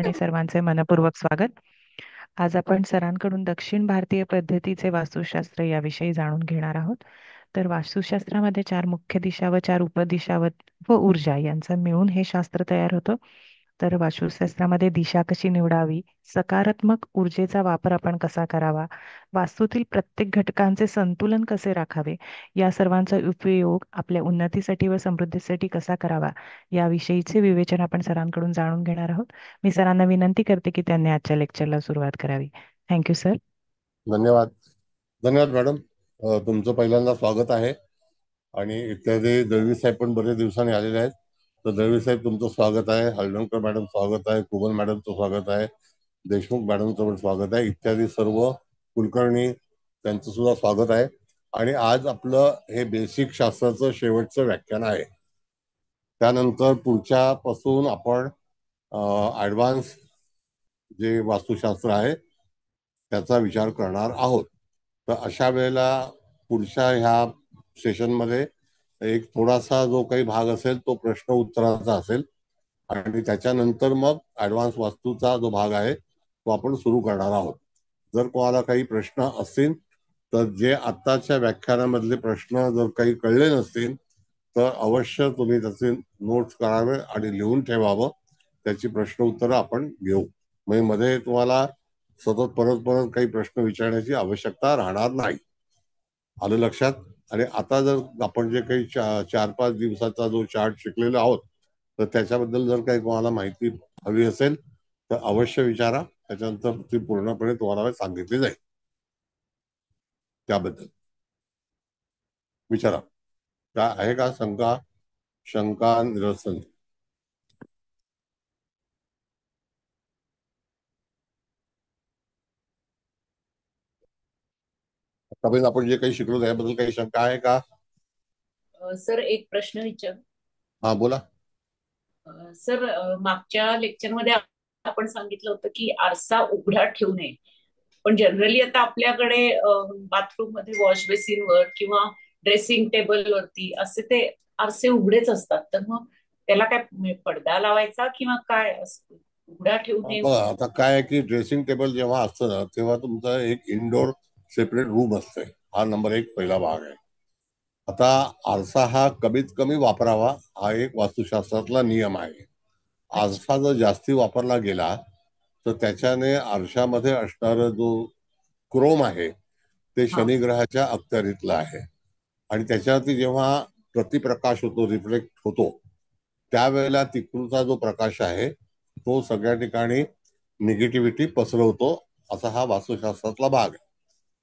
आणि सर्वांचे मनपूर्वक स्वागत. आज आपण सरांकडून दक्षिण भारतीय पद्धतीचे वास्तुशास्त्र याविषयी जाणून घेणार आहोत. तर वास्तुशास्त्रामध्ये 4 मुख्य दिशा व 4 उपदिशा व ऊर्जा यांचं मिळून हे शास्त्र तयार होतं. तर वास्तुशास्त्रामध्ये दिशा कशी निवडावी, सकारात्मक ऊर्जेचा वापर आपण कसा करावा, वास्तूतील प्रत्येक घटकांचे संतुलन कसे राखावे, या सर्वांचा उपयोग आपल्या उन्नतीसाठी व समृद्धीसाठी कसा करावा, याविषयीचे विवेचन आपण सरांकडून जाणून घेणार आहोत. मी सरांना विनंती करते की त्यांनी आजच्या लेक्चरला सुरुवात करावी. Thank you sir. धन्यवाद. धन्यवाद मॅडम. तुमचं पहिल्यांदा स्वागत आहे. आणि इत्यादी दळवी साहेब पण बरेच दिवसांनी आलेले आहेत. तर दळवी साहेब तुमचं स्वागत आहे, हळदणकर मॅडम स्वागत आहे, कुबल मॅडमचं स्वागत आहे, देशमुख मॅडमचं पण स्वागत आहे, इत्यादी सर्व कुलकर्णी त्यांचं सुद्धा स्वागत आहे. आणि आज आपलं हे बेसिक शास्त्राचं शेवटचं व्याख्यान आहे. त्यानंतर पुढच्या पासून आपण ॲडव्हान्स जे वास्तुशास्त्र आहे त्याचा विचार करणार आहोत. तर अशा वेळेला पुढच्या ह्या सेशनमध्ये एक थोडासा जो काही भाग असेल तो प्रश्न उत्तराचा असेल आणि त्याच्यानंतर मग ॲडव्हान्स वास्तूचा जो भाग आहे तो आपण सुरू करणार आहोत. जर कोणाला काही प्रश्न असतील तर जे आत्ताच्या व्याख्यानामधले प्रश्न जर काही कळले नसतील तर अवश्य तुम्ही त्याचे नोट्स करावे आणि लिहून ठेवावं. त्याची प्रश्न उत्तरं आपण घेऊ. म्हणजे मध्ये तुम्हाला सतत परत परत काही प्रश्न विचारण्याची आवश्यकता राहणार नाही. आलं लक्षात? आणि आता जर आपण जे काही 4-5 दिवसाचा जो चार्ट शिकलेलो आहोत तर त्याच्याबद्दल जर काही कोणाला माहिती हवी असेल तर अवश्य विचारा. त्याच्यानंतर ती पूर्णपणे तुम्हाला सांगितली जाईल. त्याबद्दल विचारा. काय आहे का शंका निरसन? आतापर्यंत आपण जे काही शिकलो त्याबद्दल काही शंका आहे का? सर एक प्रश्न विचार. हा बोला. सर मागच्या लेक्चरमध्ये आपण सांगितलं होतं की आरसा उघडा ठेवू नये, पण जनरली आता आपल्याकडे बाथरूम मध्ये वॉश बेसिनवर किंवा ड्रेसिंग टेबल वरती असे ते आरसे उघडेच असतात. तर मग त्याला काय पडदा लावायचा किंवा काय उघडा ठेवू नये? आता काय आहे की ड्रेसिंग टेबल जेव्हा असतं ना तेव्हा तुमचा एक इनडोर सेपरेट रूम असते. हा नंबर 1 पहिला भाग आहे. आता आरसा हा कमीत कमी वापरावा हा एक वास्तुशास्त्रातला नियम आहे. आरसा जर जास्ती वापरला गेला तर त्याच्याने आरशामध्ये असणारा जो क्रोम आहे ते शनी ग्रहाच्या अखत्यारीतला आहे. आणि त्याच्यावरती जेव्हा प्रतिप्रकाश होतो, रिफ्लेक्ट होतो, त्यावेळेला तिकडचा जो प्रकाश आहे तो सगळ्या ठिकाणी निगेटिव्हिटी पसरवतो. असा हा वास्तुशास्त्रातला भाग आहे.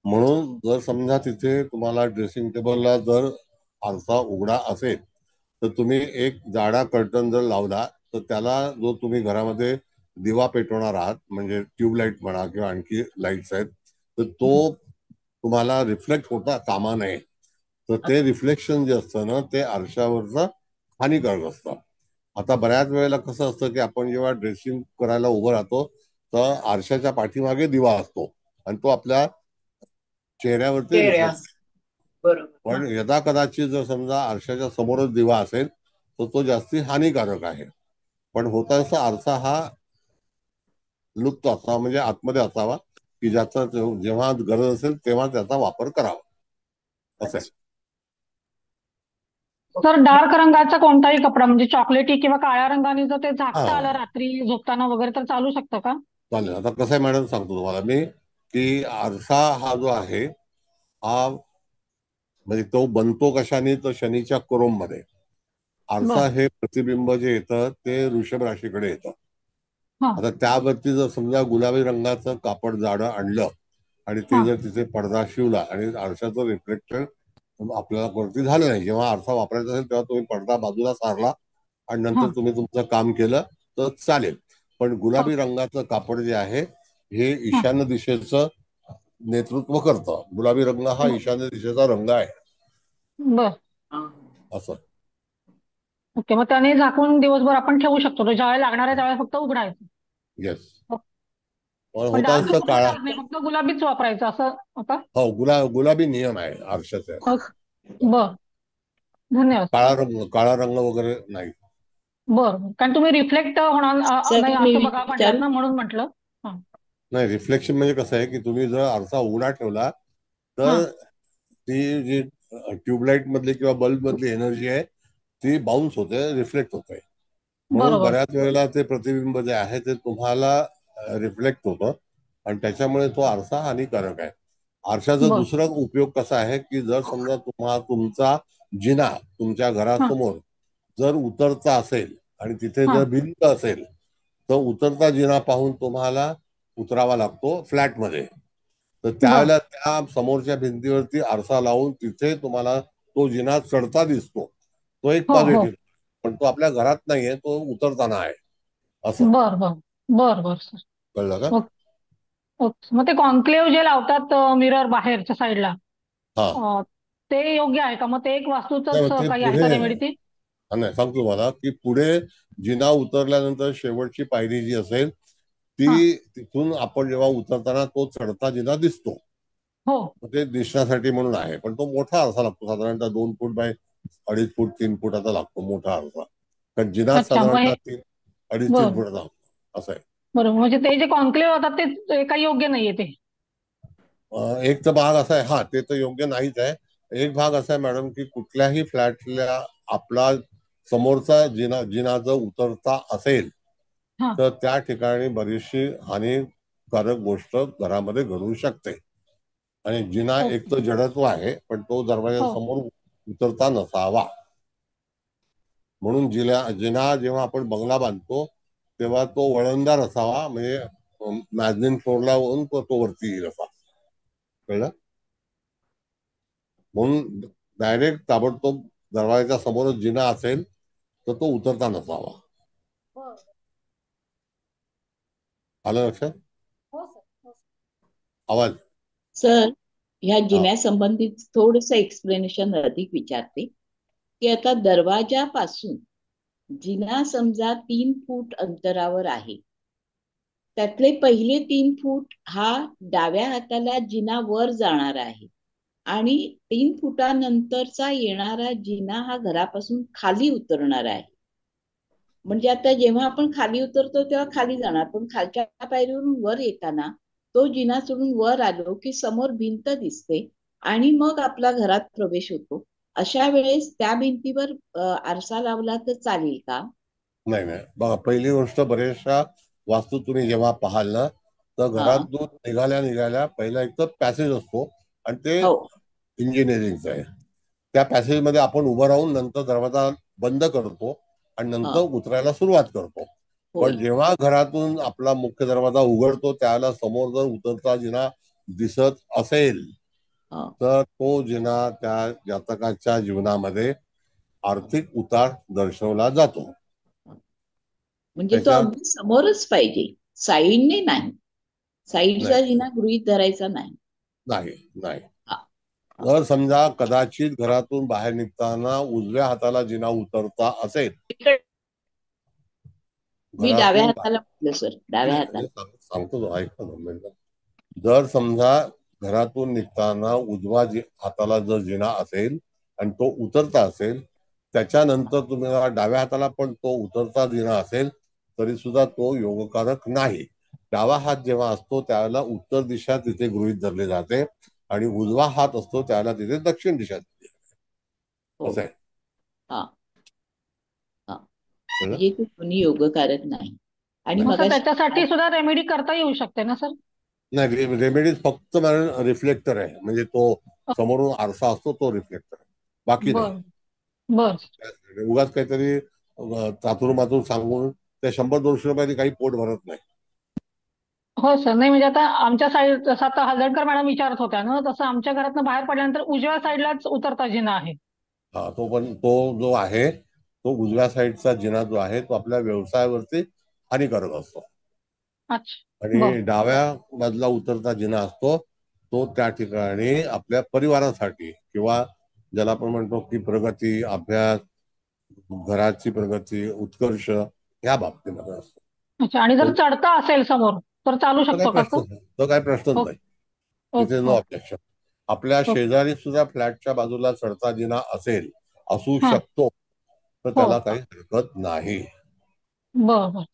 म्हणून जर समजा तिथे तुम्हाला ड्रेसिंग टेबलला जर आरसा उघडा असेल तर तुम्ही एक जाडा कर्टन जर लावला तर त्याला जो तुम्ही घरामध्ये दिवा पेटवणार आहात म्हणजे ट्यूबलाईट म्हणा किंवा आणखी लाईट्स आहेत तर तो तुम्हाला रिफ्लेक्ट होता कामा नये. तर ते रिफ्लेक्शन जे असतं ना ते आरशावरचं हानिकारक असतं. आता बऱ्याच वेळेला कसं असतं की आपण जेव्हा ड्रेसिंग करायला उभं राहतो तर आरशाच्या पाठीमागे दिवा असतो आणि तो आपल्या चेहऱ्यावरती रिफ्लेक्ट. पण यदा कदाचित जर समजा आरशाच्या समोरच दिवा असेल तर तो जास्ती हानिकारक आहे. पण होता असा आरसा हा लुप्त असावा म्हणजे आतमध्ये असावा की ज्याचा जेव्हा गरज असेल तेव्हा त्याचा वापर करावा असं आहे. सर डार्क रंगाचा कोणताही कपडा म्हणजे चॉकलेटी किंवा काळ्या रंगाने जर ते झाकता आलं रात्री झोपताना वगैरे तर चालू शकतं का? चालेल. आता कसं आहे मॅडम सांगतो तुम्हाला मी की आरसा हा जो आहे हा म्हणजे तो बनतो कशाने तर शनीच्या क्रोम मध्ये. आरसा हे प्रतिबिंब जे येतं ते वृषभ राशीकडे येतं. आता त्यावरती जर समजा गुलाबी रंगाचं कापड जाडं आणलं आणि ते जर तिथे पडदा शिवला आणि आरशाचं रिफ्लेक्शन आपल्याला वरती झालं नाही, जेव्हा आरसा वापरायचा असेल तेव्हा तुम्ही पडदा बाजूला सारला आणि नंतर तुम्ही तुमचं काम केलं तर चालेल. पण गुलाबी रंगाचं कापड जे आहे हे ईशान्य दिशेचं नेतृत्व करतं. गुलाबी रंग हा ईशान्य दिशेचा रंग आहे. असं. ओके, मग त्याने झाकून दिवसभर आपण ठेवू शकतो, ज्यावेळेला लागणार आहे त्यावेळेला फक्त उघडायचं. येस. होता असं काळा फक्त गुलाबीच वापरायचं असं होता. हो गुलाबी नियम आहे आरशाचा. बर, धन्यवाद. काळा रंग वगैरे नाही. बरं, कारण तुम्ही रिफ्लेक्ट होणार सर नाही मी असं बघा म्हटलात विचारू? ना, म्हणून म्हटलं. हा. नाही, रिफ्लेक्शन म्हणजे कसं आहे की तुम्ही जर आरसा उघडा ठेवला हा. तर ती जी ट्यूबलाईट मधली किंवा बल्ब मधली एनर्जी आहे ती बाउन्स होते, रिफ्लेक्ट होते. म्हणून बरोबर. बऱ्याच वेळेला ते प्रतिबिंब जे आहे ते तुम्हाला रिफ्लेक्ट होतं आणि त्याच्यामुळे तो आरसा हानिकारक आहे. आरशाचा बर. दुसरा उपयोग कसा आहे की जर समजा तुमचा जिना तुमच्या हा. घरासमोर जर उतरता असेल आणि तिथे हा. जर भिंत असेल तर उतरता जिना पाहून तुम्हाला उतरावा लागतो फ्लॅटमध्ये. तर बर. त्यावेळेला त्या समोरच्या भिंतीवरती आरसा लावून तिथे तुम्हाला तो जिना चढता दिसतो. तो एक हो. हो. पॉझिटिव्ह, पण तो आपल्या घरात नाहीये, तो उतरताना आहे असं. बर. बर. बर. बर सर. कळलं का? ओके. ओके. मग ते कॉन्क्लेव्ह जे लावतात मिरर बाहेरच्या साईडला, हा. ते योग्य आहे का? मग ते एक वास्तूचंच ते काही आहे पुढे का रेमेडी ती? नाही, सांगतो तुम्हाला की पुढे जिना उतरल्यानंतर शेवटची पायरी जी असेल हा. ती तिथून आपण जेव्हा उतरताना तो चढता जिना दिसतो. हो. ते दिसण्यासाठी म्हणून आहे, पण तो मोठा आरसा लागतो, साधारणतः 2 फूट बाय 2.5 फूट 3 फुटाचा लागतो मोठा आरसा. कारण जिना अच्छा. मग साधारणतः हे 2.5 3 फुटाचा लागतो असं आहे. बरोबर, म्हणजे ते जे कॉन्क्लेव्ह होतात ते काही योग्य नाहीये ते. एक तर भाग असा आहे, हा ते तर योग्य नाहीच आहे. एक भाग असा आहे मॅडम की कुठल्याही फ्लॅटला आपला समोरचा जिना जर उतरता असेल हा. तर त्या ठिकाणी बरीचशी हानिकारक गोष्ट घरामध्ये घडू शकते. आणि जिना एक ओके. तर जडत्व आहे, पण तो दरवाजा हो. समोर उतरता नसावा. म्हणून जिना जेव्हा आपण बंगला बांधतो तेव्हा तो वळणदार असावा, म्हणजे मॅझनिन फ्लोअरला होऊन तो वरती येईल असा. कळलं? म्हणून डायरेक्ट ताबडतोब दरवाजाच्या समोरच जिना असेल तर तो उतरता नसावा. आलं लक्षात? हो सर. हो सर. आवाज? सर, ह्या हा. जिन्यासंबंधित थोडस एक्सप्लेनेशन अधिक विचारते की आता दरवाजापासून जिना समजा 3 फूट अंतरावर आहे, त्यातले पहिले 3 फूट हा डाव्या हाताला जिना वर जाणार आहे आणि 3 फुटानंतरचा येणारा जिना हा घरापासून खाली उतरणार आहे. म्हणजे आता जेव्हा आपण खाली उतरतो तेव्हा खाली जाणार, पण खालच्या पायरीवरून वर येताना तो जिना सोडून वर आलो की समोर भिंत दिसते आणि मग आपला घरात प्रवेश होतो. अशा वेळेस त्या भिंतीवर आरसा लावला तर चालेल का? नाही नाही, बघा, पहिली गोष्ट, बऱ्याचशा वास्तू तुम्ही जेव्हा पाहाल ना तर हा. घरातून निघाल्या पहिला एक तर पॅसेज असतो आणि ते हो. इंजिनिअरिंगचं आहे. त्या पॅसेजमध्ये आपण उभं राहून नंतर दरवाजा बंद करतो आणि हा. नंतर उतरायला सुरुवात करतो. होय. पण जेव्हा घरातून आपला मुख्य दरवाजा उघडतो त्यावेळेला समोर जर उतरता जिना दिसत असेल हा. तर तो जिना त्या जातकाच्या जीवनामध्ये आर्थिक उतार दर्शवला जातो. म्हणजे तो त्याच्या अगदी समोरच पाहिजे, साईडने नाही. साईडचा नाही जिना गृहीत धरायचा नाही. नाही नाही. हा. हा. जर समजा कदाचित घरातून बाहेर निघताना उजव्या हाताला जिना उतरता असेल, मी डाव्या घरातून हाताला म्हटलं सर, डाव्या हाताला. सांगतो तो, ऐका दोन मिनिटं. जर समजा घरातून निघताना हाताला जर जिना असेल आणि तो उतरता असेल, त्याच्यानंतर तुम्हाला डाव्या हाताला पण तो उतरता जिना असेल तरी सुद्धा तो योगकारक नाही. डावा हात जेव्हा असतो त्यावेळेला उत्तर दिशा तिथे गृहीत धरली जाते आणि उजवा हात असतो त्यावेळेला तिथे दक्षिण दिशा दिली जाते. हो. असं आहे. हा. हा. कळलं? म्हणजे ते कोणी योगकारक नाही. आणि नाही मग सर मगाशी त्याच्यासाठी सुद्धा रेमेडी करता येऊ शकते ना सर? नाही, रेमेडीज फक्त रिफ्लेक्टर आहे, म्हणजे तो समोरून आरसा असतो तो रिफ्लेक्टर आहे, बाकी नाही. बर. बर. उगाच काहीतरी चातुर्मातूर सांगून त्या 100-200 रुपयाने काही पोट भरत नाही. हो सर. नाही म्हणजे आता आमच्या साईड, जसं आता हलदणकर मॅडम विचारत होत्या ना, तसं आमच्या घरातनं बाहेर पडल्यानंतर उजव्या साईडलाच उतरता जिना आहे. हा, तो जो आहे तो उजव्या साईडचा जिना जो आहे तो आपल्या व्यवसायावरती हानिकारक असतो. अच्छा. बर. आणि डाव्या बाजूला उतरता जिना असतो तो त्या ठिकाणी आपल्या परिवारासाठी किंवा ज्याला आपण म्हणतो की प्रगती, अभ्यास, घराची प्रगती, उत्कर्ष या बाबतीमध्ये असतो. अच्छा. आणि जर तो चढता असेल समोर तर चालू तो काय शकतो का प्रश्न सर? नाही, तो काय प्रश्नच नाही. ओके. तिथे ओके. No okay. ऑब्जेक्शन. आपल्या ओके. शेजारी सुद्धा फ्लॅटच्या बाजूला चढता जिना असू हा. शकतो तर हो. त्याला काही हरकत नाही. बरं बरं.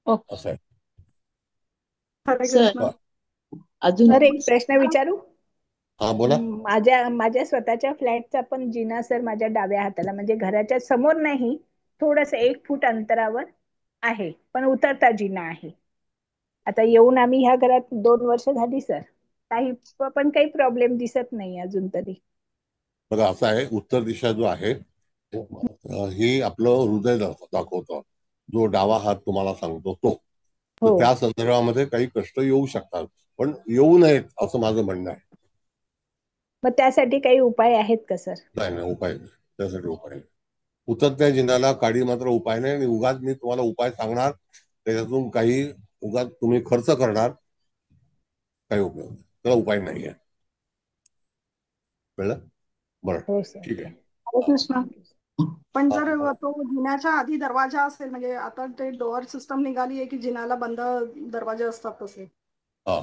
ओके. असं आहे. हरे सर कृष्ण. अजून सर एक प्रश्न विचारू? हा बोला. माझ्या माझ्या स्वतःच्या फ्लॅटचा पण जिना सर माझ्या डाव्या हाताला, म्हणजे घराच्या समोर नाही, थोडस 1 फूट अंतरावर आहे, पण उतरता जिना आहे. आता येऊन आम्ही ह्या घरात 2 वर्ष झाली सर, काही पण काही प्रॉब्लेम दिसत नाही अजून तरी. बघा असं आहे, उत्तर दिशा जो आहे ही आपलं हृदय दाखवतो. जो डावा हात तुम्हाला सांगतो तो. तर हो, त्या संदर्भामध्ये काही कष्ट येऊ शकतात, पण येऊ नयेत असं माझं म्हणणं आहे. मग त्यासाठी काही उपाय आहेत का सर? नाही नाही, उपाय नाही. त्यासाठी उपाय नाही. उतरत्या जिन्याला काडी मात्र उपाय नाही. आणि उगाच मी तुम्हाला उपाय सांगणार, त्याच्यातून काही उगाच तुम्ही खर्च करणार, काही उपयोग नाही. त्याला उपाय नाही आहे. कळलं? बरं, हो सर. ठीक आहे. हरे कृष्ण. पण हा, जर बोला. तो जिन्याच्या आधी दरवाजा असेल, म्हणजे आता ते डोअर सिस्टम निघाली आहे की जिन्याला बंद दरवाजे असतात तसे, हा,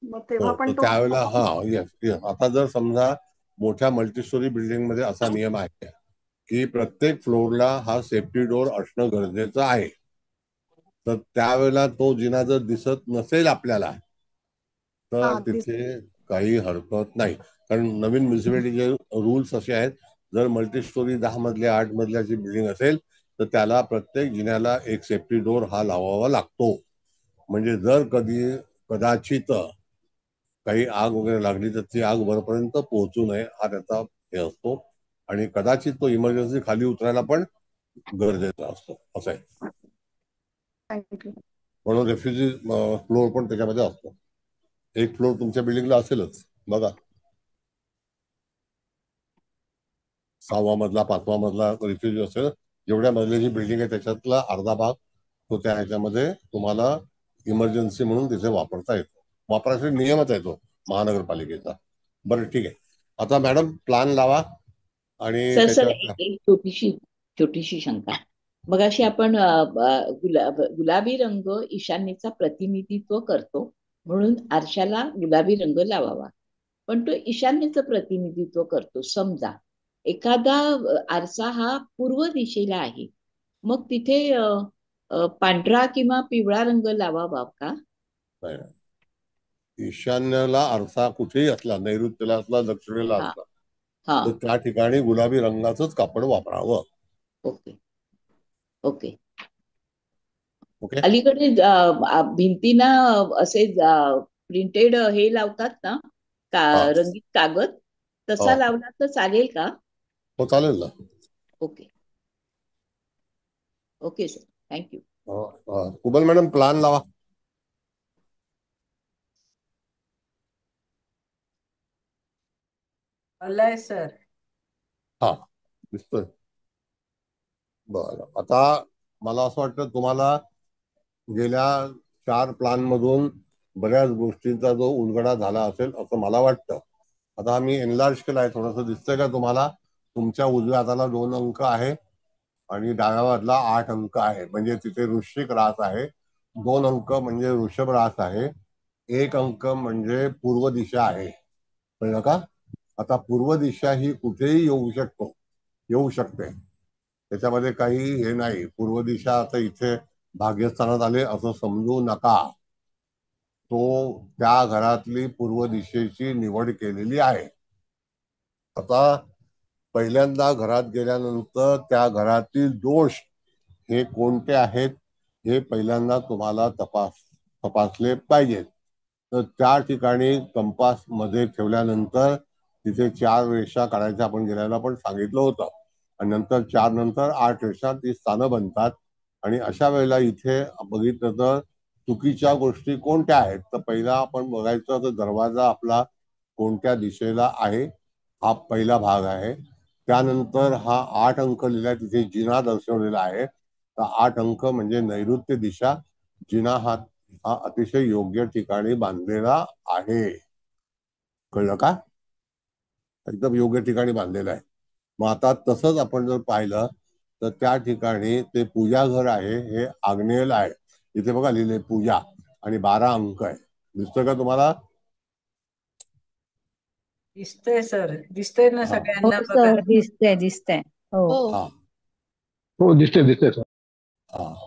मग तेव्हा हो. तर पण तो त्यावेळेला येस येस. आता जर समजा मोठ्या मल्टीस्टोरी बिल्डिंग मध्ये असा नियम आहे की प्रत्येक फ्लोअरला हा सेफ्टी डोअर असणं गरजेचं आहे. तर त्यावेळेला तो जिना जर दिसत नसेल आपल्याला, तर हा तिथे काही हरकत नाही. कारण नवीन म्युन्सिपालिटीचे रूल्स असे आहेत, जर मल्टीस्टोरी 10 मजल्या 8 मजल्याची बिल्डिंग असेल तर त्याला प्रत्येक जिन्याला एक सेफ्टी डोअर हा लावावा लागतो. म्हणजे जर कदाचित काही आग वगैरे लागली तर ती आग वरपर्यंत पोहोचू नये हा त्याचा हे असतो. आणि कदाचित तो इमर्जन्सी खाली उतरायला पण गरजेचा असतो. असं आहे. थँक्यू. म्हणून रेफ्युजी फ्लोअर पण त्याच्यामध्ये असतो. एक फ्लोअर तुमच्या बिल्डिंगला असेलच बघा. 6वा मजला 5वा मजला रेफ्युजी असेल. जेवढ्या मजल्याची बिल्डिंग आहे त्याच्यातला अर्धा भाग तो त्या ह्याच्यामध्ये तुम्हाला इमर्जन्सी म्हणून तिथे वापरता येतो. वापरायचा नियमच आहे तो महानगरपालिकेचा. बरं ठीक आहे. आता मॅडम प्लॅन लावा आणि सर त्याच्यावर एक छोटीशी छोटीशी शंका. मगाशी आपण गुलाबी रंग ईशान्येचा प्रतिनिधित्व करतो, म्हणून आरशाला गुलाबी रंग लावावा. पण तो ईशान्येचं प्रतिनिधित्व करतो. समजा एखादा आरसा हा पूर्व दिशेला आहे, मग तिथे पांढरा किंवा पिवळा रंग लावावा का? नाही, ईशान्येला आरसा कुठेही असला, नैऋत्येला असला, दक्षिणेला हा असला, हा तर त्या ठिकाणी गुलाबी रंगाचंच कापड वापरावं. Okay okay. ओके. अलीकडे भिंतीना असे प्रिंटेड हे लावतात ना, हा रंगीत कागद, हो तसा लावला तर चालेल का? हो, चालेल ना. Okay okay sir, thank you. Kubal madam plan लावा. आलाय सर. हा दिसतोय. बरं, आता मला असं वाटतं तुम्हाला गेल्या 4 प्लॅन मधून बऱ्याच गोष्टींचा जो उलगडा झाला असेल असं मला वाटतं. आता मी एनलार्ज केला आहे थोडंसं. दिसतंय का तुम्हाला? तुमच्या उजव्या हाताला 2 अंक आहे आणि डाव्या हाताला 8 अंक आहे. म्हणजे तिथे वृश्चिक रास आहे. 2 अंक म्हणजे वृषभ रास आहे. 1 अंक म्हणजे पूर्व दिशा आहे. कळलं का? आता पूर्व दिशा ही कुठेही येऊ शकते. त्याच्यामध्ये काही हे नाही. पूर्व दिशा आता इथे भाग्यस्थानात आले असं समजू नका. तो त्या घरातली पूर्व दिशेची निवड केलेली आहे. आता पहिल्यांदा घरात गेल्यानंतर त्या घरातील दोष हे कोणते आहेत हे पहिल्यांदा तुम्हाला तपासले पाहिजेत. तर त्या ठिकाणी कंपास मध्ये ठेवल्यानंतर तिथे 4 रेषा काढायच्या आपण गेल्याला पण सांगितलं होतं. आणि नंतर 4 नंतर 8 रेषा ती स्थानं बनतात. आणि अशा वेळेला इथे बघितलं तर चुकीच्या गोष्टी कोणत्या आहेत, तर पहिला आपण बघायचं तर दरवाजा आपला कोणत्या दिशेला आहे हा पहिला भाग आहे. त्यानंतर हा 8 अंक लिहिला, तिथे जिना दर्शवलेला आहे. तर 8 अंक म्हणजे नैऋत्य दिशा. जिना हा अतिशय योग्य ठिकाणी बांधलेला आहे. कळलं का? एकदम योग्य ठिकाणी बांधलेला आहे. मग आता तसंच आपण जर पाहिलं तर त्या ठिकाणी ते पूजा घर आहे हे आग्नेयला आहे. इथे बघा लिहिले पूजा आणि 12 अंक आहे. दिसतोय का तुम्हाला? दिसतंय सर, दिसतंय ना हा सगळ्यांना? हो बघा. सर, दिसतंय दिसतंय. हो हो हा हो दिसते दिसते सर.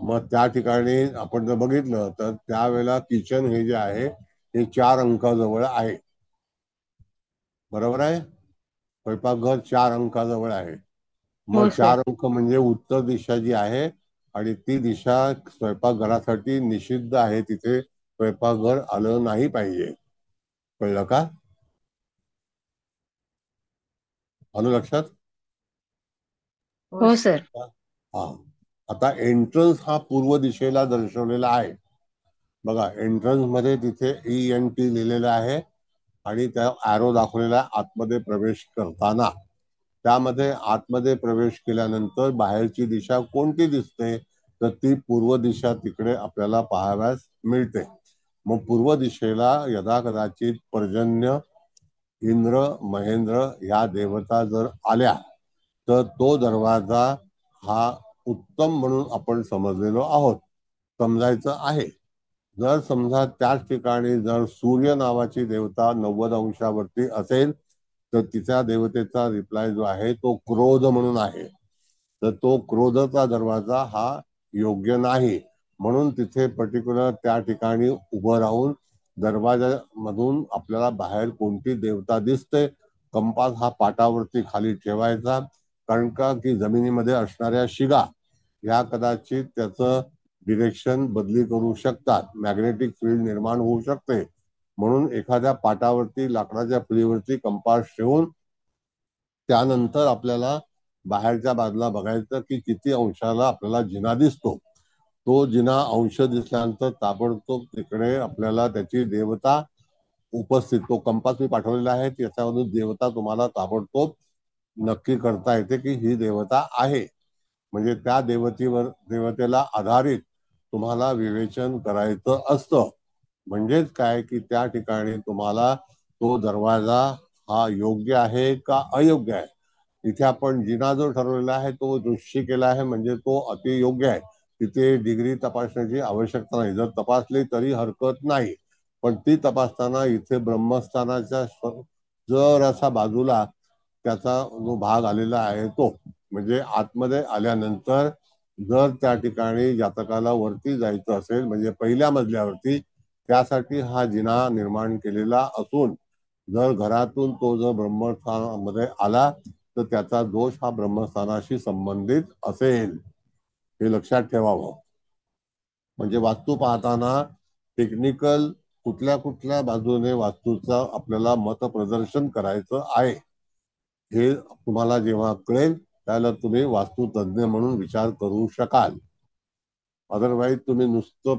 मग त्या ठिकाणी आपण जर बघितलं तर त्यावेळेला किचन हे जे आहे हे 4 अंकाजवळ आहे. बरोबर आहे. स्वयंपाकघर 4 अंकाजवळ आहे. मग हो 4 सर. अंक म्हणजे उत्तर दिशा जी आहे आणि ती दिशा स्वयंपाकघरासाठी निषिद्ध आहे. तिथे स्वयंपाकघर आलं नाही पाहिजे. कळलं का? आलं लक्षात? हो सर. हा. आता एंट्रन्स हा पूर्व दिशेला दर्शवलेला आहे. बघा एंट्रन्स मध्ये तिथे ENT लिहिलेलं आहे आणि त्या ॲरो दाखवलेला आहे आतमध्ये प्रवेश करताना. त्यामध्ये आतमध्ये प्रवेश केल्यानंतर बाहेरची दिशा कोणती दिसते तर ती पूर्व दिशा तिकडे आपल्याला पाहाव्यास मिळते. मग पूर्व दिशेला यदाकदाचित पर्जन्य, इंद्र, महेंद्र या देवता जर आल्या तर तो दरवाजा हा उत्तम म्हणून आपण समजलेलो आहोत, समजायचं आहे. जर समजा त्याच ठिकाणी जर सूर्य नावाची देवता 90 अंशावरती असेल तर तिच्या देवतेचा रिप्लाय जो आहे तो क्रोध म्हणून आहे. तर तो क्रोधचा दरवाजा हा योग्य नाही. म्हणून तिथे पर्टिक्युलर त्या ठिकाणी उभं राहून दरवाजामधून आपल्याला बाहेर कोणती देवता दिसते, कंपास हा पाटावरती खाली ठेवायचा. कारण का की जमिनीमध्ये असणाऱ्या शिगा या कदाचित त्याचं डिरेक्शन बदली करू शकतात. मॅग्नेटिक फील्ड निर्माण होऊ शकते. म्हणून एखाद्या पाटावरती लाकडाच्या फळीवरती कंपास ठेवून त्यानंतर आपल्याला बाहेरच्या बाजूला बघायचं की किती अंशाला आपल्याला जिना दिसतो. तो जिना अंश दिसल्यानंतर ताबडतोब तिकडे आपल्याला त्याची देवता उपस्थित, तो कंपास मी पाठवलेला आहे त्याच्यामधून देवता तुम्हाला ताबडतोब नक्की करता येते की ही देवता आहे. म्हणजे त्या देवतेला आधारित तुम्हाला विवेचन करायचं असतं. म्हणजेच काय की त्या ठिकाणी तुम्हाला तो दरवाजा हा योग्य आहे का अयोग्य आहे. इथे आपण जिना जो ठरवलेला आहे तो निश्चित केला आहे म्हणजे तो अतियोग्य आहे. तिथे डिग्री तपासण्याची आवश्यकता नाही. जर तपासली तरी हरकत नाही. पण ती तपासताना इथे ब्रह्मस्थानाच्या जरासा बाजूला त्याचा जो भाग आलेला आहे तो म्हणजे आतमध्ये आल्यानंतर जर त्या ठिकाणी जातकाला वरती जायचं असेल म्हणजे पहिल्या मजल्यावरती, त्यासाठी हा जिना निर्माण केलेला असून जर घरातून तो जर ब्रह्मस्थानामध्ये आला तर त्याचा दोष हा ब्रह्मस्थानाशी संबंधित असेल. हे लक्षात ठेवावं. म्हणजे वास्तू पाहताना टेक्निकल कुठल्या कुठल्या बाजूने वास्तूचं आपल्याला मत प्रदर्शन करायचं आहे हे तुम्हाला जेव्हा कळेल त्याला तुम्ही वास्तुतज्ञ म्हणून विचार करू शकाल. अदरवाईज तुम्ही नुसतं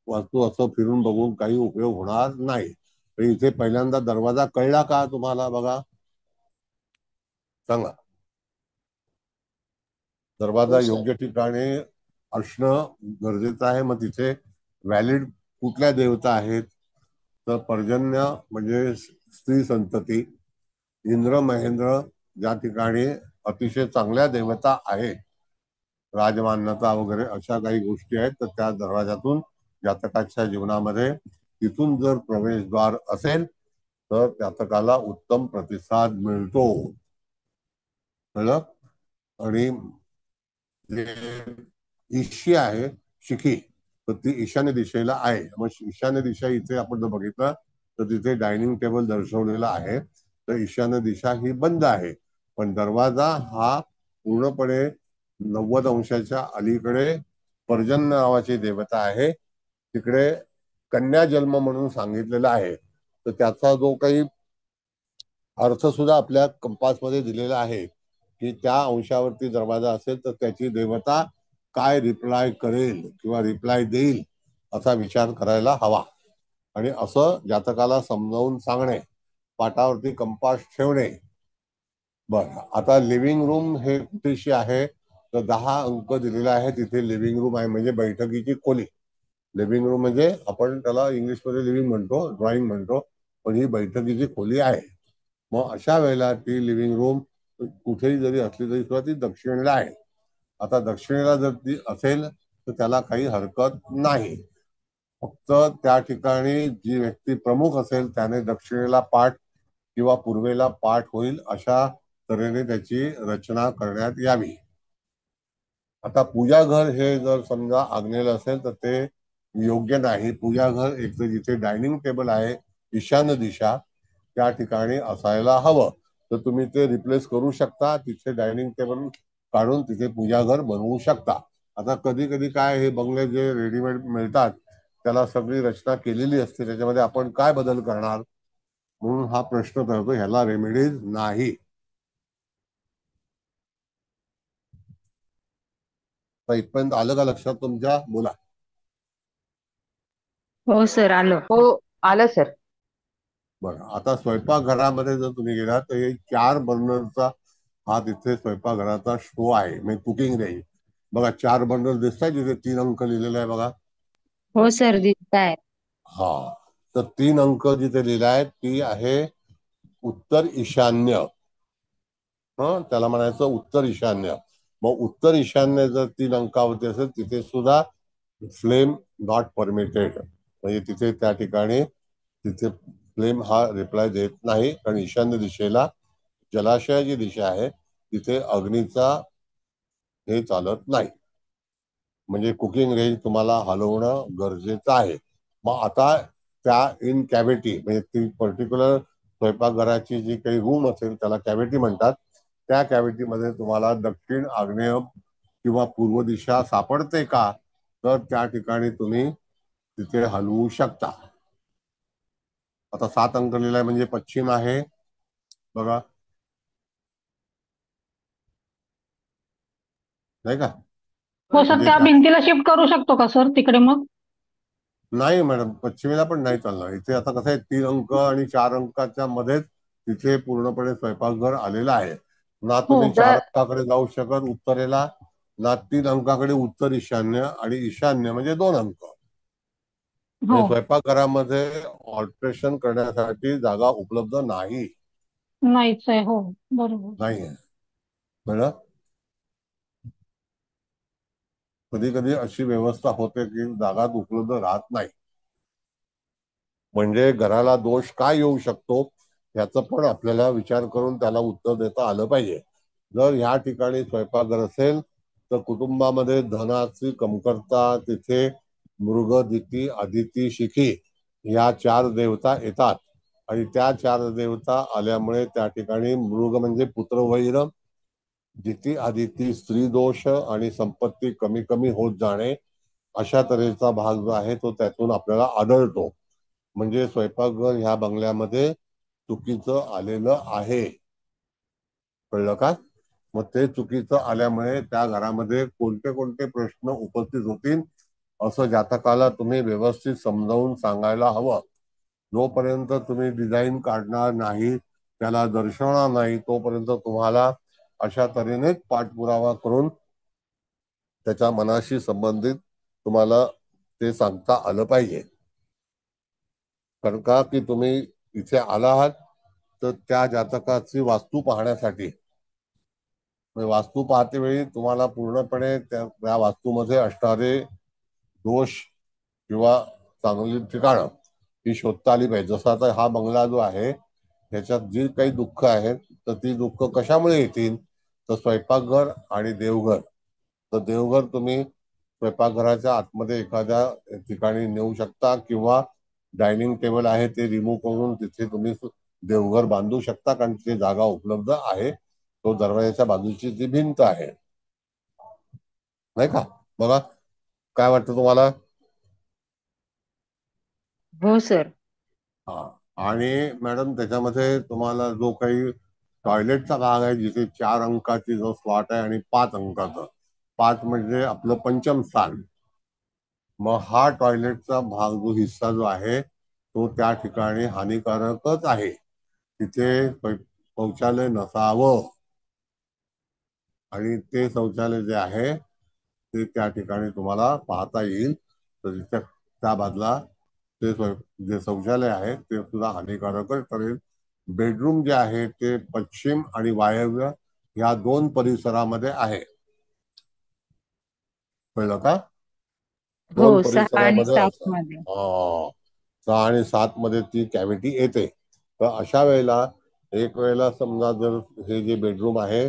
वास्तू असं फिरून बघून काही उपयोग होणार नाही. तर इथे पहिल्यांदा दरवाजा कळला का तुम्हाला? बघा सांगा. दरवाजा हो सर. योग्य ठिकाणी असणं गरजेचं आहे. मग तिथे व्हॅलिड कुठल्या देवता आहेत तर पर्जन्य म्हणजे स्त्री संतती, इंद्र महेंद्र ज्या ठिकाणी अतिशय चांगल्या देवता आहेत, राजमान्यता वगैरे अशा काही गोष्टी आहेत तर त्या दरवाजातून जातकाच्या जीवनामध्ये तिथून जर प्रवेशद्वार असेल तर जातकाला उत्तम प्रतिसाद मिळतो. कळलं? आणि जे ईशी आहे शिखी तर ती ईशान्य दिशेला आहे. मग ईशान्य दिशा इथे आपण जर बघितलं तर तिथे डायनिंग टेबल दर्शवलेला आहे. तर ईशान्य दिशा ही बंद आहे. पण दरवाजा हा पूर्णपणे 90 अंशाच्या अलीकडे पर्जन्य नावाची देवता आहे तिकडे कन्या जन्म म्हणून सांगितलेला आहे. तर त्याचा जो काही अर्थ सुद्धा आपल्या कंपास मध्ये दिलेला आहे की त्या अंशावरती दरवाजा असेल तर त्याची देवता काय रिप्लाय करेल किंवा रिप्लाय देईल असा विचार करायला हवा. आणि असं जातकाला समजावून सांगणे, पाटावरती कंपास ठेवणे. बरं, आता लिव्हिंग रूम हे कुठेशी आहे तर 10 अंक दिलेला आहे. तिथे लिव्हिंग रूम आहे म्हणजे बैठकीची खोली. लिव्हिंग रूम म्हणजे आपण त्याला इंग्लिशमध्ये लिव्हिंग म्हणतो, ड्रॉइंग म्हणतो, पण ही बैठकीची खोली आहे. मग अशा वेळेला ती लिव्हिंग रूम कुठेही जरी असली तरी सुद्धा ती दक्षिणेला आहे. आता दक्षिणेला जर ती असेल तर त्याला काही हरकत नाही. फक्त त्या ठिकाणी जी व्यक्ती प्रमुख असेल त्याने दक्षिणेला पाठ किंवा पूर्वेला पाठ होईल अशा तऱ्हेने त्याची रचना करण्यात यावी. आता पूजाघर हे जर समजा आग्नेयला असेल तर ते योग्य नाही. पूजाघर एक तर जिथे डायनिंग टेबल आहे ईशान्य दिशा त्या ठिकाणी असायला हवं. तर तुम्ही ते रिप्लेस करू शकता, तिथे डायनिंग टेबल काढून तिथे पूजाघर बनवू शकता. आता कधी कधी काय हे बंगले जे रेडीमेड मिळतात त्याला सगळी रचना केलेली असते, त्याच्यामध्ये आपण काय बदल करणार, म्हणून हा प्रश्न ठरतो. ह्याला रेमेडीज नाही. तर इथपर्यंत आलं का लक्षात तुमच्या? बोला. हो सर आलं. हो, आलं सर. बरं, आता स्वयंपाकघरामध्ये जर तुम्ही गेला तर हे 4 बर्नरचा हा तिथे स्वयंपाकघराचा शो आहे, म्हणजे कुकिंग रेंज. बघा 4 बर्नर दिसत आहे, तिथे 3 अंक लिहिलेला आहे बघा. हो सर दिसताय. हा, तर 3 अंक जिथे लिहिला आहे ती आहे उत्तर ईशान्य. त्याला म्हणायचं उत्तर ईशान्य. मग उत्तर ईशान्य जर 3 अंकावरती असेल तिथे सुद्धा फ्लेम नॉट परमिटेड, म्हणजे तिथे त्या ठिकाणी तिथे फ्लेम हा रिप्लाय देत नाही, कारण ईशान्य दिशेला जलाशयाची दिशा आहे, तिथे अग्नीचा हे चालत नाही. म्हणजे कुकिंग रेंज तुम्हाला हलवणं गरजेचं आहे. मग आता त्या इन कॅव्हिटी, म्हणजे ती पर्टिक्युलर स्वयंपाकघराची जी काही रूम असेल त्याला कॅव्हिटी म्हणतात. त्या कॅव्हिटीमध्ये तुम्हाला दक्षिण, आग्नेय किंवा पूर्व दिशा सापडते का, तर त्या ठिकाणी तुम्ही तिथे हलवू शकता. आता 7 अंक लिहिलाय म्हणजे पश्चिम आहे बघा, नाही का? हो सर, म्हणजे त्या भिंतीला शिफ्ट करू शकतो का सर तिकडे मग? नाही मॅडम, पश्चिमेला पण नाही चालणार. इथे आता कसं आहे, 3 अंक आणि 4 अंकाच्या मध्येच तिथे पूर्णपणे स्वयंपाकघर आलेलं आहे. ना तुम्ही 4 तर अंकाकडे जाऊ शकत उत्तरेला, ना 3 अंकाकडे उत्तर ईशान्य, आणि ईशान्य म्हणजे 2 अंक. हो, म्हणजे स्वयंपाकघरामध्ये ऑल्टरेशन करण्यासाठी जागा उपलब्ध नाही. नाहीच आहे. हो, बरोबर. नाही आहे बरं. कधी कधी अशी व्यवस्था होते की जागा उपलब्ध राहत नाही. म्हणजे घराला दोष काय येऊ शकतो याचा पण आपल्याला विचार करून त्याला उत्तर देता आलं पाहिजे. जर ह्या ठिकाणी स्वयंपाकघर असेल तर कुटुंबामध्ये धनाची कमतरता, तिथे मृग, दिती, अदिती, शिखी या 4 देवता येतात, आणि त्या 4 देवता आल्यामुळे त्या ठिकाणी मृग म्हणजे पुत्रवैर, दिती आदिती स्त्री दोष आणि संपत्ती कमी कमी होत जाणे, अशा तऱ्हेचा भाग जो आहे तो त्यातून आपल्याला आढळतो. म्हणजे स्वयंपाकघर ह्या बंगल्यामध्ये चुकीचं आलेलं आहे. कळलं का? मग ते चुकीचं आल्यामुळे त्या घरामध्ये कोणते कोणते प्रश्न उपस्थित होतील असं जातकाला तुम्ही व्यवस्थित समजावून सांगायला हवं. जोपर्यंत तुम्ही डिझाईन काढणार नाही, त्याला दर्शवणार नाही, तोपर्यंत तुम्हाला अशा तऱ्हेनेच पाठपुरावा करून त्याच्या मनाशी संबंधित तुम्हाला ते सांगता आलं पाहिजे. कारण का की तुम्ही इथे आला आहात तर त्या जातकाची वास्तू पाहण्यासाठी. वास्तू पाहते वेळी तुम्हाला पूर्णपणे त्या वास्तूमध्ये असणारे दोष किंवा चांगली ठिकाणं ही शोधता आली पाहिजे. जसं आता हा बंगला जो आहे ह्याच्यात जी काही दुःख आहेत तर ती दुःख कशामुळे येतील, तर स्वयंपाकघर आणि देवघर. तर देवघर तुम्ही स्वयंपाकघराच्या आतमध्ये एखाद्या ठिकाणी नेऊ शकता, किंवा डायनिंग टेबल आहे ते रिमूव्ह करून तिथे तुम्ही देवघर बांधू शकता, कारण तिथे जागा उपलब्ध आहे. तो दरवाजाच्या बाजूची जी भिंत आहे, नाही का? बघा काय वाटतं तुम्हाला? हो सर. हा, आणि मॅडम त्याच्यामध्ये तुम्हाला जो काही टॉयलेटचा भाग आहे जिथे 4 अंकाची जो स्लॉट आहे आणि 5 अंकाचा, 5 म्हणजे आपलं पंचम स्थान, मग हा टॉयलेटचा भाग जो हिस्सा जो आहे तो त्या ठिकाणी हानिकारकच आहे. तिथे शौचालय नसावं, आणि ते शौचालय जे आहे ते त्या ठिकाणी तुम्हाला पाहता येईल. तर त्या बाजूला ते जे शौचालय आहे ते सुद्धा हानिकारकच ठरेल. बेडरूम जे आहे ते पश्चिम आणि वायव्य या 2 परिसरामध्ये आहे. कळलं का? 2 हो 6 आणि परिसरामध्ये 7 असं. मध्ये. 6 आणि 7 मध्ये ती कॅव्हिटी येते. तर अशा वेळेला एक वेळेला समजा जर हे जे बेडरूम आहे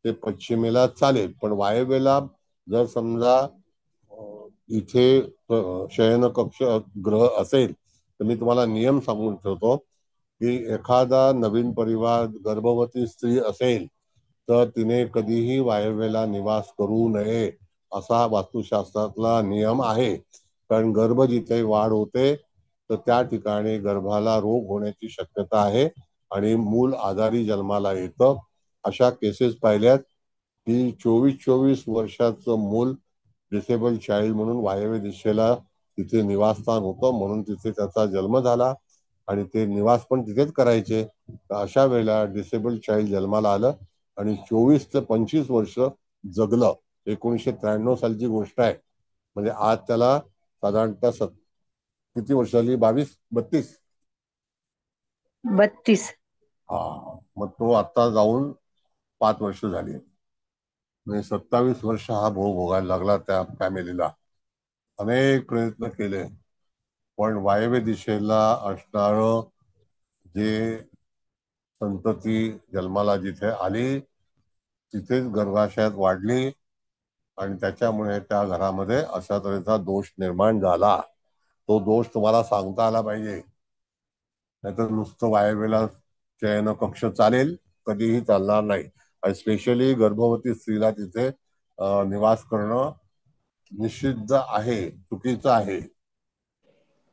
ते पश्चिमेला चालेल, पण वायव्येला जर समजा इथे शयन कक्ष ग्रह असेल तर मी तुम्हाला नियम सांगून ठेवतो की एखादा नवीन परिवार गर्भवती स्त्री असेल तर तिने कधीही वायव्येला निवास करू नये असा वास्तुशास्त्रातला नियम आहे. कारण गर्भ जिथे वाढ होते तर त्या ठिकाणी गर्भाला रोग होण्याची शक्यता आहे आणि मूल आजारी जन्माला येतं. अशा केसेस पाहिल्यात की 24-24 वर्षाचं मूल डिसेबल चाइल्ड म्हणून वायव्य दिशेला तिथे निवासस्थान होतं, म्हणून तिथे त्याचा जन्म झाला आणि ते निवास पण तिथेच करायचे. तर अशा वेळेला डिसेबल चाइल्ड जन्माला आलं आणि 24 ते 25 वर्ष जगलं. 1993 सालची गोष्ट आहे. म्हणजे आज त्याला साधारणतः किती वर्ष झाली? 22-32. 32. हा, मग तो आता जाऊन 5 वर्ष झाली. म्हणजे 27 वर्ष हा भोग भोगायला लागला त्या फॅमिलीला. अनेक प्रयत्न केले पण वायव्य दिशेला असणार जे संतती जन्माला जिथे आली तिथेच गर्भाशयात वाढली आणि त्याच्यामुळे त्या घरामध्ये अशा तऱ्हेचा दोष निर्माण झाला. तो दोष तुम्हाला सांगता आला पाहिजे, नाहीतर नुसतं वायव्येला शयन कक्ष चालेल, कधीही चालणार नाही. आणि स्पेशली गर्भवती स्त्रीला तिथे निवास करणं निषिद्ध आहे, चुकीचं आहे.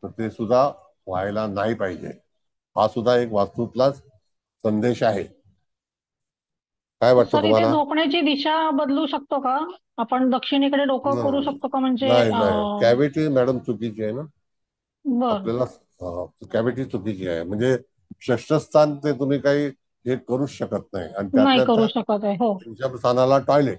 तर ते सुद्धा व्हायला नाही पाहिजे. हा सुद्धा एक वास्तूतलाच संदेश आहे. काय वाटतं सर, इथे तुम्हाला? झोपण्याची दिशा बदलू शकतो का? आपण दक्षिणेकडे डोकं करू शकतो का? म्हणजे नाही, कॅव्हिटी मॅडम चुकीची आहे ना. बर, आपल्याला कॅव्हिटी चुकीची आहे. म्हणजे षष्ठस्थान ते तुम्ही काही हे करूच शकत नाही. आणि नाही त्यातल्या करू त्यात शकत आहे. हो, पंचम स्थानाला टॉयलेट.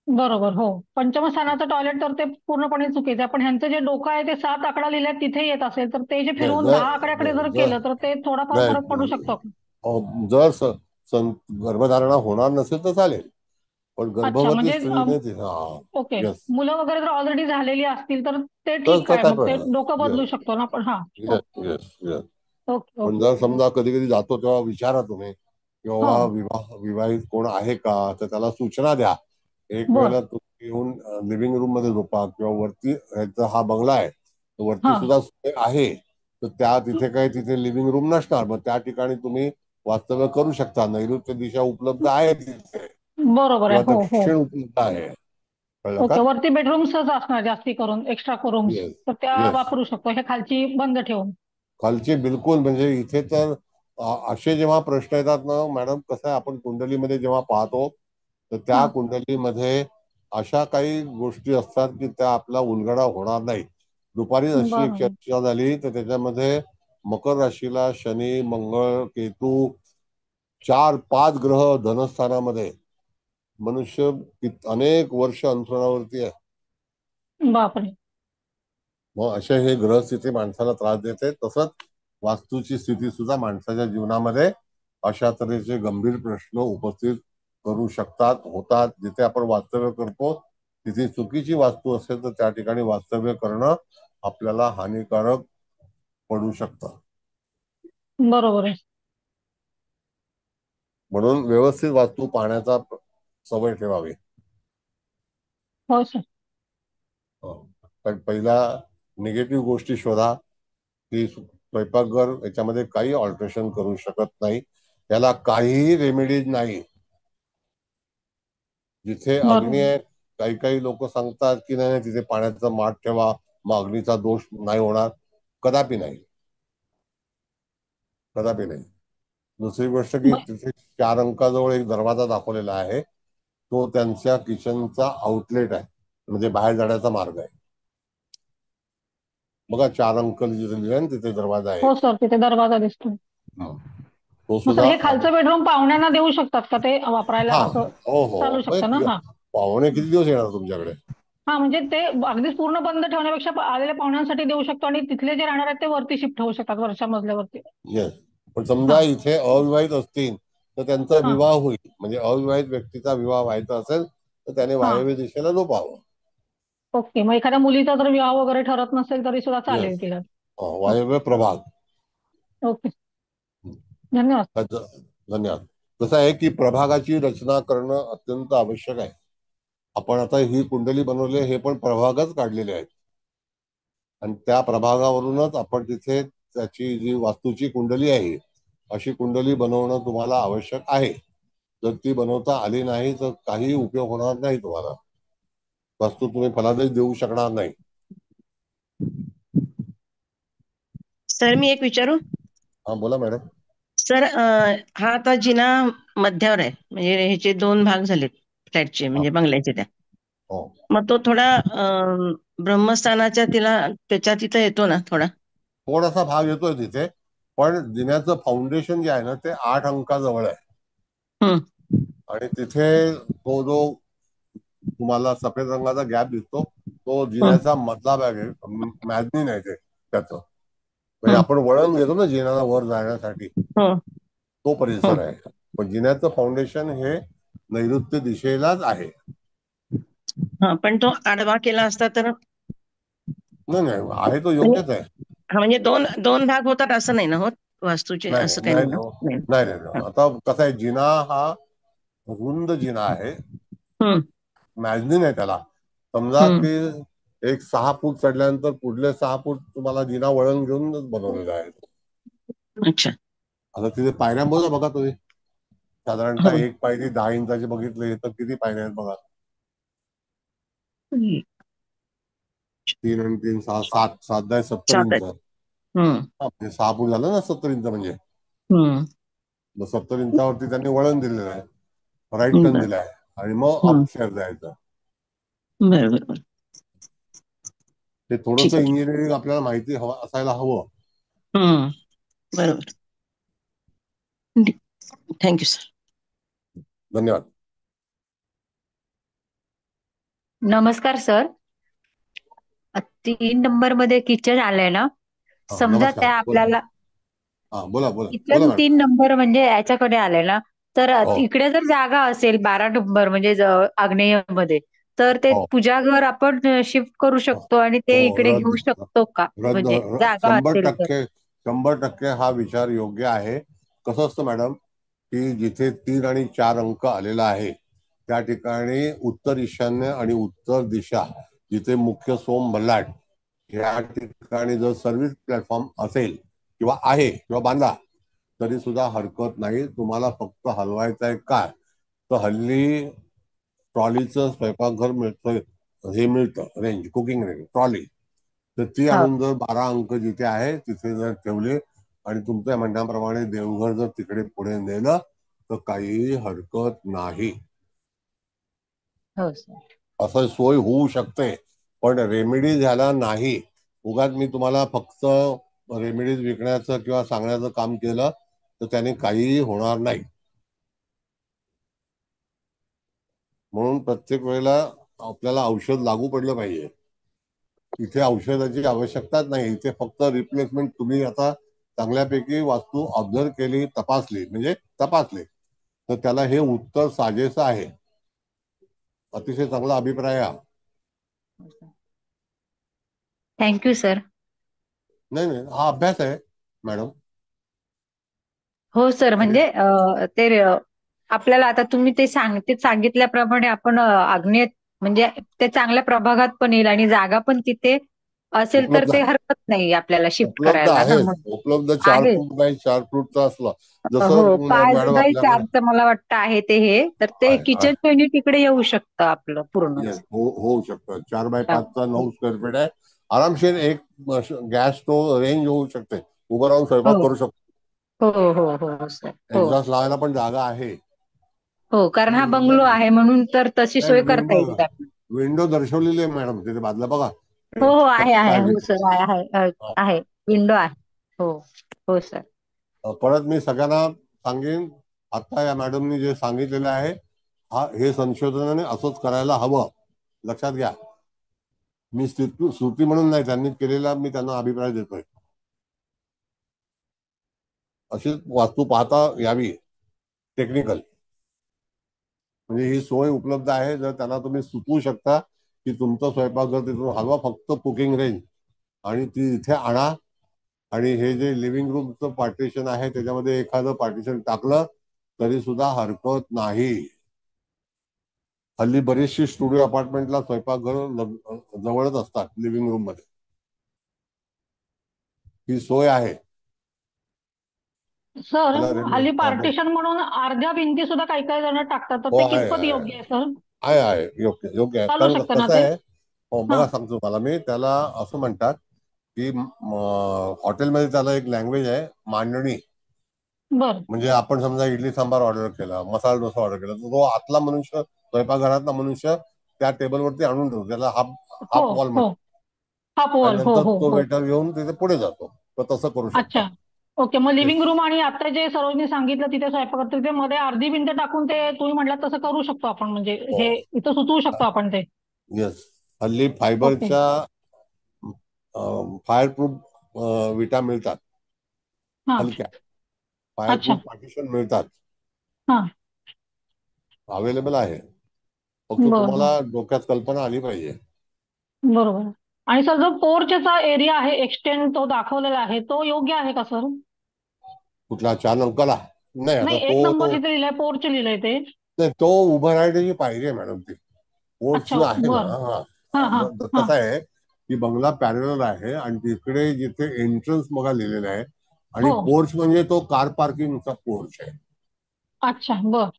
बरोबर. हो, पंचमस्थानाचं टॉयलेट तर ते पूर्णपणे चुकीचं आहे. पण ह्यांचं जे डोकं आहे ते 7 आकडा लिहिल्यात तिथे येत असेल तर ते जे नाही, फिरवून जर 10 आकड्याकडे जर जर केलं तर ते थोडाफार फरक पडू नाही, शकतो. जर गर्भधारणा होणार नसेल तर चालेल, पण अच्छा, गर्भवती म्हणजे स्त्रीने ओके, येस, मुलं वगैरे जर ऑलरेडी झालेली असतील तर ते तर ठीक आहे, काय मग ते डोकं बदलू येस, शकतो ना आपण. हा, येस, येस, येस. ओके पण ओके. जर समजा कधी कधी जातो तेव्हा विचारा तुम्ही हो, किंवा विवाहित कोण आहे का, तर त्याला सूचना द्या. एक बर, वेळेला तुम्ही येऊन लिव्हिंग रूम मध्ये झोपा किंवा वरती ह्याचा हा बंगला आहे तर वरती हा, सुद्धा सोय आहे. तर त्या तिथे काही तिथे लिव्हिंग रूम नसणार, मग त्या ठिकाणी तुम्ही वास्तव्य करू शकता. नैऋत्य दिशा उपलब्ध आहे तिथे बरोबर आहे. किंवा हो हो, दक्षिण उपलब्ध आहे. कळलं ओके. का? वरती बेडरूम्सच असणार जास्ती करून, एक्स्ट्रा रूम्स, येस, तर त्या येस. वापरू शकतो, हे खालची बंद ठेवून. खालचे बिलकुल. म्हणजे इथे तर असे जेव्हा प्रश्न येतात ना मॅडम, कसं आहे, आपण कुंडलीमध्ये जेव्हा पाहतो तर त्या हा, कुंडलीमध्ये अशा काही गोष्टी असतात की त्या आपला उलगडा होणार नाही. दुपारी अशी एक बरोबर, चर्चा झाली तर त्याच्यामध्ये मकर राशीला शनी, मंगळ, केतू 4-5 ग्रह धनस्थानामध्ये. मनुष्य अनेक वर्ष अंथरुणावरती आहे. बापरे. मग असे हे ग्रहस्थिती माणसाला त्रास देते. तसंच वास्तूची स्थिती सुद्धा माणसाच्या जीवनामध्ये अशा तऱ्हेचे गंभीर प्रश्न उपस्थित करू शकतात, होतात. जिथे आपण वास्तव्य करतो तिथे चुकीची वास्तू असेल तर त्या ठिकाणी वास्तव्य करणं आपल्याला हानिकारक पडू शकतं. बरोबर आहे. म्हणून व्यवस्थित वास्तू पाहण्याचा सवय ठेवावी. हो सर. पण पहिला निगेटिव्ह गोष्टी शोधा की स्वयंपाकघर याच्यामध्ये काही ऑल्टरेशन करू शकत नाही, त्याला काहीही रेमेडीज नाही. जिथे अग्नी बरोबर, आहे, काही काही लोक सांगतात की नाही तिथे पाण्याचा माठ ठेवा, मग अग्नीचा दोष नाही होणार. कदापि नाही, कदापि नाही. दुसरी गोष्ट की तिथे 4 अंकाजवळ एक दरवाजा दाखवलेला आहे, तो त्यांच्या किचनचा आउटलेट आहे, म्हणजे बाहेर जाण्याचा मार्ग आहे. बघा 4 अंक जिथे लिहिले ना तिथे दरवाजा आहे. हो सर, तिथे दरवाजा दिसतो. तो मग सर, सुद्धा हे खालचं बेडरूम पाहुण्यांना देऊ शकतात का ते वापरायला? हा, असं हो हो, चालू शकतं ना? म्हणजे हा पाहुणे किती दिवस येणार तुमच्याकडे? हा, म्हणजे ते अगदीच पूर्ण बंद ठेवण्यापेक्षा आलेल्या पाहुण्यांसाठी देऊ शकतो आणि तिथले जे राहणार आहेत ते वरती शिफ्ट होऊ शकतात, वरच्या मजल्यावरती. येस. पण समजा हा इथे अविवाहित असतील तर त्यांचा हा विवाह होईल. म्हणजे अविवाहित व्यक्तीचा विवाह व्हायचा असेल तर त्याने हा, वायव्य दिशेला झोपावं. ओके. मग एखाद्या मुलीचा जर विवाह वगैरे ठरत नसेल तरी सुद्धा येस, चालेल तिला? वायव्य प्रभाग. ओके, धन्यवाद. धन्यवाद. कसं आहे की प्रभागाची रचना करणं अत्यंत आवश्यक आहे. आपण आता ही कुंडली बनवली हे पण प्रभागच काढलेले आहेत आणि त्या प्रभागावरूनच आपण तिथे त्याची जी वास्तूची कुंडली आहे अशी कुंडली बनवणं तुम्हाला आवश्यक आहे. जर ती बनवता आली नाही तर काही उपयोग होणार नाही. तुम्हाला वास्तू तुम्ही फलादेश देऊ शकणार नाही. सर मी एक विचारू? हा बोला मॅडम. सर हा आता जिना मध्यावर आहे, म्हणजे ह्याचे 2 भाग झालेत फ्लॅटचे, म्हणजे बंगल्याचे त्या. हो. मग तो थोडा ब्रह्मस्थानाच्या त्याच्या तिथं येतो ना थोडा? थोडासा भाग येतोय तिथे, पण जिन्याचं फाउंडेशन जे आहे ना ते 8 अंकाजवळ आहे. आणि तिथे तो जो तुम्हाला सफेद रंगाचा गॅप दिसतो तो जिन्याचा मधला भाग आहे, मॅझनीन आहे ते त्याचं. म्हणजे आपण वळण घेतो ना जिन्याला वर जाण्यासाठी, तो परिसर आहे. पण जिन्याचं फाउंडेशन हे नैऋत्य दिशेलाच आहे. पण तो आडवा केला असता तर? नाही आहे, तो योग्यच आहे. म्हणजे दोन भाग होतात असं नाही ना होत वास्तूचे? असं काही नाही. नाही. आता कसं आहे, जिना हा रुंद जिना आहे, मॅझनीन आहे त्याला. समजा की एक 6 फूट चढल्यानंतर पुढले 6 फूट तुम्हाला जिना वळण घेऊनच बनवलेला आहे. अच्छा. आता तिथे पायऱ्या बोला बघा तुम्ही, साधारणतः एक पायरी 10 इंचाची बघितली तर किती पायऱ्या आहेत बघा. 3 आणि 3 6 7 7 70 इंच. 6 फूट झालं ना 70 इंच म्हणजे. 70 इंचावरती त्यांनी वळण दिलेलं आहे, राईट टर्न दिला आहे आणि मग अपस्टेअर जायचं. बरोबर. ते थोडस इंजिनिअरिंग आपल्याला माहिती असायला हवं. बरोबर. Thank you sir. धन्यवाद. नमस्कार सर. 3 नंबर मध्ये किचन आलंय ना, समजा त्या आपल्याला बोला किचन 3 नंबर म्हणजे याच्याकडे आले ना, तर इकडे जर जागा असेल 12 नंबर म्हणजे आग्नेयमध्ये, तर ते पूजाघर आपण शिफ्ट करू शकतो आणि ते इकडे घेऊ शकतो का? म्हणजे जागा असेल तर. 100% हा विचार योग्य आहे. कसं असतं मॅडम की जिथे 3 आणि 4 अंक आलेला आहे त्या ठिकाणी उत्तर ईशान्य आणि उत्तर दिशा, जिथे मुख्य सोम बल्लाट या ठिकाणी जर सर्व्हिस प्लॅटफॉर्म असेल किंवा आहे किंवा बांधला तरी सुद्धा हरकत नाही. तुम्हाला फक्त हलवायचं आहे काय, तर हल्ली ट्रॉलीचं स्वयंपाकघर मिळतं, हे मिळतं रेंज, कुकिंग रेंज ट्रॉली, तर ती आणून जर 12 अंक जिथे आहे तिथे जर ठेवले आणि तुमच्या म्हणण्याप्रमाणे देवघर जर तिकडे पुढे नेलं तर काही हरकत नाही. असं सोय होऊ शकते, पण रेमेडी झाला नाही. उगाच मी तुम्हाला फक्त रेमेडीज विकण्याचं किंवा सांगण्याचं काम केलं तर त्याने काहीही होणार नाही. म्हणून प्रत्येक वेळेला आपल्याला औषध लागू पडलं पाहिजे. इथे औषधाची आवश्यकताच नाही, इथे फक्त रिप्लेसमेंट. तुम्ही आता चांगल्यापैकी वास्तू ऑब्झर्व केली, तपासले तर त्याला हे उत्तर साजेसं आहे. अतिशय चांगला अभिप्राय आहे. Thank you sir. नाही हा अभ्यास आहे मॅडम. हो सर, म्हणजे ते आपल्याला आता तुम्ही ते सांगितल्याप्रमाणे आपण आग्नेय म्हणजे ते चांगल्या प्रभागात पण येईल आणि जागा पण तिथे असेल तर ते हरकत नाही आपल्याला शिफ्ट करायला ना. उपलब्ध 4 फूट बाय 4 फूटचा असला, हो, जसं 5 मॅडम बाय आपल्याकडे 4चं मला वाटतं आहे ते, तर ते किचन युनिट तिकडे येऊ शकतं आपलं पूर्ण. होऊ शकतं. 4 बाय 5चा 9 स्क्वेअर फीट आहे. आरामशीर एक गॅस स्टोव्ह रेंज होऊ शकते, उभं राहून स्वयंपाक करू शकतो. हो सर. एक्झॉस्ट लावायला पण जागा आहे. हो, कारण हा बंगलो आहे म्हणून तर तशी सोय करता येईल. विंडो दर्शवलेली आहे मॅडम तिथे बाजूला बघा. हो आहे. हो सर, आहे विंडो आहे. हो सर. परत मी सगळ्यांना सांगेन, आता या मॅडमनी जे सांगितलेलं आहे हे संशोधनाने असंच करायला हवं. लक्षात घ्या, मी स्तुती म्हणून नाही, त्यांनी केलेला मी त्यांना अभिप्राय देतोय. अशी वास्तू पाहता यावी टेक्निकल, म्हणजे ही सोय उपलब्ध आहे. जर त्यांना तुम्ही सुचवू शकता की तुमचा स्वयंपाकघर तिथून हलवा, फक्त कुकिंग रेंज आणि ती इथे आणा आणि हे जे लिव्हिंग रूमचं पार्टिशन आहे त्याच्यामध्ये एखादं पार्टिशन टाकलं तरी सुद्धा हरकत नाही. हल्ली बरीचशी स्टुडिओ अपार्टमेंटला स्वयंपाकघर जवळच असतात लिव्हिंग रूम मध्ये. ही सोय आहे. सर हल्ली हा, बोल. पार्टिशन म्हणून अर्ध्या भिंती सुद्धा काही काही जण टाकतात, तर हो, ते आहे कितपत आहे योग्य आहे सर? आहे योग्य योग्य आहे. चालू कारण शकतं ना कसं ते? आहे, हो हा. बघा सांगतो मला मी, त्याला असं म्हणतात की हॉटेलमध्ये त्याला एक लँग्वेज आहे मांडणी. बर. म्हणजे आपण समजा इडली सांबार ऑर्डर केला, मसाला डोसा ऑर्डर केला, तर तो आतला मनुष्य, स्वयंपाकघरातला मनुष्य त्या टेबलवरती आणून ठेवतो. त्याला हाफ हो वॉल हो म्हणतात. हाफ आणि वॉल, हो नंतर हो तो हो. वेटर घेऊन तिथे पुढे जातो. तर तसं करू शकता. अच्छा. ओके, मग लिव्हिंग रूम आणि आता जे सरोजनी सांगितलं तिथे स्वयंपाक तिथे मध्ये अर्धी भिंत टाकून ते तुम्ही म्हटलं तसं करू शकतो आपण, म्हणजे हो, हे इथं सुचवू शकतो आपण ते. येस. हल्ली ओके. फायबरच्या फायर प्रूफ विटा मिळतात, हा. हलक्या फायर अच्छा. प्रूफ पार्टिशन मिळतात, हा. अवेलेबल आहे. फक्त बर बर. तुम्हाला डोक्यात कल्पना आली पाहिजे. बरोबर. आणि सर जो पोर्चचा एरिया आहे एक्सटेंड तो दाखवलेला आहे, तो योग्य आहे का सर? कुठला 4 अंकाला? नाही, आता नाही, एक नंबर तो जिथे लिहिलंय पोर्च लिहिलंय ते. नाही, तो उभं राहण्याची पायरी आहे मॅडम ती. पोर्च अच्छा. जो आहे ना, बर. हा हा हा. कसं आहे की बंगला पॅरलल आहे आणि तिकडे जिथे एंट्रन्स बघा लिहिलेलं आहे, आणि हो. पोर्च म्हणजे तो कार पार्किंगचा पोर्च आहे. अच्छा. बर.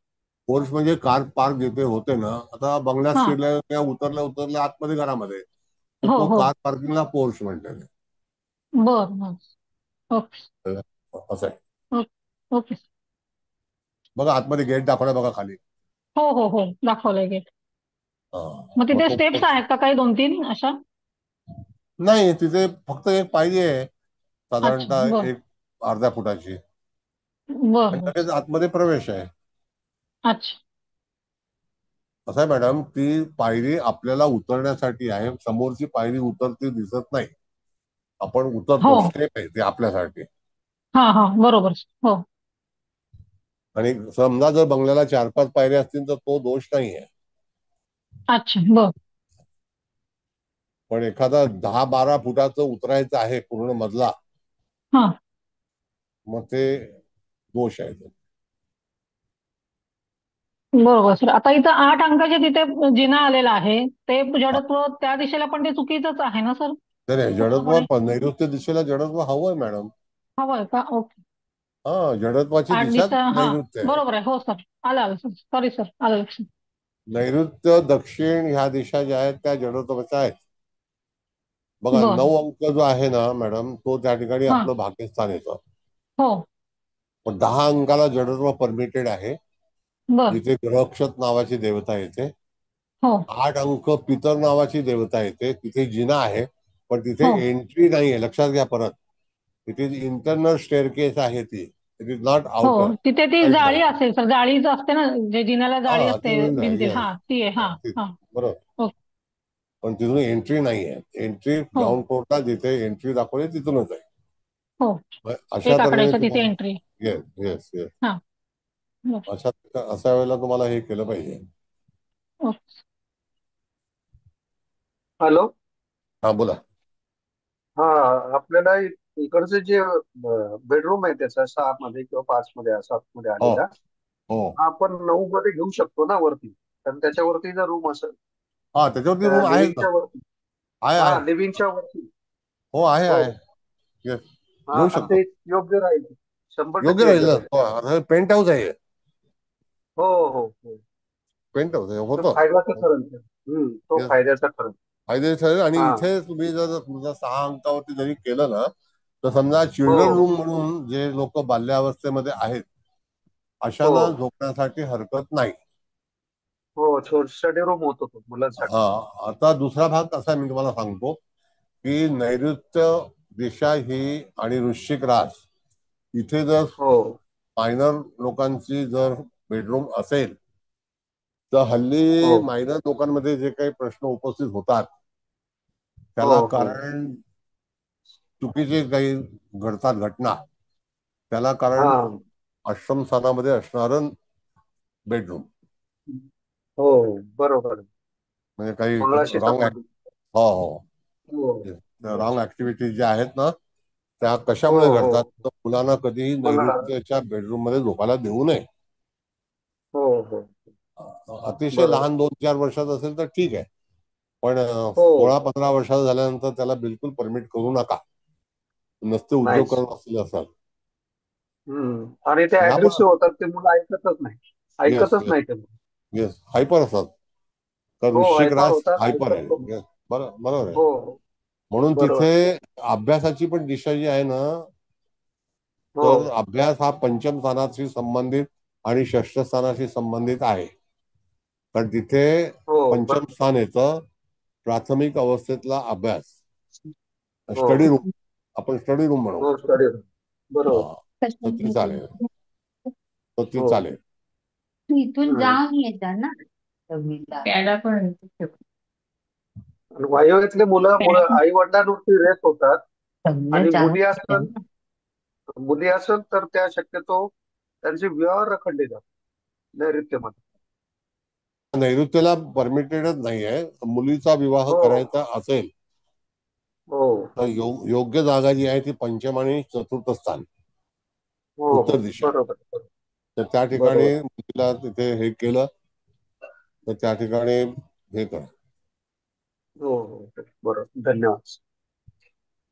पोर्च म्हणजे कार पार्क जिथे होते ना, आता बंगल्यात हा. शिरल्या त्या उतरल्या आतमध्ये घरामध्ये, तर हो तो हो. कार पार्किंगला पोर्च म्हणतात. बर बर. ओके. असं आहे. ओके. ओके. बघा आतमध्ये गेट दाखवला बघा खाली. हो हो हो, दाखवलंय गेट. हा, मग मग तिथे तो स्टेप्स पोर्च आहेत का काही 2-3 अशा? नाही, तिथे फक्त एक पायरी आहे, अच्छा. साधारणतः बर एक अर्ध्या फुटाची, बर आणि बर. लगेच आतमध्ये प्रवेश आहे. अच्छा. असं आहे मॅडम, ती पायरी आपल्याला उतरण्यासाठी आहे. समोरची पायरी उतरती दिसत नाही, आपण हो. उतरतो, स्टेप आहे ते आपल्यासाठी. हा हा, बरोबर. हो. आणि समजा जर बंगल्याला 4-5 पायऱ्या असतील तर तो दोष नाही आहे. अच्छा. बर. पण एखादा 10-12 फुटाचं उतरायचं आहे पूर्ण मजला, हा. मग ते दोष आहे. बरोबर सर. आता इथं 8 अंकाचे तिथे जिना आलेला आहे, ते जडत्व त्या दिशेला पण ते चुकीचंच आहे ना सर? नाही, पूर्णपणे जडत्व नैऋत्य दिशेला जडत्व हवंय मॅडम. हवंय का? ओके. हा, जडत्वाची 8 दिशा दिशा, हा. नैऋत्य आहे. बरोबर आहे. हो सर, आलं आलं सर, सॉरी सर, आलं लक्षात. नैऋत्य दक्षिण ह्या दिशा ज्या आहेत त्या जडत्वाच्या आहेत. बघा बर. 9 अंक जो आहे ना मॅडम, तो त्या ठिकाणी हा. आपलं भाग्यस्थान येतं. हो. पण 10 अंकाला जडत्व परमिटेड आहे, बर. जिथे ग्रहक्षत नावाची देवता येते. हो 8 अंक पितर नावाची देवता येते, तिथे जिना आहे, पण तिथे हो एंट्री नाहीये. लक्षात घ्या परत, इट इज इंटरनल स्टेअरकेस आहे ती, इट इज नॉट हो. आउटर तिथे ती साईडला. जाळी असेल सर, जाळीच असते ना, जे जिन्याला जाळी हा, असते ती होईल ना, भिंतीला, yes. हा ती आहे. हा हा. बरोबर. ओके. पण तिथून एंट्री नाहीये. एंट्री हो ग्राउंड फ्लोरला जिथे एंट्री दाखवली तिथूनच आहे. हो. अशा 1 तऱ्हेने आकड्याच्या तिथे तुम्हाला, एंट्री. येस येस येस, हा. बर. अशा वेळेला तुम्हाला हे केलं पाहिजे. ओके. हॅलो. हा, बोला. हा, आपल्याला इकडचे जे बेडरूम आहे त्याचा 6 मध्ये किंवा 5 मध्ये 7 मध्ये हो आलेला, हो. हा आपण 9 मध्ये घेऊ शकतो ना वरती? कारण त्याच्यावरती जर रूम असेल, हा, त्याच्यावरती रूम आहे का? लिव्हिंगच्या वरती. आहे हा, आहे. लिव्हिंगच्या वरती. हो, आहे हो. आहे. येस, हा, घेऊ आणि शकतो. ते योग्य राहील, 100% योग्य योग्य राहील राहील. ना. पेंट हाऊस आहे, हो हो हो. पेंट हाऊस आहे, तो होतं. फायद्याचा ठरेल. तो येस, फायद्याचा ठरेल. फायदे ठरेल. आणि हा. इथे तुम्ही जर तुमच्या 6 अंकावरती जरी केलं ना, तर समजा हो चिल्ड्रन रूम म्हणून जे लोक बाल्यावस्थेमध्ये आहेत हो अशांना झोपण्यासाठी हरकत नाही. हो. स्टडी रूम होतो तो मुलांसाठी. हा, आता दुसरा भाग कसा आहे मी तुम्हाला सांगतो, की नैऋत्य दिशा ही आणि वृश्चिक रास इथे जर हो मायनर लोकांची जर बेडरूम असेल, तर हल्ली हो मायनर लोकांमध्ये जे काही प्रश्न उपस्थित होतात हो त्याला हो कारण चुकीचे काही घडतात घटना, त्याला हा. कारण आश्रमस्थानामध्ये असणारं बेडरूम, हो बरोबर. म्हणजे काही मंगळाशी रॉंग, संबंधित. हो हो, हो हो रॉंग ऍक्टिव्हिटीज ज्या आहेत ना त्या हो कशामुळे हो. घडतात, तर मुलांना कधीही मंगळा. नैऋत्यच्या बेडरूम मध्ये झोपायला देऊ नये. हो हो. अतिशय बरोबर. लहान 2-4 वर्षाचा असेल तर ठीक आहे, पण हो 16-15 वर्षाचा झाल्यानंतर त्याला बिलकुल परमिट करू नका. नसते उद्योग नाहीच. करत असलेले असतात. आणि ते ह्या पण अग्रेसिव्ह होतात, ते मुलं ऐकतच नाही. येस ऐकतच येस नाही ते मुलं. येस हायपर असतात. तर हो वृश्चिक हायपर रास होतात, हायपर आहे. ऐकत. Yes, बरोबर आहे. हो हो म्हणून बरोबर. तिथे अभ्यासाची पण दिशा जी आहे ना, हो तर अभ्यास हा पंचम स्थानाशी संबंधित आणि षष्ठ स्थानाशी संबंधित आहे. कारण तिथे हो पंचम स्थान येतं प्राथमिक अवस्थेतला अभ्यास, हो स्टडी रूम. आपण स्टडी रूम म्हणू. हो स्टडी हा, बरोबर. तर ते चालेल, तर ते हो चालेल. इथून जाऊन येतात ना प्याला पण आणि वायव्यातले मुलं आई वडिलांवरती रेस होतात. आणि जाऊन मुली असेल तर त्या शक्यतो त्यांचे विवाह रखडले जातात नैऋत्येमध्ये. नैऋत्येला परमिटेडच नाहीये. मुलीचा विवाह हो करायचा असेल हो तर योग्य जागा जी आहे ती पंचम आणि चतुर्थ स्थान, हो हो उत्तर दिशा. बरोबर तर त्या ठिकाणी बरोबर. मुलीला तिथे हे केलं तर त्या ठिकाणी हे करा. हो हो बरोबर. धन्यवाद.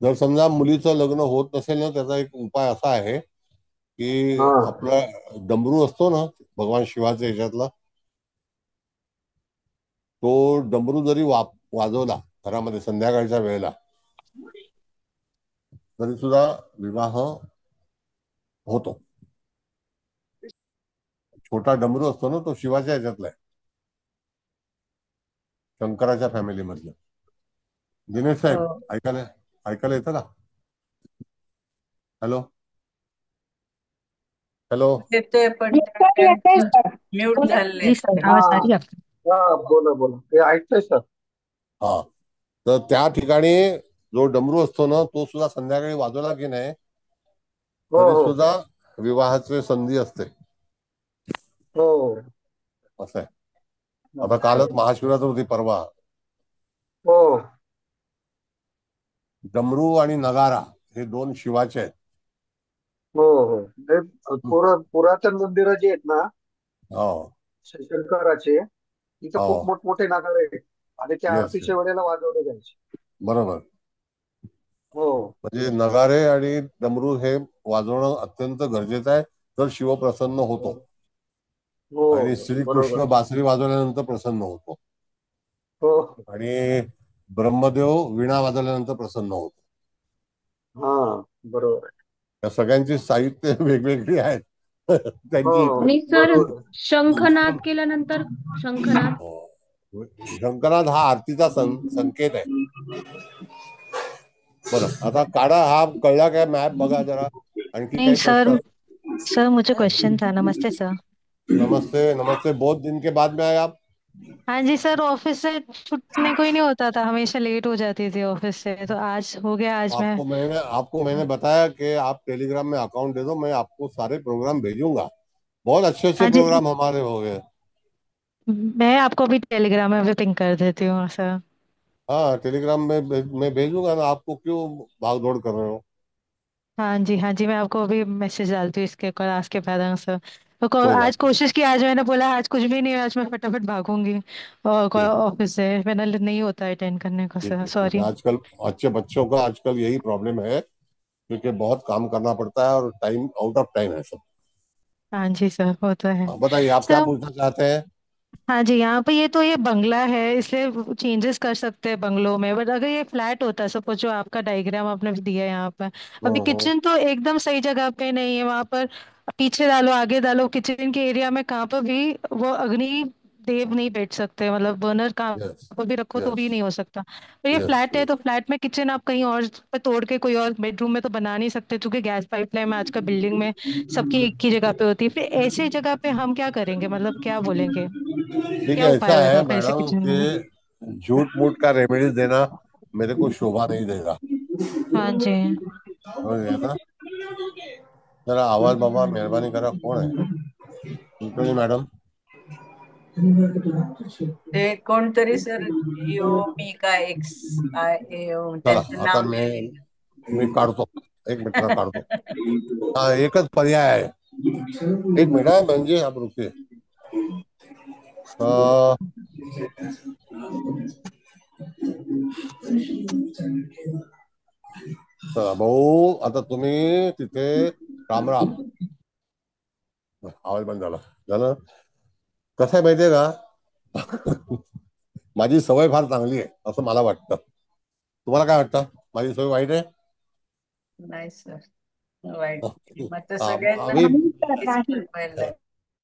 जर समजा मुलीचं लग्न होत नसेल ना, त्याचा एक उपाय असा आहे की हा आपला डमरू असतो ना भगवान शिवाच्या ह्याच्यातला, तो डमरू जरी वाजवला घरामध्ये संध्याकाळच्या वेळेला तरी सुद्धा विवाह होतो. छोटा डमरू असतो ना, तो शिवाच्या ह्याच्यातला आहे, शंकराच्या फॅमिली मधलं. दिनेश साहेब ऐकायला ऐकायला येतं का? Hello hello. येतोय पण येतोय येतोय त्यांचं सर. म्यूट बोला. झालेले जी सर, हा आवाज आ रही है आपकी? हा बोला बोला, ते ऐकतोय सर. हा, तर त्या ठिकाणी जो डमरू असतो ना, तो सुद्धा संध्याकाळी वाजवला की नाही हो तरी हो सुद्धा विवाहाची संधी असते. हो असं आहे. आता कालच महाशिवरात्री होती, परवा. हो डमरू आणि नगारा हे दोन शिवाचे आहेत. हो हो हे पुरातन मंदिरं जी आहेत ना हो शंकराचे, तिथं हो खूप मोठमोठे नगारे आहेत आणि ते येस आरतीच्या वेळेला वाजवले जायचे. बरोबर. हो म्हणजे नगारे आणि डमरू हे वाजवणं अत्यंत गरजेचं आहे, तर शिव प्रसन्न होतो. हो आणि बरोबर. श्रीकृष्ण बासरी वाजवल्यानंतर प्रसन्न होतो. हो आणि ब्रह्मदेव वीणा वाजवल्यानंतर प्रसन्न होतो. हा बरोबर. या सगळ्यांची साहित्य वेगवेगळी आहेत. हो त्यांची इकडे आणि सर बरोबर. शंखनाद केल्यानंतर शंखनाद शंकरनाथ हा आरतीचा संकेत आहे. बरं, आता काढा हा कळला काय? मॅप बघा जरा. आणखी नहीं काही सर, प्रश्न? सर मुझे क्वेश्चन था। नमस्ते सर। नमस्ते नमस्ते, बहुत दिन के बाद में आए आप। हाँ जी सर, ऑफिस से छुट्टने को ही नहीं होता था, हमेशा लेट हो जाती थी ऑफिस से, तो आज हो गया। आज मैं आपको मैंने बताया कि आप टेलीग्राम में अकाउंट दे दो, मैं आपको सारे प्रोग्राम भेजूंगा। बहुत अच्छे अच्छे हाँ जी, प्रोग्राम हमारे हो गए। मैं आपको भी टेलीग्राम में भी पिंग कर देती हूँ सर। हाँ, टेलीग्राम में मैं भेजूंगा ना, आपको क्यों भाग दौड़ कर रहे हो? हाँ जी, मैं आपको अभी मैसेज डालती हूँ इसके क्लास के बाद सर। तो कोई आज बात कोशिश की, आज मैंने बोला आज कुछ भी नहीं है, आज मैं फटाफट भागूंगी और नहीं। ऑफिस से, मैंने नहीं होता अटेंड करने को सर, ठीक है। सॉरी। आजकल अच्छे बच्चों का आजकल यही प्रॉब्लम है, क्योंकि बहुत काम करना पड़ता है और टाइम आउट ऑफ टाइम है सब। हाँ जी सर, वो तो है बताइए आप क्या सर। पूछना चाहते हैं? हाँ जी, यहाँ पे ये तो ये बंगला है, इसलिए चेंजेस कर सकते हैं बंगलों में, बट अगर ये फ्लैट होता है, सपोज जो आपका डायग्राम आपने दिया है यहाँ पर, अभी हम्म, किचन तो एकदम सही जगह पे नहीं है, वहां पर पीछे डालो आगे डालो, किचन के एरिया में कहाँ पर भी वो अग्नि देव नहीं बैठ सकते, मतलब बर्नर कहाँ यस पर भी रखो तो यस भी नहीं हो सकता। तो ये यस फ्लैट है, यस। तो फ्लैट में किचन आप कहीं और पे तोड़ के कोई और बेडरूम में तो बना नहीं सकते, क्योंकि गैस पाइपलाइन में आजकल बिल्डिंग में सबकी एक ही जगह पे होती है, फिर ऐसी जगह पे हम क्या करेंगे, मतलब क्या बोलेंगे, ठीक क्या है, उपाय ऐसा है होगा फिर ऐसे मैडम किचन में? कि झूठ मूठ का रेमेडीज देना मेरे को शोभा नहीं देगा। हाँ जी। समझ गया ना? जरा आवाज बाबा मेहरबानी करा, कौन है? बिल्कुल मैडम। ते कोणतरी सर मी का एक्स आय चला त्यांचं आता नाव मी काढतो, एक मिनिट में काढतो। लिहिलंय. हाँ, एकच पर्याय आहे। एक मिनट है बहन जी, आप रुकिए। अं, चला भाऊ, आता तुम्ही तिथे राम राम. आवाज बंद झाला. झालं. कसं आहे माहितीये का? माझी सवय फार चांगली आहे असं मला वाटतं. तुम्हाला काय वाटतं? माझी सवय वाईट आहे? नाही सर, वाईट. मग तर हाँ, सगळ्यांना अभी तेच बनवायला लागेल.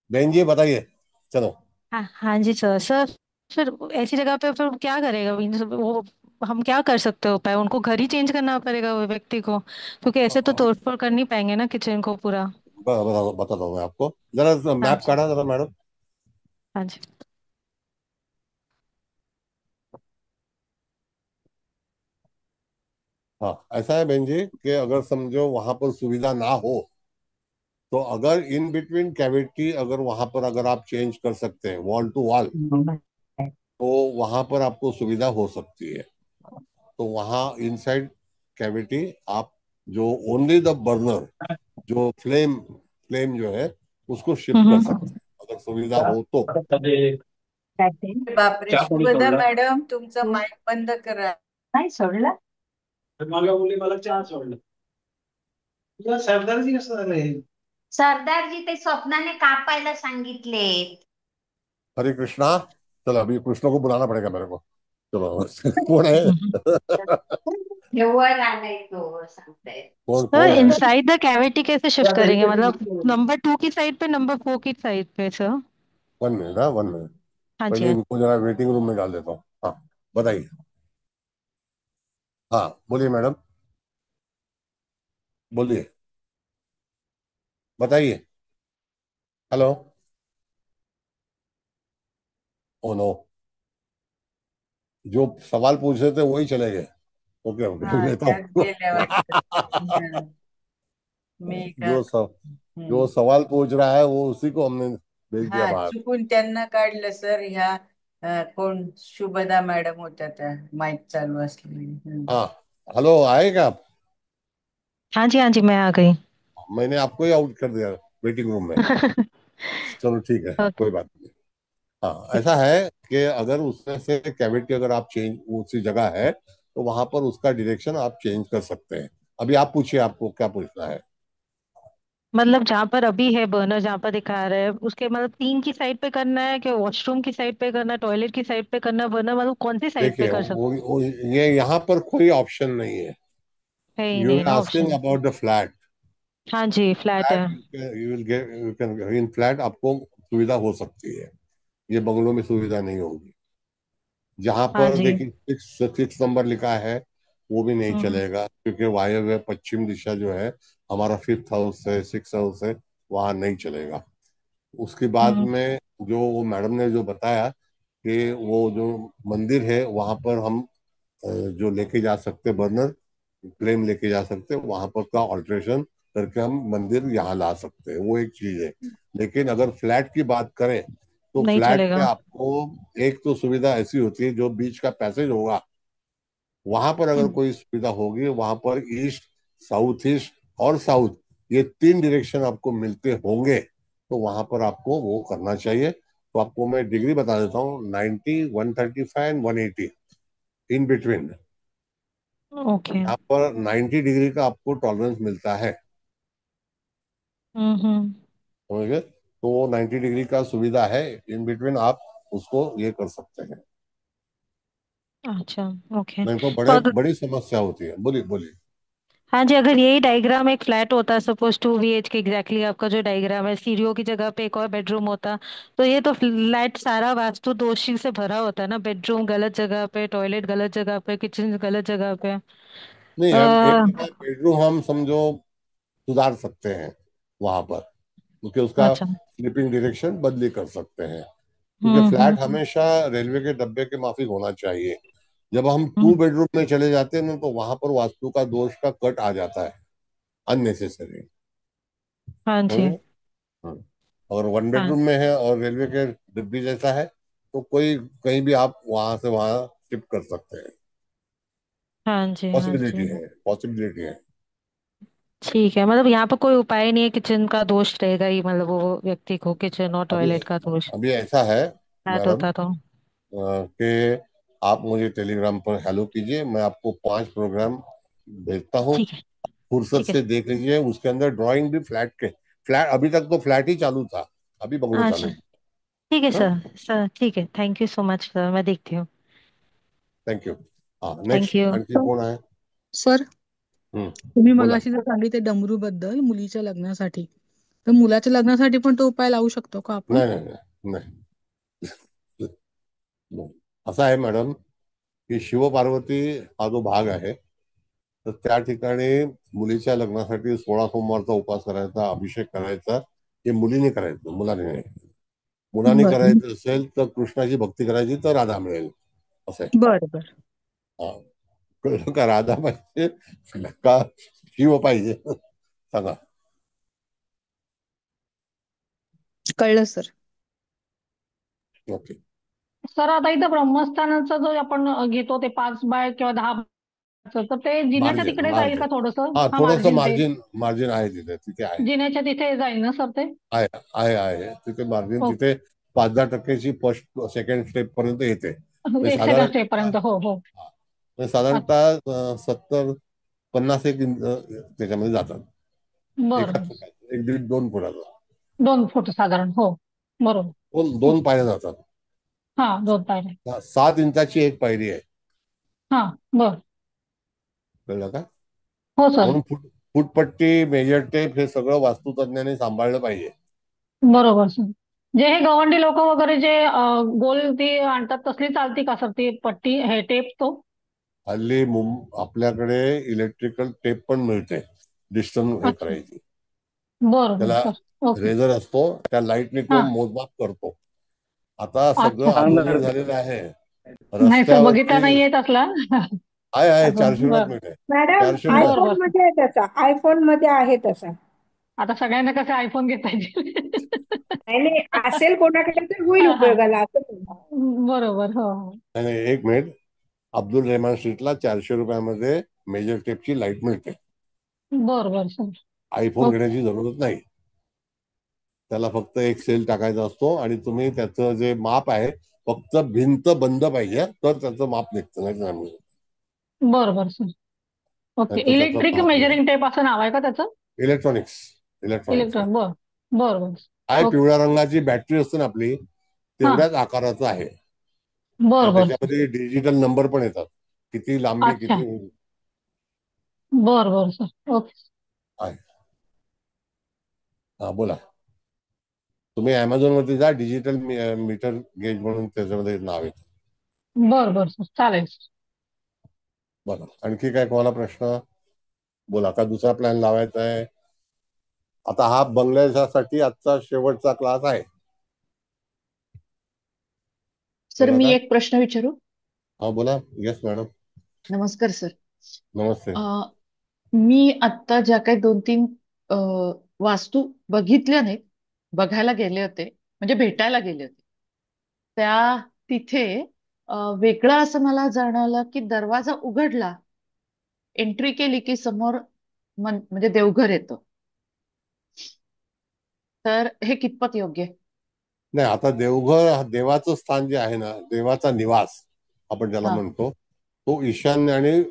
बहन जी बताइए. चलो. हाँ हाँ जी सर। सर फिर ऐसी जगह पे फिर क्या करेगा मीन्स वो हम क्या कर सकते हो पाए उनको घर ही चेंज करना पड़ेगा वो व्यक्ति को, क्योंकि ऐसे तो तोड़फोड़ कर नहीं पाएंगे ना किचन को पूरा। बताता हूँ मैं आपको. जरा हाँ मैप जी। काढ़ा जरा मैडम. हाँ जी। हाँ, ऐसा है बहन जी कि अगर समझो वहां पर सुविधा ना हो, तो अगर इन बिटवीन कैविटी अगर वहां पर अगर आप चेंज कर सकते हैं वॉल टू वॉल, तो वहां पर आपको सुविधा हो सकती है. तो वहां इनसाइड कैविटी आप जो ओनली द बर्नर, जो फ्लेम फ्लेम जो है उसको शिफ्ट कर सकते हैं अगर सुविधा हो तो. बापरे, शुभदा मॅडम तुमचा माईक बंद करा. नाही सोडला. सरदारजी ते स्वप्नाने कापायला सांगितले. हरे कृष्णा. चलो अभी कृष्ण को बुलाना पड़ेगा मेरे को. चलो. कौन है? वर आलाय तो सांगताय. कौन सर कौन है? इनसाइड द कैविटी कैसे शिफ्ट करेंगे, मतलब नंबर 2 की साइड पे नंबर 4 की साइड पे सर? 1 मिनट. हाँ, 1 मिनट. हाँ जी पहले हाँ। इनको जरा वेटिंग रूम में डाल देता हूँ. हाँ, बताइए. हाँ, बोलिए मैडम, बोलिए, बताइए. हेलो. Oh no. जो सवाल पूछ रहे थे वही चले गए. ओके ओके, हा लेता त्यात हूँ. गेल्या वाटतं. हं. मी का. जो सब जो हं. सवाल पूछ रहा है वो उसी को हमने भेज दिया हा बाहर. चुकून त्यांना काढलं सर. ह्या कोण शुभदा मॅडम होत्या त्या माईक चालू असलेली. हाँ, हेलो, आए क्या आप? हाँ जी मैं आ गई। मैंने आपको ही आउट कर दिया वेटिंग रूम में. चलो ठीक है, ओके। कोई बात नहीं. हाँ, ऐसा है कि अगर उसमें से कैविटी अगर आप चेंज उसी जगह है तो वहां पर उसका डायरेक्शन आप चेंज कर सकते हैं. अभी आप पूछिए, आपको क्या पूछना है? मतलब जहाँ पर अभी है बर्नर जहाँ पर दिखा रहा है उसके मतलब 3 की साइड पे करना है कि वॉशरूम की साइड पे करना है, टॉयलेट की साइड पे करना है बर्नर, मतलब कौन सी साइड पे देखिए, कर सकते? वो ये यहाँ पर कोई ऑप्शन नहीं है. है ही यू नहीं आर ना asking option. About the flat. हाँ जी फ्लैट है। Flat you will get, you can in flat आपको सुविधा हो सकती है. ये बंगलों में सुविधा नहीं होगी. जहां हाँ पर जी। देखिए सिक्स सिक्स नंबर लिखा है वो भी नहीं हम्म चलेगा, क्योंकि वायव्य पश्चिम दिशा जो है हमारा फिफ्थ हाउस है, सिक्स हाउस है, वहां नहीं चलेगा. उसके बाद हम्म में जो वो मैडम ने जो बताया कि वो जो मंदिर है वहां पर हम जो लेके जा सकते बर्नर फ्लेम लेके जा सकते हैं, वहां पर का ऑल्ट्रेशन करके हम मंदिर यहाँ ला सकते हैं. वो एक चीज है. लेकिन अगर फ्लैट की बात करें तो नहीं फ्लैट में चलेगा। आपको एक तो सुविधा ऐसी होती है, जो बीच का पैसेज होगा वहां पर अगर हम्म, कोई सुविधा होगी, वहां पर ईस्ट, साउथ ईस्ट और साउथ, ये 3 डायरेक्शन आपको मिलते होंगे, तो वहां पर आपको वो करना चाहिए. तो आपको मैं डिग्री बता देता हूँ. 90, 135 एंड 180 इन बिटवीन. ओके। यहाँ पर 90 डिग्री का आपको टॉलरेंस मिलता है. हम्म। समझ गए? तो वो 90 डिग्री का सुविधा है. इन बिटवीन आप उसको ये कर सकते हैं. अच्छा। ओके। नहीं तो तो बड़े बड़ी समस्या होती है. बोलिए बोलिए. हाँ जी, अगर यही डायग्राम एक फ्लैट होता सपोज 2 BH के एग्जैक्टली आपका जो डायग्राम है, सीढ़ियों की जगह पे एक और बेडरूम होता, तो ये तो फ्लैट सारा वास्तु दोषी से भरा होता है ना, बेडरूम गलत जगह पे, टॉयलेट गलत जगह पे, किचन गलत जगह पे। नहीं, हम एक आ, बेडरूम हम समझो सुधार सकते हैं वहां पर, क्योंकि उसका अच्छा। स्लीपिंग डायरेक्शन बदली कर सकते हैं. क्योंकि फ्लैट हम्म। हमेशा रेलवे के डब्बे के माफिक होना चाहिए. जब हम हम्म, 2 बेडरूम में चले जाते हैं ना, तो वहां पर वास्तु का दोष का कट आ जाता है, अननेसेसरी. हाँ जी। समझे? हाँ. और 1 बेडरूम हाँ। में है और रेलवे के डिब्बी जैसा है, तो कोई कहीं भी आप वहां से वहां शिफ्ट कर सकते हैं. हाँ जी। हाँ जी। पॉसिबिलिटी है, पॉसिबिलिटी है. ठीक है, मतलब यहाँ पर कोई उपाय नहीं है, किचन का दोष रहेगा ही, मतलब वो व्यक्ति को किचन और अभी टॉयलेट का दोष। अभी ऐसा है फ्लैट मैडम होता तो कि आप मुझे टेलीग्राम पर हेलो कीजिए, मैं आपको 5 प्रोग्राम भेजता हूँ, ठीक है। फुर्सत ठीक है। से देख लीजिए। उसके अंदर ड्राइंग भी फ्लैट के, फ्लैट अभी तक तो फ्लैट ही चालू था, अभी बंगलो अच्छा। चालू। ठीक है हाँ, सर। सर ठीक है, thank you so much sir, मैं देखती हूँ। Thank you. हा, थैंक नेक्स्ट यू। आणखी कोण आहे? सर तुम्ही बोला. मगाशी जर सांगितले डमरू बद्दल मुलीच्या लग्नासाठी, तर मुलाच्या लग्नासाठी पण तो उपाय लावू शकतो का आपण? नाही नाही नाही नाही. असं आहे मॅडम की शिवपार्वती हा जो भाग आहे, तर त्या ठिकाणी मुलीच्या लग्नासाठी 16 सोमवारचा उपवास करायचा, अभिषेक करायचा, हे मुलीने करायचं, मुलाने नाही. मुलाने बर करायचं असेल तर कृष्णाची भक्ती करायची, तर राधा मिळेल, असं आहे. बर बर हा, कळलं का? राधा पाहिजे का शिव पाहिजे? सांगा. कळलं सर. ओके. सर आता इथं ब्रह्मस्थानाचा जो आपण घेतो ते 5 बाय किंवा 10 बायचं, तर ते जिन्याच्या मार्जिन तिकडे जाईल का मार्जिन थोडस? हा, हा, थोडस मार्जिन ते मार्जिन मार्जिन आहे तिथे आहे. जिन्याच्या तिथे जाईल ना सर ते? आहे आहे आहे तिथे मार्जिन, हो. तिथे 5-10% फर्स्ट सेकंड स्टेप पर्यंत येते. म्हणजे सेकंड साधारण स्टेप पर्यंत. हो हो. म्हणजे साधारणतः 70-50 एक इंच त्याच्यामध्ये जातात. बरं. एका फुटात 1-1.5-2 फुटाचा 2 फूट साधारण. हो, बरोबर. दोन पायऱ्या जातात. हा, 2 पायऱ्या. 7 इंचाची एक पायरी आहे. हा, बर. कळलं का? हो सर. म्हणून फुटपट्टी, मेजर टेप हे सगळं वास्तुतज्ञाने सांभाळलं पाहिजे. बरोबर सर. जे हे गवंडी लोक वगैरे जे गोल ती आणतात, तसली चालती का सर ती पट्टी, हे टेप तो? हल्ली आपल्याकडे इलेक्ट्रिकल टेप पण मिळते, डिस्टन्स हे अच्छा. करायची. बरोबर त्याला सर. ओके. रेझर असतो, त्या लाईटने तो हा. मोजमाप करतो. आता सगळं अच्छा. आधुनिक झालेलं आहे. नाही सर, बघितला रस्त्यावरती नाहीये तसला. आहे अजून. 400 रुपयात बर. मिळते. मॅडम 400 रुपयात. बर आयफोन बर. मध्ये आहे तसा, आयफोन मध्ये आहे तसा. आता सगळ्यांना कसं आयफोन घेता येईल? नाही नाही, असेल कोणाकडे तर होईल हा हा. उपयोगाला असं म्हणते. बरोबर. हो हो. आणि एक मिनिट, अब्दुल रेहमान स्ट्रीटला 400 रुपयामध्ये मेजर टेपची लाईट मिळते. बरोबर सर. IPhone okay. घेण्याची जरूरत नाही. त्याला फक्त एक सेल टाकायचा असतो आणि तुम्ही त्याचं जे माप आहे, फक्त भिंत बंद पाहिजे तर त्याचं माप निघतं, नाही बरोबर सर. ओके. तर त्याचं इलेक्ट्रिक माप नाही. मेजरिंग टेप असं नाव आहे का त्याचं? इलेक्ट्रॉनिक्स आहे. इलेक्ट्रॉनिक. बर. बरोबर. काय, ओके. पिवळ्या रंगाची बॅटरी असते ना आपली, हा. तेवढ्याच आकाराचं आहे. आणि बरोबर. त्याच्यामध्ये डिजिटल नंबर पण येतात, किती लांबी, अच्छा. किती उंची बरोबर सर. ओके. आहे. हा, बोला. तुम्ही अमेझॉन वरती जा, डिजिटल मीटर गेज म्हणून त्याच्यामध्ये नाव आहे. बरोबर सर, चालेल. बघा, आणखी काय कोणाला प्रश्न? बोला, का दुसरा प्लॅन लावायचा आहे? आता हा बंगल्यासाठी आजचा शेवटचा क्लास आहे. सर कळलं मी का? एक प्रश्न विचारू? हा, बोला. Yes madam. नमस्कार सर. नमस्ते. मी आता ज्या काही 2-3 वास्तू बघितल्या नाहीत, बघायला गेले होते, म्हणजे भेटायला गेले होते, त्या तिथे वेगळं असं मला जाणवलं की दरवाजा उघडला, एंट्री केली की समोर म्हणजे देवघर येतं. तर हे कितपत योग्य आहे? नाही, आता देवघर देवाचं स्थान जे आहे ना, देवाचा निवास आपण ज्याला हा. म्हणतो, तो ईशान्य आणि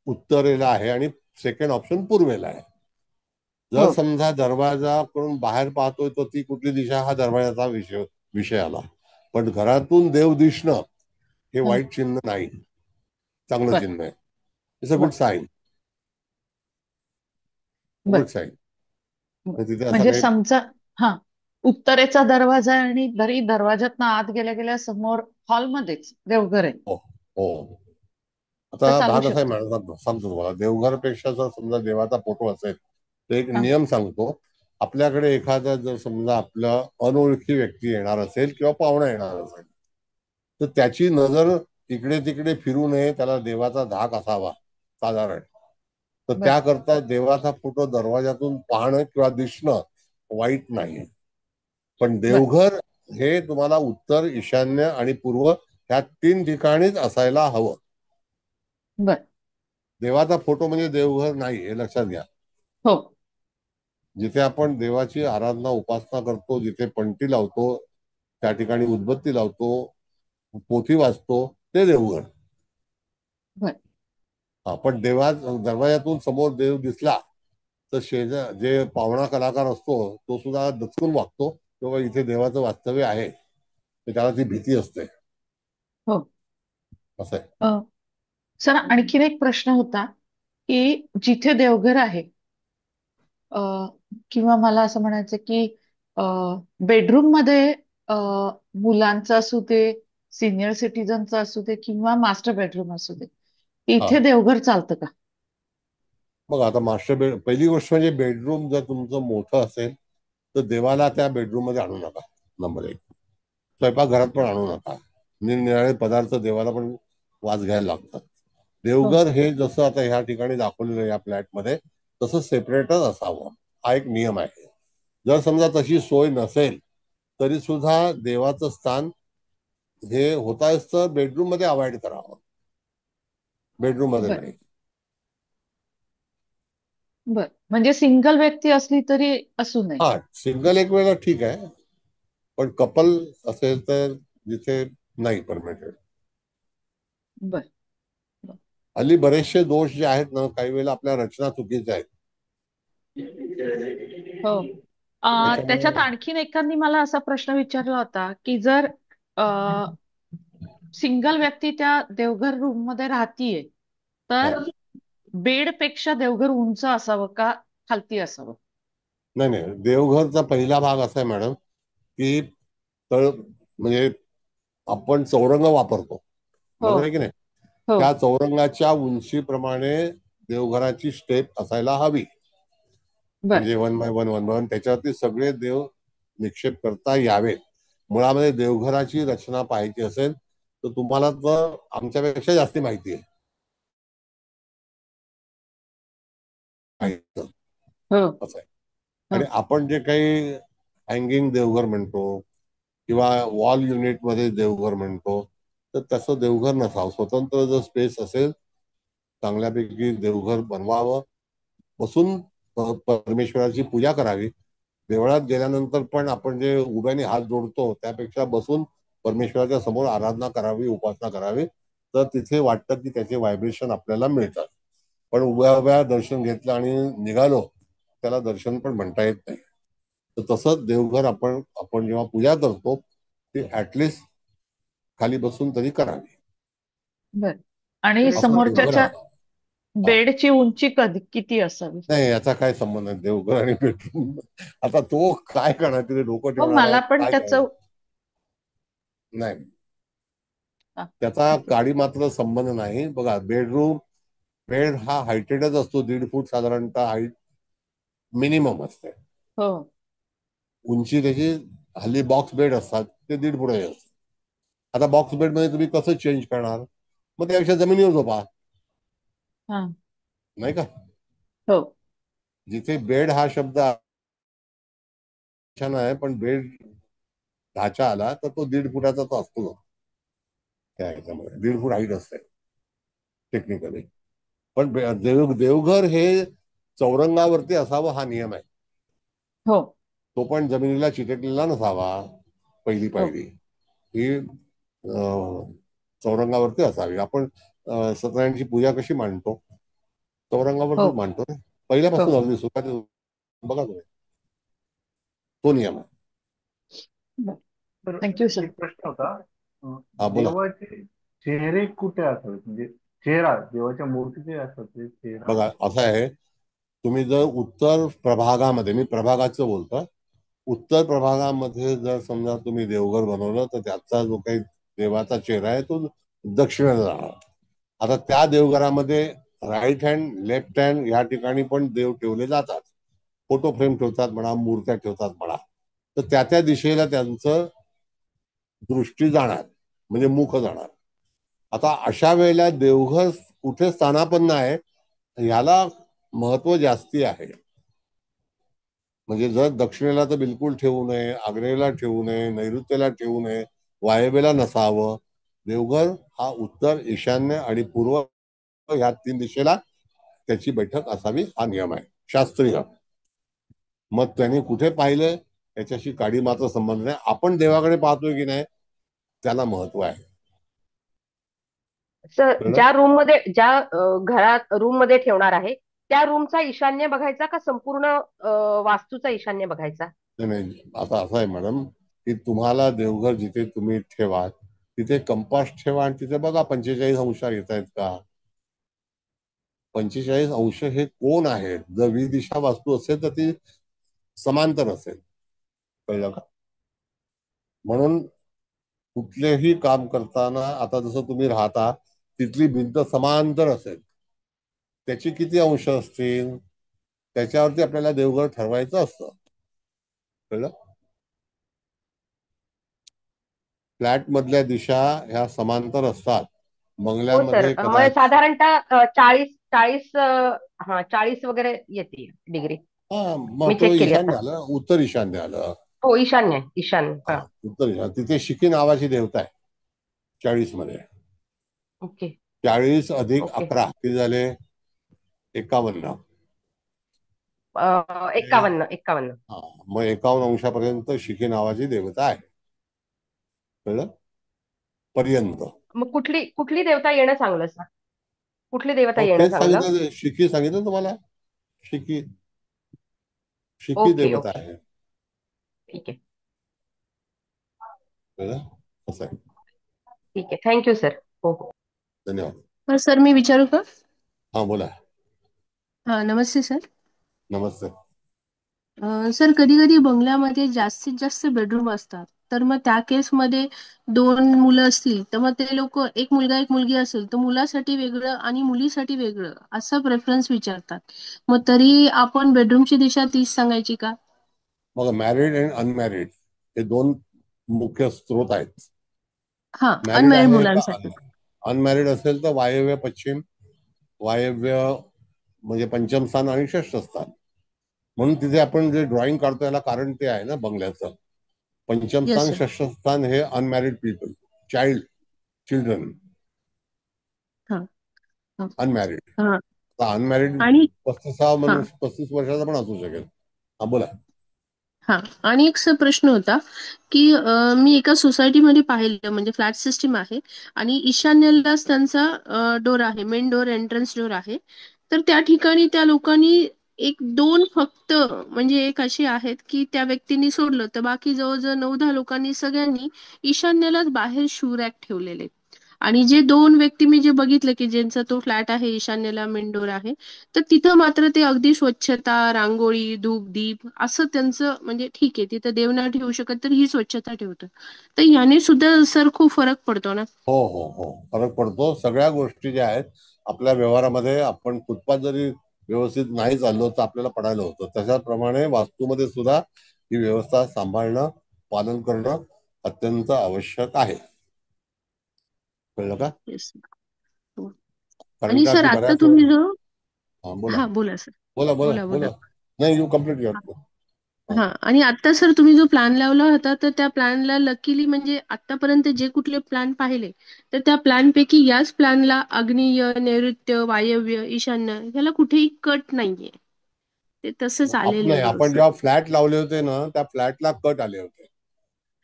उत्तरेला आहे आणि सेकंड ऑप्शन पूर्वेला आहे. जर हो. समजा दरवाजा करून बाहेर पाहतोय तर ती कुठली दिशा, हा दरवाजाचा विषय आला. पण घरातून देव दिसणं हे वाईट चिन्ह नाही, चांगलं बर चिन्ह आहे. इट्स अ बर गुड साईन. बर गुड साईन. तिथे असं म्हणजे काही समजा हा उत्तरेचा दरवाजा आहे आणि जरी दरवाज्यातनं आत गेल्या गेल्या समोर हॉलमध्येच देवघर आहे, हो हो. तर आता चालू भाग असा आहे शकतो? मॅडम, सांगतो तुम्हाला. देवघरपेक्षा जर समजा देवाचा फोटो असेल तर एक हा. नियम सांगतो. आपल्याकडे एखादा जर समजा आपलं अनोळखी व्यक्ती येणार असेल किंवा पाहुणा येणार असेल, तर त्याची नजर इकडे तिकडे फिरू नये, त्याला देवाचा धाक असावा साधारण. तर बर त्याकरता देवाचा फोटो दरवाजातून पाहणं किंवा दिसणं वाईट नाही. पण बर देवघर हे तुम्हाला उत्तर, ईशान्य आणि पूर्व ह्या 3 ठिकाणीच असायला हवं. बर. देवाचा फोटो म्हणजे देवघर नाही, हे लक्षात घ्या. हो. जिथे आपण देवाची आराधना, उपासना करतो, जिथे पणती लावतो, त्या ठिकाणी उदबत्ती लावतो, पोथी वाचतो, ते देवघर. बर पण दरवाजातून समोर देव दिसला तर शेजार जे पाहुणा कलाकार असतो तो सुद्धा दचकून वागतो किंवा इथे देवाचं वास्तव्य आहे, तर त्याला ती भीती असते. हो असं आहे. सर आणखीन एक प्रश्न होता की जिथे देवघर आहे अ, किंवा मला असं म्हणायचं की बेडरूम मध्ये मुलांचं असू दे, सिनियर सिटीजनचं असू दे किंवा मास्टर बेडरूम असू दे, हा इथे देवघर चालतं का? मग आता पहिली गोष्ट म्हणजे बेडरूम जर तुमचं मोठं असेल तर देवाला त्या बेडरूम मध्ये आणू नका. नंबर 1. स्वयंपाकघरात पण आणू नका. निरनिराळे पदार्थ देवाला पण वास घ्यायला लागतात. देवघर हे जसं आता ह्या ठिकाणी दाखवलेलं या फ्लॅटमध्ये तसं सेपरेटच असावं, हा एक नियम आहे. जर समजा तशी सोय नसेल तरी सुद्धा देवाचं स्थान हे होताच तर बेडरूम मध्ये अवॉइड करावं, बेडरूम मध्ये बर नाही. बर म्हणजे सिंगल व्यक्ती असली तरी असू नये. हा सिंगल एक वेळेला ठीक आहे, पण कपल असेल तर जिथे नाही परमिटेड. बर हल्ली बरेचसे दोष जे आहेत ना, काही वेळेला आपल्या रचना चुकीच्या आहेत. हो त्याच्यात त्याच्यामुळे आणखीन एकांनी मला असा प्रश्न विचारला होता की जर सिंगल व्यक्ती त्या देवघर रूम मध्ये राहतीये हा तर बेड पेक्षा देवघर उंच असावं का खालती असावं? नाही नाही, देवघरचा पहिला भाग असा आहे मॅडम की म्हणजे आपण चौरंग वापरतो, हो बरोबर आहे की नाही? हो त्या चौरंगाच्या उंचीप्रमाणे देवघराची स्टेप असायला हवी. बर म्हणजे 1 बाय 1 1 बाय 1 त्याच्यावरती सगळे देव निक्षेप करता यावेत. मुळामध्ये देवघराची रचना पाहायची असेल तर तुम्हाला तर आमच्यापेक्षा जास्ती माहिती आहे. हो असं आहे. आणि आपण जे काही हँगिंग देवघर म्हणतो किंवा वॉल युनिट मध्ये देवघर म्हणतो, तर तसं देवघर नसावं. स्वतंत्र जर स्पेस असेल चांगल्यापैकी देवघर बनवावं, बसून परमेश्वराची पूजा करावी. देवळात गेल्यानंतर पण आपण जे उभ्याने हात जोडतो त्यापेक्षा बसून परमेश्वराच्या समोर आराधना करावी, उपासना करावी, तर तिथे वाटतं की त्याचे व्हायब्रेशन आपल्याला मिळतात. पण उभ्या उभ्या दर्शन घेतलं आणि निघालो त्याला दर्शन पण म्हणता येत नाही. तर तसंच देवघर आपण जेव्हा पूजा करतो ते ऍटलिस्ट खाली बसून तरी करावी. बर आणि असं देवघर समोरच्याच्या आहे. हा बेडची उंची किती असावी? नाही, याचा काय संबंध आहे देवघर आणि बेडरूम? आता तो काय करणार, तिथे डोकं हो ठेवणार आहे, मला पण काय करणार? त्याचं नाही, हा, त्याचा ठीक आहे. काडी मात्र संबंध नाही. बघा, बेड हा हायटेडच असतो. 1.5 फूट साधारणतः हाईट मिनिमम असते. हो उंची त्याची हल्ली बॉक्स बेड असतात ते 1.5 फुटाचे असतात. आता बॉक्स बेड मध्ये तुम्ही कसं चेंज करणार? मग त्यापेक्षा जमिनीवर झोपा, हा नाही का? हो जिथे बेड हा शब्द छान आहे, पण बेड ढाचा आला तर तो 1.5 फुटाचा तो असतो. त्या ह्याच्यामध्ये 1.5 फूट हाईट असते टेक्निकली. पण देवघर हे चौरंगावरती असावं हा नियम आहे. हो तो पण जमिनीला चिटकलेला नसावा. पहिली हो पायरी ही चौरंगावरती असावी. आपण सत्यनारायणची पूजा कशी मांडतो? हो चौरंगावरतीच मांडतो ना, हो पहिल्यापासून अगदी सुरुवातीला. बघा तुम्ही, तो नियम आहे. तर थँक्यू सर. एक प्रश्न होता. हा बोला. देवाचे चेहरे कुठे असावेत? म्हणजे चेहरा देवाच्या मूर्तीचे असतात ते चेहरा. बघा असं आहे, तुम्ही जर उत्तर प्रभागामध्ये, मी प्रभागाचं बोलतो, उत्तर प्रभागामध्ये जर समजा तुम्ही देवघर बनवलं तर त्याचा जो काही देवाचा चेहरा आहे तो दक्षिणेला जाणार. आता त्या देवघरामध्ये राईट हँड, लेफ्ट हँड या ठिकाणी पण देव ठेवले जातात. फोटो फ्रेम ठेवतात म्हणा, मूर्त्या ठेवतात म्हणा, तर त्या त्या दिशेला त्यांचं दृष्टी जाणार, म्हणजे मुख जाणार. आता अशा वेळेला देवघर कुठे स्थानापन्न आहे ह्याला महत्व जास्ती आहे. म्हणजे जर दक्षिणेला तर बिलकुल ठेवू नये, आग्नेयेला ठेवू नये, नैऋत्येला ठेवू नये, वायव्येला नसावं. देवघर हा उत्तर, ईशान्य आणि पूर्व ह्या 3 दिशेला त्याची बैठक असावी हा नियम आहे शास्त्रीय. मग त्यांनी कुठे पाहिलंय याच्याशी काडी मात्र संबंध नाही. आपण देवाकडे पाहतोय की नाही त्याला महत्व आहे. सर कळलं? ज्या रूम मध्ये घरात रूम मध्ये ठेवणार आहे त्या रूमचा ईशान्य बघायचा का संपूर्ण वास्तूचा ईशान्य बघायचा? नाही, आता असं आहे मॅडम की तुम्हाला देवघर जिथे तुम्ही ठेवा तिथे कंपास ठेवा आणि तिथे बघा 45 अंश येत आहेत का. 45 अंश हे कोण आहेत? जर 20 दिशा वास्तू असेल तर ती समांतर असेल. कळलं का? म्हणून कुठलेही काम करताना आता जसं तुम्ही राहता तिथली भिंत समांतर असेल, त्याची किती अंश असतील त्याच्यावरती आपल्याला देवघर ठरवायचं असतं. कळलं? फ्लॅट मधल्या दिशा ह्या समांतर असतात. हो सर, बंगल्यामध्ये मग कदाचित साधारणतः 40 वगैरे येते डिग्री. हा, मी मग तो चेक केली ईशान्य आता. आलं, उत्तर ईशान्य आलं. हो ईशान्य हा, हा. उत्तर ईशान्य. तिथे शिखी नावाची देवता आहे 40 मध्ये. ओके 40 अधिक ओके 11 किती झाले? 51. 51. हा, मग 51 अंशापर्यंत शिखी नावाची देवता आहे. कळलं? पर्यंत. मग कुठली देवता येणं चांगलं सर? कुठली देवता हो, येणं तेच चांगलं? सांगितलं, शिखी सांगितलं तुम्हाला. शिखी शिखी ओके देवता ओके आहे. ठीक आहे कळलं? असं आहे. ठीक आहे. Thank you sir. हो हो धन्यवाद. सर मी विचारू का? हा बोला. हा नमस्ते सर. नमस्ते. सर कधी कधी बंगल्यामध्ये जास्तीत जास्त बेडरूम असतात, तर मग त्या केसमध्ये 2 मुलं असतील तर मग ते लोक एक मुलगा एक मुलगी असेल तर मुलासाठी वेगळं आणि मुलीसाठी वेगळं असा प्रेफरन्स विचारतात. मग तरी आपण बेडरूमची दिशा तीच सांगायची का? मग मॅरिड आणि अनमॅरिड हे 2 मुख्य स्रोत आहेत. हा मॅरिड अनमॅरिड आहे का? मुलांसाठी. अनमॅरिड असेल तर वायव्य पश्चिम, वायव्य म्हणजे पंचम स्थान आणि षष्ठ स्थान. म्हणून तिथे आपण जे ड्रॉइंग काढतो याला कारण ते आहे ना बंगल्याचं. पंचम येस स्थान सर. षष्ठ स्थान हे अनमॅरिड पीपल, चिल्ड्रन. हा हा अनमॅरिड. हा. अनमॅरिड आणि 35 वर्षाचा पण असू शकेल. हा बोला. हा आणि एक सर प्रश्न होता की मी एका सोसायटीमध्ये पाहिलं, म्हणजे फ्लॅट सिस्टीम आहे आणि ईशान्येलाच त्यांचा डोर आहे, मेन डोर एंट्रन्स डोर आहे. तर त्या ठिकाणी त्या लोकांनी 1-2 फक्त म्हणजे एक अशी आहेत की त्या व्यक्तींनी सोडलं तर बाकी जवळजवळ 9-10 लोकांनी सगळ्यांनी ईशान्येलाच बाहेर शू रॅक ठेवलेले. आणि जे 2 व्यक्ती मी जे बघितले की ज्यांचा तो फ्लॅट आहे ईशान्येला मेन डोर आहे, तर तिथं मात्र ते अगदी स्वच्छता, रांगोळी, धूप दीप असं त्यांचं, म्हणजे ठीक आहे तिथं देव नाही ठेवू शकत तर ही स्वच्छता ठेवतं. तर याने सुद्धा सर खूप फरक पडतो ना? हो हो हो, फरक पडतो. सगळ्या गोष्टी ज्या आहेत आपल्या व्यवहारामध्ये, आपण फुटपाथ जरी व्यवस्थित नाही चाललो तर आपल्याला पडायला होतं. त्याच्याप्रमाणे वास्तूमध्ये सुद्धा ही व्यवस्था सांभाळणं, पालन करणं अत्यंत आवश्यक आहे. कळलं का? येस. हो. कारण आणि का सर की आता बऱ्याच तुम्ही जो हा बोला हा बोला सर. बोला बोला बोला बोला. बोला. नाही, यू कम्प्लीट युअर. हा आणि आता सर तुम्ही जो प्लॅन लावला होता तर त्या प्लॅनला लकीली म्हणजे आतापर्यंत जे कुठले प्लॅन पाहिले तर त्या प्लॅन पैकी याच प्लॅनला आग्नेय, नैऋत्य, वायव्य, ईशान्य याला कुठेही कट नाहीये. ते तसंच आलेलं नाही, आहे आपण व्यवस्थित. जेव्हा फ्लॅट लावले होते ना त्या फ्लॅटला कट आले होते.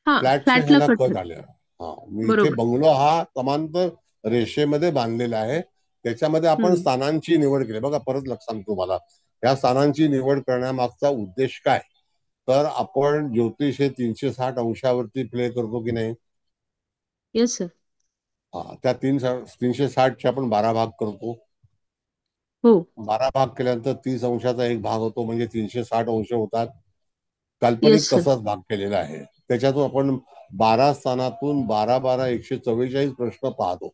हा फ्लॅटचे फ्लॅटला ह्याला कट. कट आले. हा, मी इथे बरोबर. बंगलो हा समांतर रेषेमध्ये बांधलेला आहे. त्याच्यामध्ये आपण स्थानांची निवड केली. बघा, परत लक्षात सांगतो तुम्हाला, या स्थानांची निवड करण्यामागचा उद्देश काय, तर आपण ज्योतिष हे 360 अंशावरती प्ले करतो की नाही. Yes sir. त्या 360चे आपण 12 भाग करतो. हो 12 भाग केल्यानंतर 30 अंशाचा एक भाग होतो, म्हणजे 360 अंश होतात. काल्पनिक येस सर. तसाच भाग केलेला आहे. त्याच्यातून आपण 12 स्थानातून 12-12 144 प्रश्न पाहतो,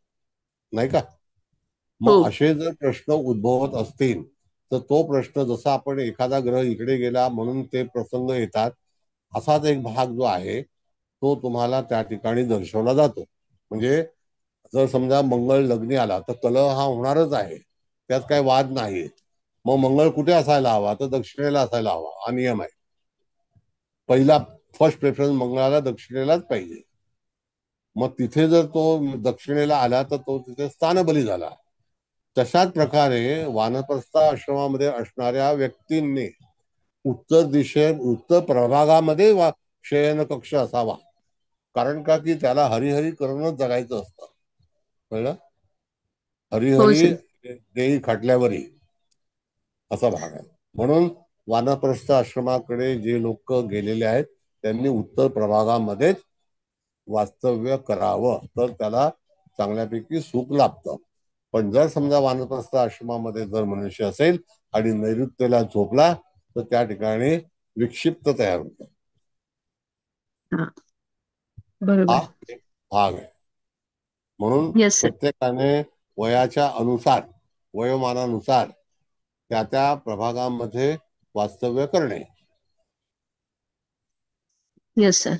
नाही का. हो मग असे जर प्रश्न उद्भवत असतील तर तो प्रश्न, जसा आपण एखादा ग्रह इकडे गेला म्हणून ते प्रसंग येतात, असाच एक भाग जो आहे तो तुम्हाला त्या ठिकाणी दर्शवला जातो. म्हणजे जर समजा मंगळ लग्नी आला तर कलह हा होणारच आहे, त्यात काही वाद नाही. मग मंगळ कुठे असायला हवा, तर दक्षिणेला असायला हवा, हा नियम आहे. पहिला फर्स्ट प्रेफरन्स मंगळाला दक्षिणेलाच पाहिजे. मग तिथे जर तो दक्षिणेला आला तर तो तिथे स्थानबली झाला. तशाच प्रकारे वानप्रस्थ आश्रमामध्ये असणाऱ्या व्यक्तींनी उत्तर प्रभागामध्ये शयन कक्ष असावा. कारण का की त्याला हरिहरी करूनच जगायचं असतं. कळलं? हो हरिहरी सर. देई खटल्यावरी असा भाग आहे. म्हणून वानप्रस्थ आश्रमाकडे जे लोक गेलेले आहेत त्यांनी उत्तर प्रभागामध्येच वास्तव्य करावं, तर त्याला चांगल्यापैकी सुख लाभतं. पण जर समजा वानप्रस्थ आश्रमामध्ये जर मनुष्य असेल आणि नैऋत्येला झोपला तर त्या ठिकाणी विक्षिप्त तयार होतं. हा हा बरोबर. एक भाग आहे. म्हणून येस सर. प्रत्येकाने वयाच्या अनुसार, वयोमानानुसार त्या त्या प्रभागामध्ये वास्तव्य करणे. Yes sir.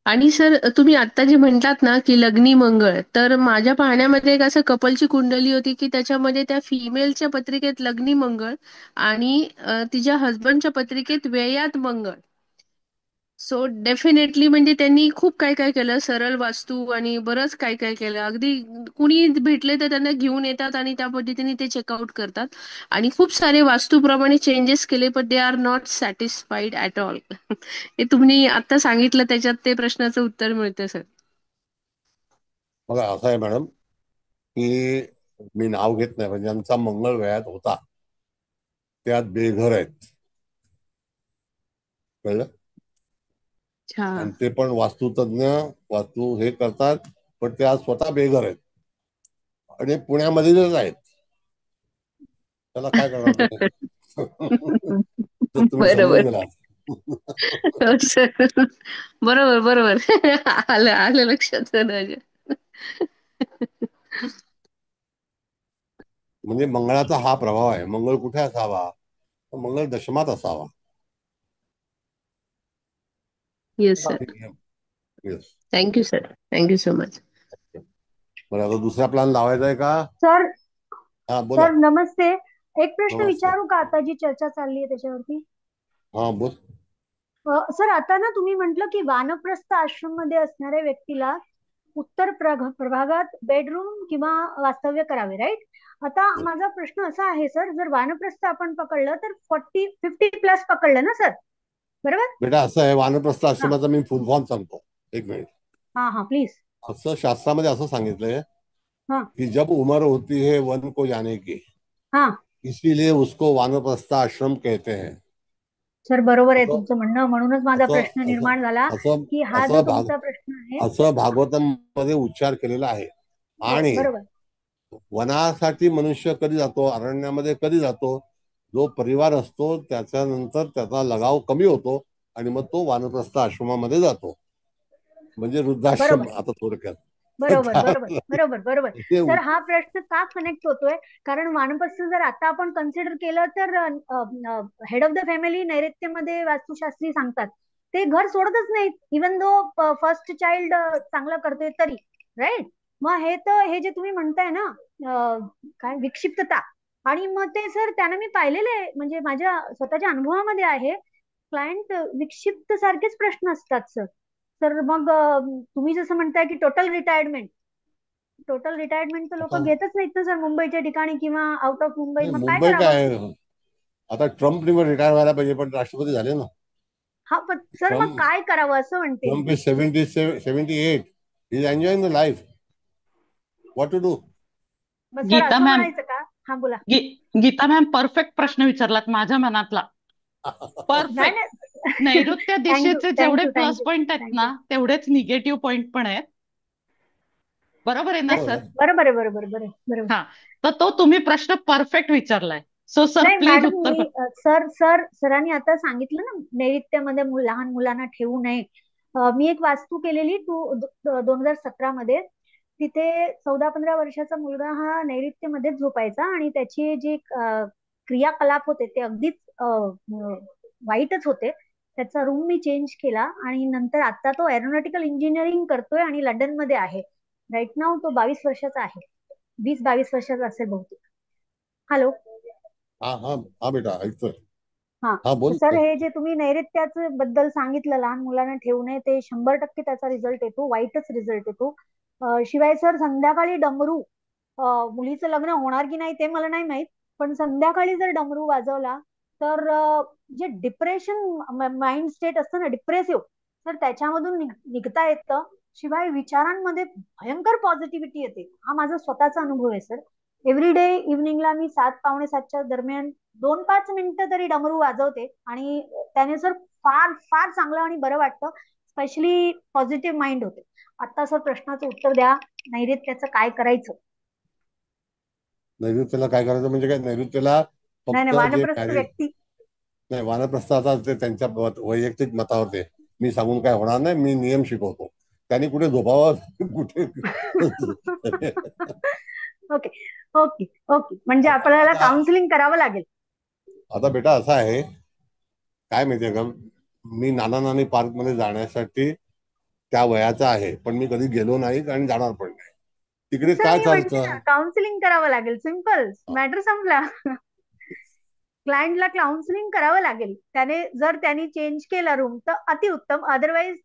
आणि सर तुम्ही आता जे म्हणतात ना की लग्नी मंगळ, तर माझ्या पाहण्यामध्ये एक असं कपलची कुंडली होती की त्याच्यामध्ये त्या फिमेलच्या पत्रिकेत लग्नी मंगळ आणि तिच्या हजबंडच्या पत्रिकेत व्ययात मंगळ. सो डेफिनेटली म्हणजे त्यांनी खूप काय काय केलं, सरळ वास्तू आणि बरंच काय काय केलं. अगदी कुणी भेटले तर त्यांना घेऊन येतात आणि त्या पद्धतीने ते चेकआउट करतात. आणि खूप सारे वास्तूप्रमाणे चेंजेस केले, पण they are not satisfied at all. हे तुम्ही आता सांगितलं त्याच्यात ते प्रश्नाचं उत्तर मिळतं सर. बघा असं आहे मॅडम की मी नाव घेत नाही, पण ज्यांचा मंगळ व्ययात होता त्यात बेघर आहेत. कळलं? अच्छा. आणि ते पण वास्तुतज्ञ, वास्तू हे करतात, पण ते आज स्वतः बेघर आहेत आणि पुण्यामध्येच आहेत. त्याला काय करणार तुम्ही? तर तुम्ही समजून बरोबर. गेलात. हो सर. बरोबर बरोबर. आलं आलं लक्षात माझ्या. म्हणजे मंगळाचा हा प्रभाव आहे. मंगळ कुठे असावा? तर मंगळ दशमात असावा. Yes sir. बाकी नियम. Yes. Thank you sir. Thank you so much. बरं, आता दुसरा प्लॅन लावायचा आहे का? सर हा बोला. सर नमस्ते. एक प्रश्न नमस्ते. विचारू का? आता जी चर्चा चालली आहे त्याच्यावरती. हा बोल. सर आता ना तुम्ही म्हटलं की वानप्रस्थ आश्रम मध्ये असणाऱ्या व्यक्तीला उत्तर प्रभागात बेडरूम किंवा वास्तव्य करावे, राईट? आता माझा प्रश्न असा आहे सर, जर वानप्रस्थ आपण पकडलं तर 50 प्लस पकडलं ना सर, बरोबर? बेटा असं आहे, वानप्रस्थ हा आश्रमाचा मी फुल फॉर्म सांगतो. एक मिनिट. हा प्लीज. असं शास्त्रामध्ये असं सांगितलंय हाँ कि जब उम्र होती है वन को जाने की, हाँ इसीलिए उसको वानप्रस्थ आश्रम कहते हैं. सर बरोबर आहे असं तुमचं म्हणणं. म्हणूनच माझा असं प्रश्न असं निर्माण झाला असं की हा जो असं तुमचा प्रश्न आहे. असं भागवतम मध्ये उच्चार केलेला आहे. आणि बरोबर. वनासाठी मनुष्य कधी जातो, अरण्यामध्ये कधी जातो? जो परिवार असतो त्याच्यानंतर त्याचा लगाव कमी होतो आणि मग तो वानप्रस्थ आश्रमामध्ये जातो, म्हणजे वृद्धाश्रम बरोबर आता थोडक्यात. बरोबर बरोबर बरोबर बरोबर हे सर, हा प्रश्न का कनेक्ट होतोय? कारण वानप्रस्थ जर आता आपण कन्सिडर केलं तर हेड ऑफ द फॅमिली नैऋत्यमध्ये वास्तुशास्त्री सांगतात ते घर सोडतच नाहीत, इवन दो फर्स्ट चाइल्ड चांगलं करतोय तरी, राईट? मग हे जे तुम्ही म्हणताय ना काय विक्षिप्तता, आणि मग ते सर त्यांना मी पाहिलेलं आहे, म्हणजे माझ्या स्वतःच्या अनुभवामध्ये आहे. क्लायंट विक्षिप्त सारखेच प्रश्न असतात सर. तर मग तुम्ही जसं म्हणताय की टोटल रिटायरमेंट तर लोक आता घेतच नाहीत ना सर, मुंबईच्या ठिकाणी किंवा आउट ऑफ मुंबई. नाही, मग काय मुंबई करावं? काय आता ट्रम्प रिटायर व्हायला पाहिजे, पण राष्ट्रपती झाले ना. हा पण सर मग ट्रम्प काय करावं असं म्हणते मी. Trump is 78. He is enjoying the life. What to do? बस सर गीता असं मॅम, म्हणायचं का? हा बोला. गीता मॅम परफेक्ट प्रश्न विचारलात माझ्या मनातला. नाही परफेक्ट. नाही नैऋत्य थँक्यू दिशेचे जेवढे थँक्यू प्लस थँक्यू पॉइंट आहेत थँक्यू. ना, तेवढेच निगेटिव्ह पॉइंट पण आहेत. बरोबर आहे ना बरोबर सर? आहे. बरोबर आहे बरोबर आहे बरोबर. हा, तर तो तुम्ही प्रश्न परफेक्ट विचारलाय. सो सर नाही प्लीज मॅडम, उत्तर मी सरांनी आता सांगितलं ना नैऋत्यामध्ये लहान मुलांना ठेवू नये. मी एक वास्तू केलेली 2017 मध्ये. तिथे 14-15 वर्षाचा मुलगा हा नैऋत्यमध्येच झोपायचा आणि त्याची जी क्रियाकलाप होते ते अगदीच वाईटच होते. त्याचा रूम मी चेंज केला आणि नंतर आता तो एरोनॉटिकल इंजिनिअरिंग करतोय आणि लंडन मध्ये आहे. राईट नाव तो 22 वर्षाचा आहे, 20-22 वर्षाचा असेल बहुतेक. हॅलो. हा हा हा बेटा ऐकतोय. हा हा बोल. सर, हे जे तुम्ही नैऋत्याचं बद्दल सांगितलं, लहान मुलांना ठेवू नये, ते 100% त्याचा रिझल्ट येतो, वाईटच रिझल्ट येतो. शिवाय सर संध्याकाळी डमरू, मुलीचं लग्न होणार की नाही ते मला नाही माहित, पण संध्याकाळी जर डमरू वाजवला तर जे डिप्रेशन माइंड स्टेट असतं ना डिप्रेसिव्ह, तर त्याच्यामधून निघता येतं. शिवाय विचारांमध्ये भयंकर पॉझिटिव्हिटी येते. हा माझा स्वतःचा अनुभव आहे सर. एव्हरी डे इव्हनिंगला मी 7 पावणे 7च्या दरम्यान 2-5 मिनिटं तरी डमरू वाजवते आणि त्याने सर फार फार चांगलं आणि बरं वाटतं. स्पेशली पॉझिटिव्ह माइंड होते. आता सर प्रश्नाचं उत्तर द्या, नैऋत्याचं काय करायचं? नैऋत्याला काय करायचं म्हणजे काय? नैऋत्याला नाही फक्त नाही, जे वानप्रस्थ मॅरेज व्यक्ती. नाही, वानप्रस्थ आता ते त्यांच्या वैयक्तिक मतावर ते मी सांगून काय होणार नाही. मी नियम शिकवतो, त्यांनी कुठे झोपावं कुठे ओके ओके ओके, म्हणजे आपल्याला काउन्सिलिंग करावं लागेल. आता बेटा असं आहे, काय माहितीये का, मी नाना नानी पार्क मध्ये जाण्यासाठी त्या वयाचा आहे, पण मी कधी गेलो नाही आणि जाणार पण नाही. तिकडे सर काय मी म्हणते चालतं? ना, काउन्सिलिंग करावं लागेल. सिम्पल मॅटर संपला. क्लायंटला काउन्सिलिंग करावं लागेल. जर त्यांनी चेंज केला रूम तर अतिउत्तम. अदरवाईज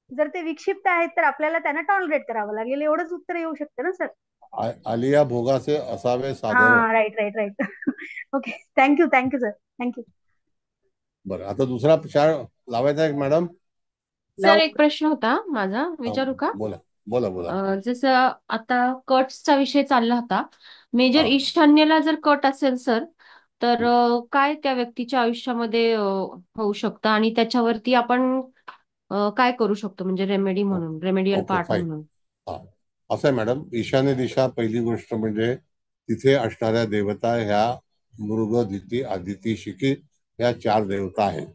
जर ते विक्षिप्त आहेत तर आपल्याला त्यांना टॉलरेट करावं लागेल. एवढंच उत्तर येऊ शकतं ना सर. आलिया भोगासे असावे सादर. हा, right right right. Okay, thank you sir, thank you. बरं, आता दुसरा चार लावायचा आहे मॅडम. सर एक प्रश्न होता माझा, विचारू का? बोला बोला बोला. जसं आता कट्सचा विषय चालला होता. मेजर ईशान्येला जर कट असेल सर, तर काय त्या व्यक्तीच्या आयुष्यामध्ये होऊ शकतं आणि त्याच्यावरती आपण काय करू शकतो, म्हणजे रेमेडी म्हणून, रेमेडियल ओके पार्ट फाईन. म्हणून? असं आहे मॅडम, ईशान्य दिशा पहिली गोष्ट म्हणजे तिथे असणाऱ्या देवता ह्या मृग, दिती, आदिती, शिखी ह्या 4 देवता आहेत.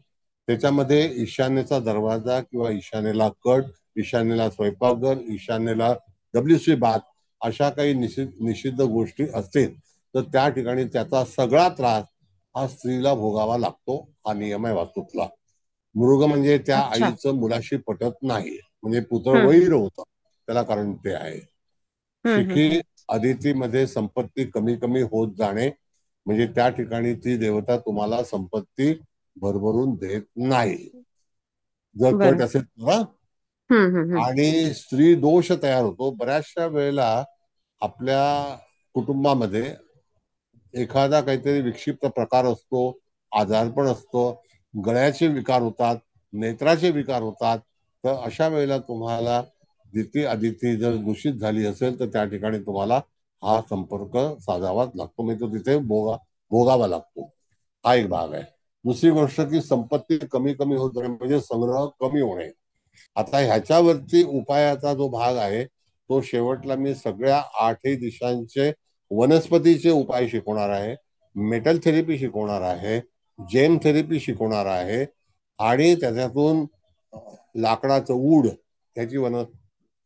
त्याच्यामध्ये ईशान्येचा दरवाजा किंवा ईशान्येला कट, ईशान्येला स्वयंपाकघर, ईशान्येला WC बाथ अशा काही निषिद्ध गोष्टी असतील तर त्या ठिकाणी त्याचा सगळा त्रास हा स्त्रीला भोगावा लागतो. हा नियम आहे वास्तूतला. मृग म्हणजे त्या आईचं मुलाशी पटत नाही, म्हणजे पुत्र वैर होतं, त्याला कारण ते आहे. शिखी अदितीमध्ये संपत्ती कमी कमी होत जाणे, म्हणजे त्या ठिकाणी ती देवता तुम्हाला संपत्ती भरभरून देत नाही जर कट असेल तर. आणि स्त्री दोष तयार होतो. बऱ्याचशा वेळेला आपल्या कुटुंबामध्ये एखादा काहीतरी विक्षिप्त प्रकार असतो, आजारपण असतो, गळ्याचे विकार होतात, नेत्राचे विकार होतात. तर अशा वेळेला तुम्हाला दिती आदिती जर दूषित झाली असेल तर त्या ठिकाणी तुम्हाला हा संपर्क साधावाच लागतो, म्हणजे तो तिथे भोगावा लागतो. हा एक भाग आहे. दुसरी गोष्ट की संपत्ती कमी कमी होत जाणे, म्हणजे संग्रह कमी होणे. आता ह्याच्यावरती उपायाचा जो भाग आहे तो शेवटला मी सगळ्या 8ही दिशांचे वनस्पतीचे उपाय शिकवणार आहे, मेटल थेरपी शिकवणार आहे, जेम थेरपी शिकवणार आहे आणि त्याच्यातून लाकडाचं वूड त्याची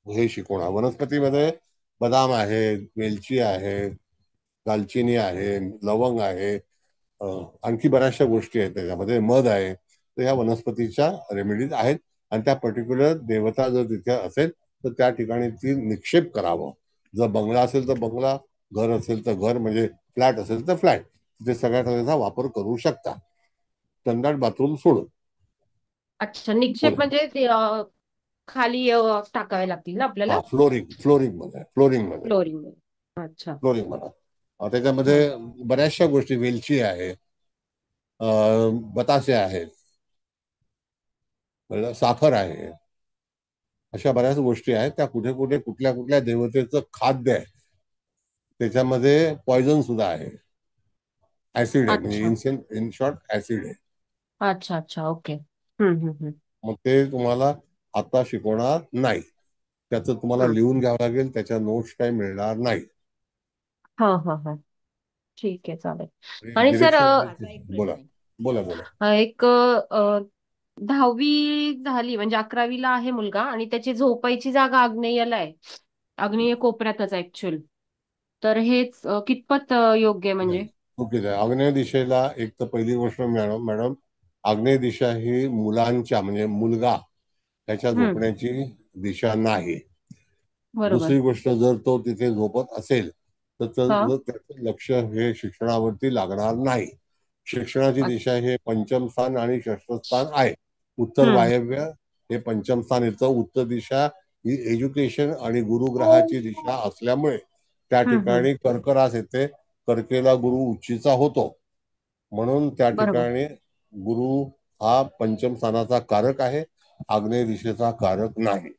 हे शिकवणार. वनस्पतीमध्ये बदाम आहे, वेलची आहे, दालचिनी आहे, लवंग आहे, आणखी बऱ्याचशा गोष्टी आहेत त्याच्यामध्ये, मध आहे. तर ह्या वनस्पतीच्या रेमेडीज आहेत आणि त्या पर्टिक्युलर देवता जर तिथे असेल तर त्या ठिकाणी ती निक्षेप करावं. जर बंगला असेल तर बंगला, घर असेल तर घर, म्हणजे फ्लॅट असेल तर फ्लॅट, तिथे सगळ्या त्याचा वापर करू शकता, स्टँडर्ड बाथरूम सोडून. अच्छा, निक्षेप म्हणजे खाली टाकावे लागतील ना आपल्याला? फ्लोरिंग मध्ये. अच्छा, फ्लोरिंग मध्ये त्याच्यामध्ये बऱ्याचशा गोष्टी, वेलची आहे, बतासे आहेत, साखर आहे, अशा बऱ्याच गोष्टी आहेत. त्या कुठे कुठे कुठल्या कुठल्या देवतेचं खाद्य आहे, त्याच्यामध्ये पॉइझन सुद्धा आहे, ऍसिड आहे, म्हणजे इन शॉर्ट ऍसिड आहे. अच्छा अच्छा, ओके. मग ते तुम्हाला आता शिकवणार नाही, त्याचं तुम्हाला लिहून घ्यावं लागेल, त्याच्या नोट्स काही मिळणार नाही. हा, ठीक आहे, चालेल. आणि सर बोला बोला बोला. एक 10वी झाली म्हणजे 11वीला आहे मुलगा आणि त्याची झोपायची जागा आग्नेयला आहे, आग्नेय कोपऱ्यातच ऍक्च्युअल. तर हेच कितपत योग्य आहे? म्हणजे चुकीचं आहे. आग्नेय दिशेला एक तर पहिली गोष्ट मॅडम, आग्नेय दिशा ही मुलांच्या, म्हणजे मुलगा त्याच्या झोपण्याची दिशा नाही. दुसरी गोष्ट, जर तो तिथे झोपत असेल तर त्याचं लक्ष हे शिक्षणावरती लागणार नाही. शिक्षणाची दिशा हे पंचम स्थान आणि षष्ठ स्थान आहे. उत्तर वायव्य हे पंचम स्थान येतं. उत्तर दिशा ही एज्युकेशन आणि गुरुग्रहाची दिशा असल्यामुळे त्या ठिकाणी कर्क रास येते. कर्केला गुरु उच्चीचा होतो, म्हणून त्या बरोबर. ठिकाणी गुरु हा पंचम स्थानाचा कारक आहे, आग्नेय दिशेचा कारक नाही.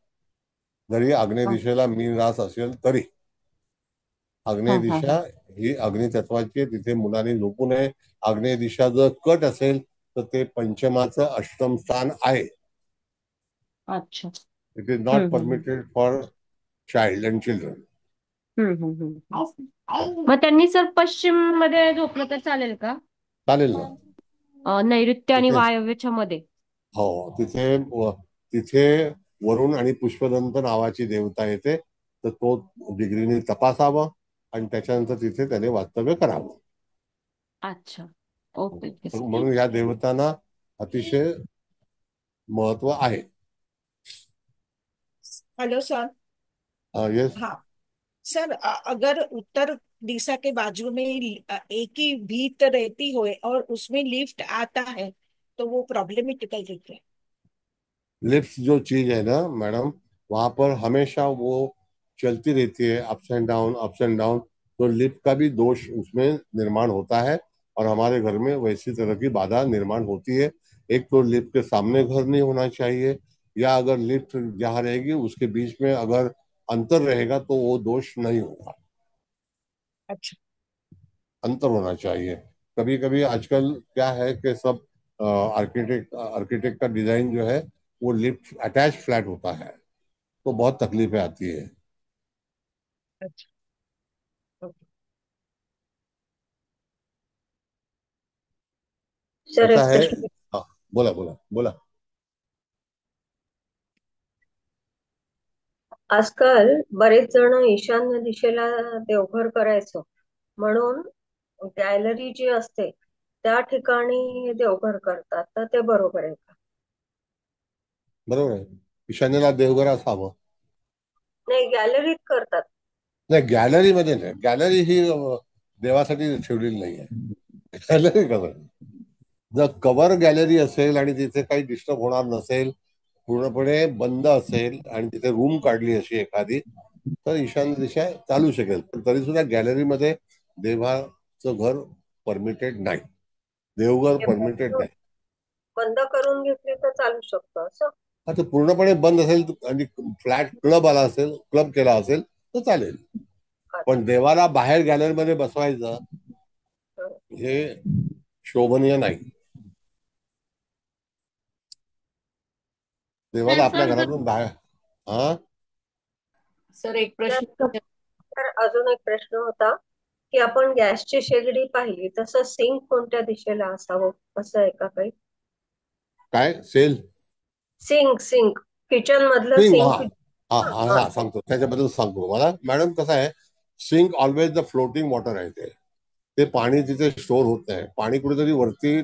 जरी आग्नेय दिशेला मीन रास असेल तरी आग्नेय दिशा ही अग्नी तत्वाची आहे, तिथे मुलांनी झोपू नये. आग्नेय दिशा जर कट असेल तर ते पंचमाचं अष्टम स्थान आहे. अच्छा. It is not permitted for child and children. मग त्यांनी सर पश्चिम मध्ये झोपलं तर चालेल का? चालेल ना. नैऋत्य आणि तिथे वायव्यच्या मध्ये. हो, तिथे वरुण आणि पुष्पदंत नावाची देवता येते, तर तो डिग्रीने तपासावं आणि त्याच्यानंतर तिथे त्याने वास्तव्य करावं. अच्छा. ओके. म्हणून या देवतांना अतिशय महत्व आहे. Hello sir. यस हाँ सर, अगर उत्तर दिशा के बाजू में एक ही भीत रहती हो और उसमें लिफ्ट आता है तो वो प्रॉब्लमेटिकल रहता है। लिफ्ट जो चीज है ना मैडम, वहां पर हमेशा वो चलती रहती है, ups end down ups end down, तो लिफ्ट का भी दोष उसमें निर्माण होता है और हमारे घर में वैसी तरह की बाधा निर्माण होती है। एक तो लिफ्ट के सामने घर नहीं होना चाहिए, या अगर लिफ्ट जहाँ रहेगी उसके बीच में अगर अंतर रहेगा तो वो दोष नहीं होगा। अच्छा। अंतर होना चाहिए। कभी कभी आजकल क्या है कि सब आर्किटेक्ट का डिजाइन जो है वो लिफ्ट अटैच फ्लैट होता है, तो बहुत तकलीफें आती है। अच्छा। ओके। सर ऐसा एक है। प्रश्न. हाँ, बोला बोला बोला. आजकाल बरेच जण ईशान्य दिशेला देवघर करायचं म्हणून गॅलरी जी असते त्या ठिकाणी देवघर करतात, तर ते बरोबर आहे का? बरोबर आहे. ईशान्येला देवघर असावं. नाही, गॅलरीत करतात. नाही, गॅलरीमध्ये नाही. गॅलरी ही देवासाठी ठेवलेली नाही आहे. गॅलरी कसं, जर कव्हर गॅलरी असेल आणि तिथे काही डिस्टर्ब होणार नसेल, पूर्णपणे बंद असेल आणि तिथे रूम काढली अशी एखादी, तर ईशान्य दिशा चालू शकेल. पण तरी सुद्धा गॅलरीमध्ये देवाचं घर परमिटेड नाही, देवघर परमिटेड नाही. बंद करून घेतली तर चालू शकतं असं? आता पूर्णपणे बंद असेल आणि फ्लॅट क्लब आला असेल, क्लब केला असेल तर चालेल, पण देवाला बाहेर गॅलरीमध्ये बसवायचं हे शोभनीय नाही. देवाला आपल्या घरातून बाहेर. हा सर एक प्रश्न. तर अजून एक प्रश्न होता की आपण गॅसची शेगडी पाहिली तसं सिंक कोणत्या दिशेला असावं, असं आहे का काही? काय सेल सिंक किचन मधलं सिंक? सिंक. हा हा हा सांगतो, त्याच्याबद्दल सांगतो मला. मॅडम कसं आहे, sink always the floating water आहे. ते पाणी तिथे स्टोर होत नाही. पाणी कुठेतरी वरती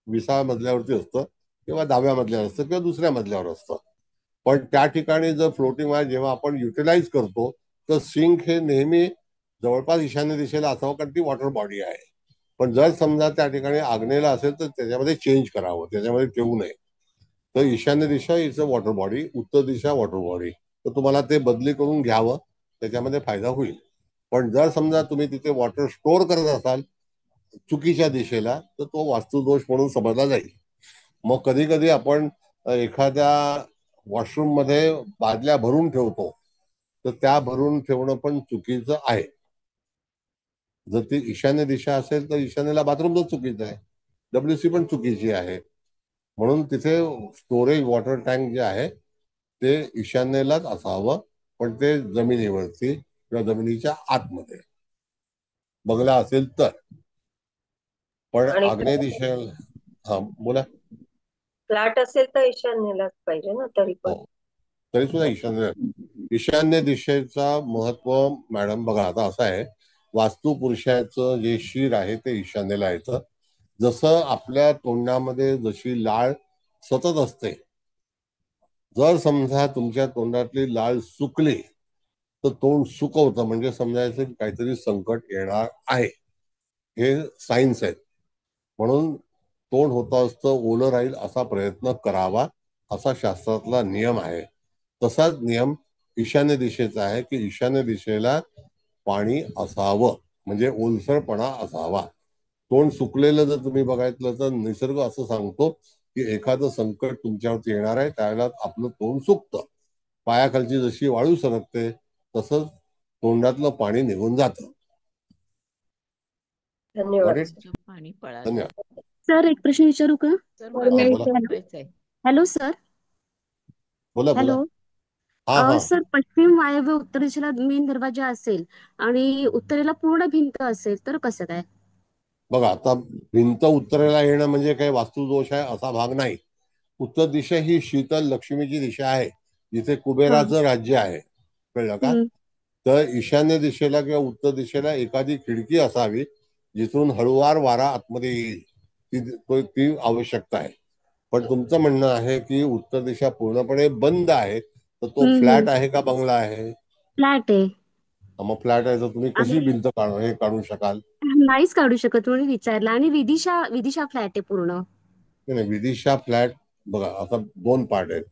20व्या मजल्यावरती असतं किंवा 10व्या मजल्यावर असतं किंवा दुसऱ्या मजल्यावर असतं, पण त्या ठिकाणी जर फ्लोटिंग आहे जेव्हा आपण युटिलाइज करतो तर सिंक हे नेहमी जवळपास ईशान्य दिशेला असावं, कारण ती वॉटर बॉडी आहे. पण जर समजा त्या ठिकाणी आग्नेयला असेल तर त्याच्यामध्ये चेंज करावं, त्याच्यामध्ये ठेवू नये. तर ईशान्य दिशा इज अ वॉटर बॉडी, उत्तर दिशा वॉटर बॉडी, तर तुम्हाला ते बदली करून घ्यावं, त्याच्यामध्ये फायदा होईल. पण जर समजा तुम्ही तिथे वॉटर स्टोअर करत असाल चुकीच्या दिशेला तर तो वास्तुदोष म्हणून समजला जाईल. मग कधी कधी आपण एखाद्या वॉशरूम मध्ये बादल्या भरून ठेवतो, तर त्या भरून ठेवणं पण चुकीचं आहे. जर ती ईशान्य दिशा असेल तर ईशान्येला बाथरूम तर चुकीचं आहे, WC पण चुकीची आहे. म्हणून तिथे स्टोरेज वॉटर टँक जे आहे ते ईशान्येलाच असावं, पण ते जमिनीवरती किंवा जमिनीच्या आतमध्ये बंगला असेल तर. पण आग्नेय दिशेला. हा बोला. फ्लॅट असेल तर ईशान्येलाच पाहिजे ना तरी पण. तरी सुद्धा ईशान्य दिशेचा महत्व मॅडम बघा, आता असं आहे, वास्तू पुरुषाचं जे शिर आहे ते ईशान्येला येतं. जसं आपल्या तोंडामध्ये जशी लाळ सतत असते, जर समजा तुमच्या तोंडातली लाळ सुकली तर तोंड सुकवतं, म्हणजे समजायचं की काहीतरी संकट येणार आहे, हे सायन्स आहेत. म्हणून तोंड होता असतं ओलं राहील असा प्रयत्न करावा, असा शास्त्रातला नियम आहे. तसाच नियम ईशान्य दिशेचा आहे की ईशान्य दिशेला पाणी असावं, म्हणजे ओलसरपणा असावा. तोंड सुकलेलं जर तुम्ही बघायचं तर निसर्ग असं सांगतो की एखादं संकट तुमच्यावरती येणार आहे त्यावेळेला आपलं तोंड सुकतं. पायाखालची जशी वाळू सरकते तसंच तोंडातलं पाणी निघून जातं. धन्यवाद Got it? सर. पाणी पळालं. धन्यवाद. सर एक प्रश्न विचारू का? सर सर मला मी बोला विचारायचंय. Hello sir. बोला बोला. हॅलो. हा हा सर पश्चिम वायव्य उत्तर दिशेला मेन दरवाजा असेल आणि उत्तरेला पूर्ण भिंत असेल तर कसं काय? बघा, आता भिंत उत्तरेला येणं म्हणजे काही वास्तुदोष आहे असा भाग नाही. उत्तर दिशा ही शीतल लक्ष्मीची दिशा आहे, जिथे हा. कुबेराचं राज्य आहे. कळलं का? हम्म. तर ईशान्य दिशेला किंवा उत्तर दिशेला एखादी खिडकी असावी जिथून हळुवार वारा आतमध्ये येईल, ती आवश्यकता आहे. पण तुमचं म्हणणं आहे की उत्तर दिशा पूर्णपणे बंद आहे, तर तो फ्लॅट आहे का बंगला आहे? फ्लॅट आहे मग फ्लॅट आहे तर तुम्ही कशी आणि भिंत काढू शकाल? नाहीच काढू शकत म्हणून विचारलं. आणि विदिशा विदिशा फ्लॅट आहे पूर्ण. नाही नाही, विदिशा फ्लॅट बघा, आता दोन पार्ट आहेत.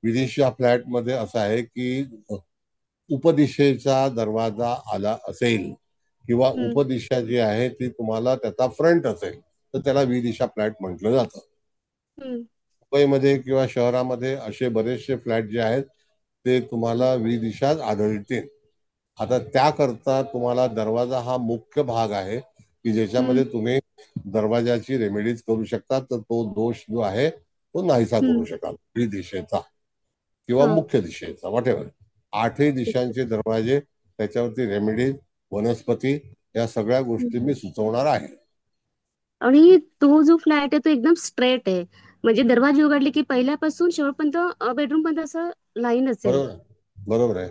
विदिशा फ्लॅट मध्ये असं आहे की उपदिशेचा दरवाजा आला असेल किंवा हम्म. उपदिशा जी आहे ती तुम्हाला त्याचा फ्रंट असेल तर त्याला विदिशा फ्लॅट म्हटलं जातं. हम्म. मुंबईमध्ये किंवा शहरामध्ये असे बरेचसे फ्लॅट जे आहेत ते तुम्हाला विदिशाच आढळतील. आता त्याकरता तुम्हाला दरवाजा हा मुख्य भाग आहे की ज्याच्यामध्ये तुम्ही दरवाजाची रेमेडीज करू शकता, तर तो दोष जो आहे तो नाहीसा करू शकाल. दिशेचा किंवा हा. मुख्य दिशेचा वॉटेवर. 8ही दिशांचे दरवाजे, त्याच्यावरती रेमेडीज, वनस्पती, या सगळ्या गोष्टी मी सुचवणार आहे. आणि तो जो फ्लॅट आहे तो एकदम स्ट्रेट आहे, म्हणजे दरवाजे उघडले की पहिल्यापासून शेवटपर्यंत बेडरूम पर्यंत असं लाईन असेल. बरोबर बरोबर आहे.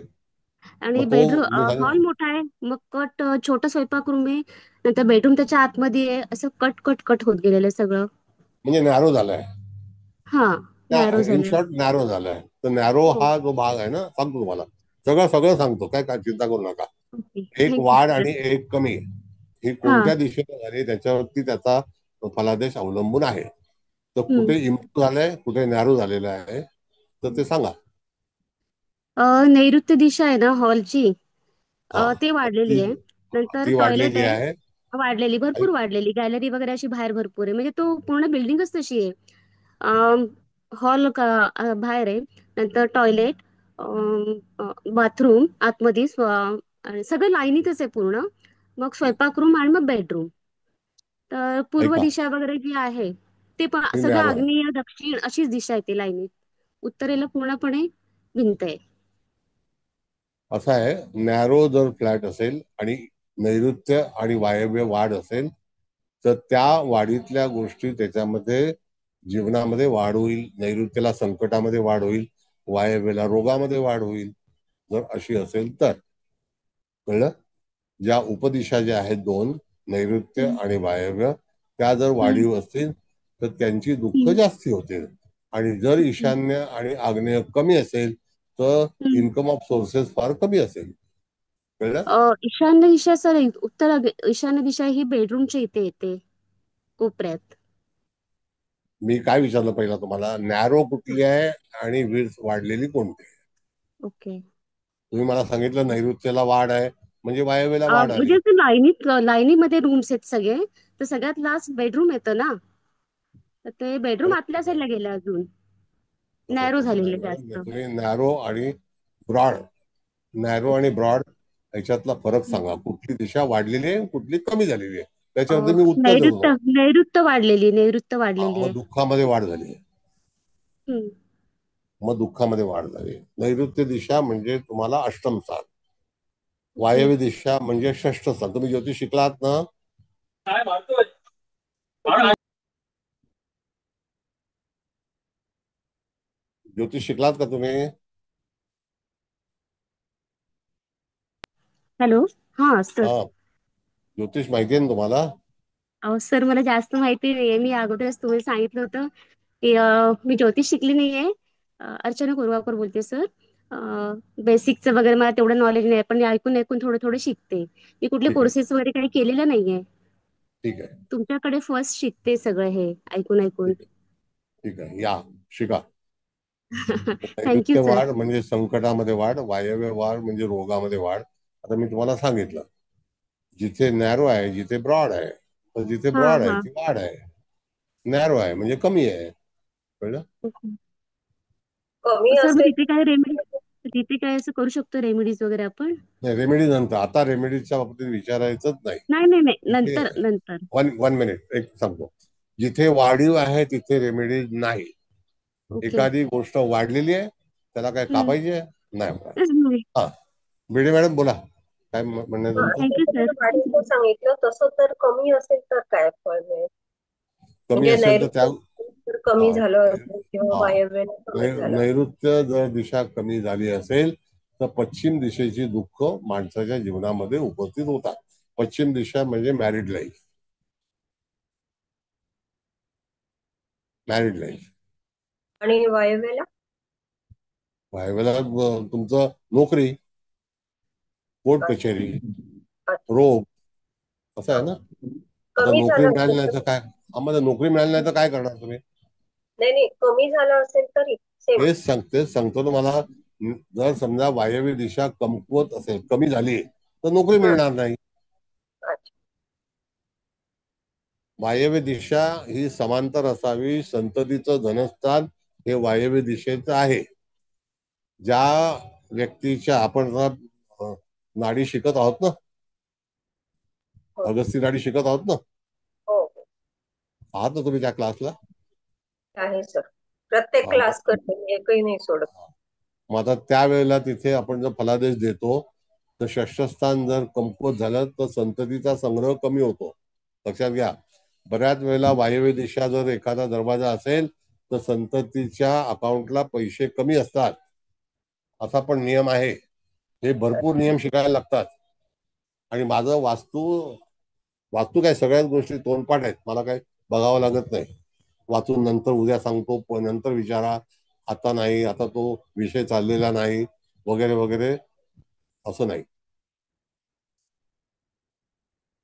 आणि मग तो बेडरूम मी सांगितलं हॉल मोठा आहे, मग कट छोटा स्वयंपाक रूम आहे, नंतर बेडरूम त्याच्या आतमध्ये आहे, असं कट कट कट होत गेलेलं आहे सगळं. म्हणजे नॅरो झालाय. हा नॅरो इन झालंय. शॉर्ट नॅरो झालाय. तर नॅरो हो. हा जो भाग आहे ना, सांगतो तुम्हाला, सगळं सगळं सांगतो, काय काय चिंता करू नका. ओके एक थँक्यू वाढ सर. आणि एक कमी ही हा. कोणत्या दिशेने झाली त्याच्यावरती त्याचा फलादेश अवलंबून आहे. तर हम्म. कुठे इम्प्रूव्ह झालंय, कुठे नॅरो झालेलं आहे, तर ते सांगा. नैऋत्य दिशा आहे ना हॉलची, हा ते वाढलेली आहे. नंतर ती टॉयलेट वाढलेली आहे, आहे. वाढलेली भरपूर वाढलेली. गॅलरी वगैरे अशी बाहेर भरपूर आहे, म्हणजे तो पूर्ण बिल्डिंगच तशी आहे. हॉल बाहेर आहे, नंतर टॉयलेट, बाथरूम आतमध्ये आणि सगळं लाईनीतच आहे पूर्ण. मग स्वयंपाकरूम आणि मग बेडरूम. तर पूर्व ऐका, दिशा वगैरे जी आहे ते पण ती सगळं नॅरो आहे. आग्नेय दक्षिण अशीच दिशा आहे ती लाईनीत. उत्तरेला पूर्णपणे भिंत आहे. असं आहे, नॅरो जर फ्लॅट असेल आणि नैऋत्य आणि वायव्य वाढ असेल तर त्या वाढीतल्या गोष्टी त्याच्यामध्ये जीवनामध्ये वाढ होईल. नैऋत्याला संकटामध्ये वाढ होईल, वायव्यला रोगामध्ये वाढ होईल, जर अशी असेल तर. कळलं? ज्या उपदिशा ज्या आहेत दोन, नैऋत्य आणि वायव्य, त्या जर वाढीव असतील तर त्यांची दुःख जास्ती होतील. आणि जर ईशान्य आणि आग्नेय कमी असेल तर इन्कम ऑफ सोर्सेस फार कमी असेल. कळलं? ईशान्य दिशा सर, ईशान्य दिशा ही बेडरूमच्या इथे येते कोपऱ्यात. मी काय विचारलं पहिला तुम्हाला, नॅरो कुठली आहे आणि विड्थ वाढलेली कोणती आहे? ओके. तुम्ही मला सांगितलं नैऋत्याला वाढ आहे, म्हणजे वायव्यला वाढ म्हणजे आली. ते लाईनीमध्ये रूम्स आहेत सगळे, तर सगळ्यात लास्ट बेडरूम येतं ना, तर ते बेडरूम आतल्या साईडला गेलं अजून नॅरो तसं नाही झालेले मॅडम, जास्त. तुम्ही नॅरो आणि ब्रॉड, नॅरो आणि ब्रॉड ह्याच्यातला फरक सांगा. कुठली दिशा वाढलेली आहे, कुठली कमी झालेली आहे, त्याच्यावरती मी उत्तर देतो नैऋत्य तुम्हाला. नैऋत्य वाढलेली, नैऋत्य वाढलेली मग आहे. दुःखामध्ये वाढ झाली आहे. हम्म. मग दुःखामध्ये वाढ झाली. नैऋत्य दिशा म्हणजे तुम्हाला अष्टम स्थान, वायव्य दिशा म्हणजे षष्ठ स्थान. तुम्ही ज्योतिष शिकलात ना? ज्योतिष शिकलात का तुम्ही? हॅलो. हा सर. हा, ज्योतिष माहिती आहे ना तुम्हाला? सर मला जास्त माहिती नाहीये. मी अगोदरच तुम्हाला सांगितलं होतं की मी ज्योतिष शिकली नाहीये. अर्चना कोरगावकर बोलते सर. बेसिकचं वगैरे मला तेवढं नॉलेज नाही, पण मी ऐकून ऐकून थोडं थोडं शिकते. मी कुठले ठीक आहे, कोर्सेस वगैरे काही केलेलं नाहीये. ठीक आहे, तुमच्याकडे फर्स्ट शिकते सगळं हे ऐकून ऐकून. ठीक आहे, या शिका. थँक्यू नैऋत्य सर. वाढ म्हणजे संकटामध्ये वाढ, वायव्य वाढ म्हणजे रोगामध्ये वाढ. आता मी तुम्हाला सांगितलं, जिथे नॅरो आहे, जिथे ब्रॉड आहे, तर जिथे हा ब्रॉड आहे हा ती वाढ आहे, नॅरो आहे म्हणजे कमी आहे. कळलं? कमी सर मग असेल तिथे काय असं करू शकतो रेमेडीज वगैरे आपण? नाही, रेमेडी नंतर. आता रेमेडीच्या बाबतीत विचारायचंच नाही. नाही नाही नाही जिथे नंतर वन मिनिट एक सांगतो. जिथे वाढीव आहे तिथे रेमेडीज नाही. ओके. एखादी गोष्ट वाढलेली आहे त्याला काय हम्म. कापायची आहे? नाही. हा, भिडे मॅडम बोला, काय म्हणणं तुमचं? Thank you sir. वाढीचं सांगितलं तसं, तर कमी असेल तर काय फळ मिळेल? कमी म्हणजे असेल तर त्या नैऋत्य कमी झालं असेल किंवा हा वायव्येला कमी झालं नैऋत्य जर दिशा कमी झाली असेल तर पश्चिम दिशेची दुःख माणसाच्या जीवनामध्ये उपस्थित होतात. पश्चिम दिशा म्हणजे मॅरिड लाईफ. आणि वायव्येला व्हायवेला तुमचं नोकरी, कोर्ट कचेरी, रोग, असं आहे ना. आता कमी नोकरी झालं मिळाली असेल नाही तर काय, आम्हाला नोकरी मिळाली नाही तर काय करणार तुम्ही? नाही कमी झालं असेल तरी सेम. तेच सांगतो तुम्हाला. जर समजा वायव्य दिशा कमकुवत असेल, कमी झाली, तर नोकरी मिळणार नाही. वायव्य दिशा ही समांतर असावी. संततीचं धनस्थान हे वायव्य दिशेचं आहे. ज्या व्यक्तीच्या, आपण नाडी शिकत आहोत ना, अगस्ती नाडी शिकत आहोत ना, आहात ना तुम्ही त्या क्लासला? आहे सर, प्रत्येक क्लास करते मी, एकही नाही सोडत. मग आता त्यावेळेला तिथे आपण जर फलादेश देतो तर षष्ठस्थान जर कमकुवत झालं तर संततीचा संग्रह कमी होतो. लक्षात घ्या. बऱ्याच वेळेला वायव्य दिशा जर एखादा दरवाजा असेल तर संततीच्या अकाउंटला पैसे कमी असतात, असा पण नियम आहे. हे भरपूर नियम शिकायला लागतात. आणि माझं वास्तू काय सगळ्याच गोष्टी तोंडपाठ आहेत, मला काय बघावं लागत नाही. वाचून नंतर उद्या सांगतो, नंतर विचारा, आता नाही, आता तो विषय चाललेला नाही, वगैरे वगैरे, असं नाही.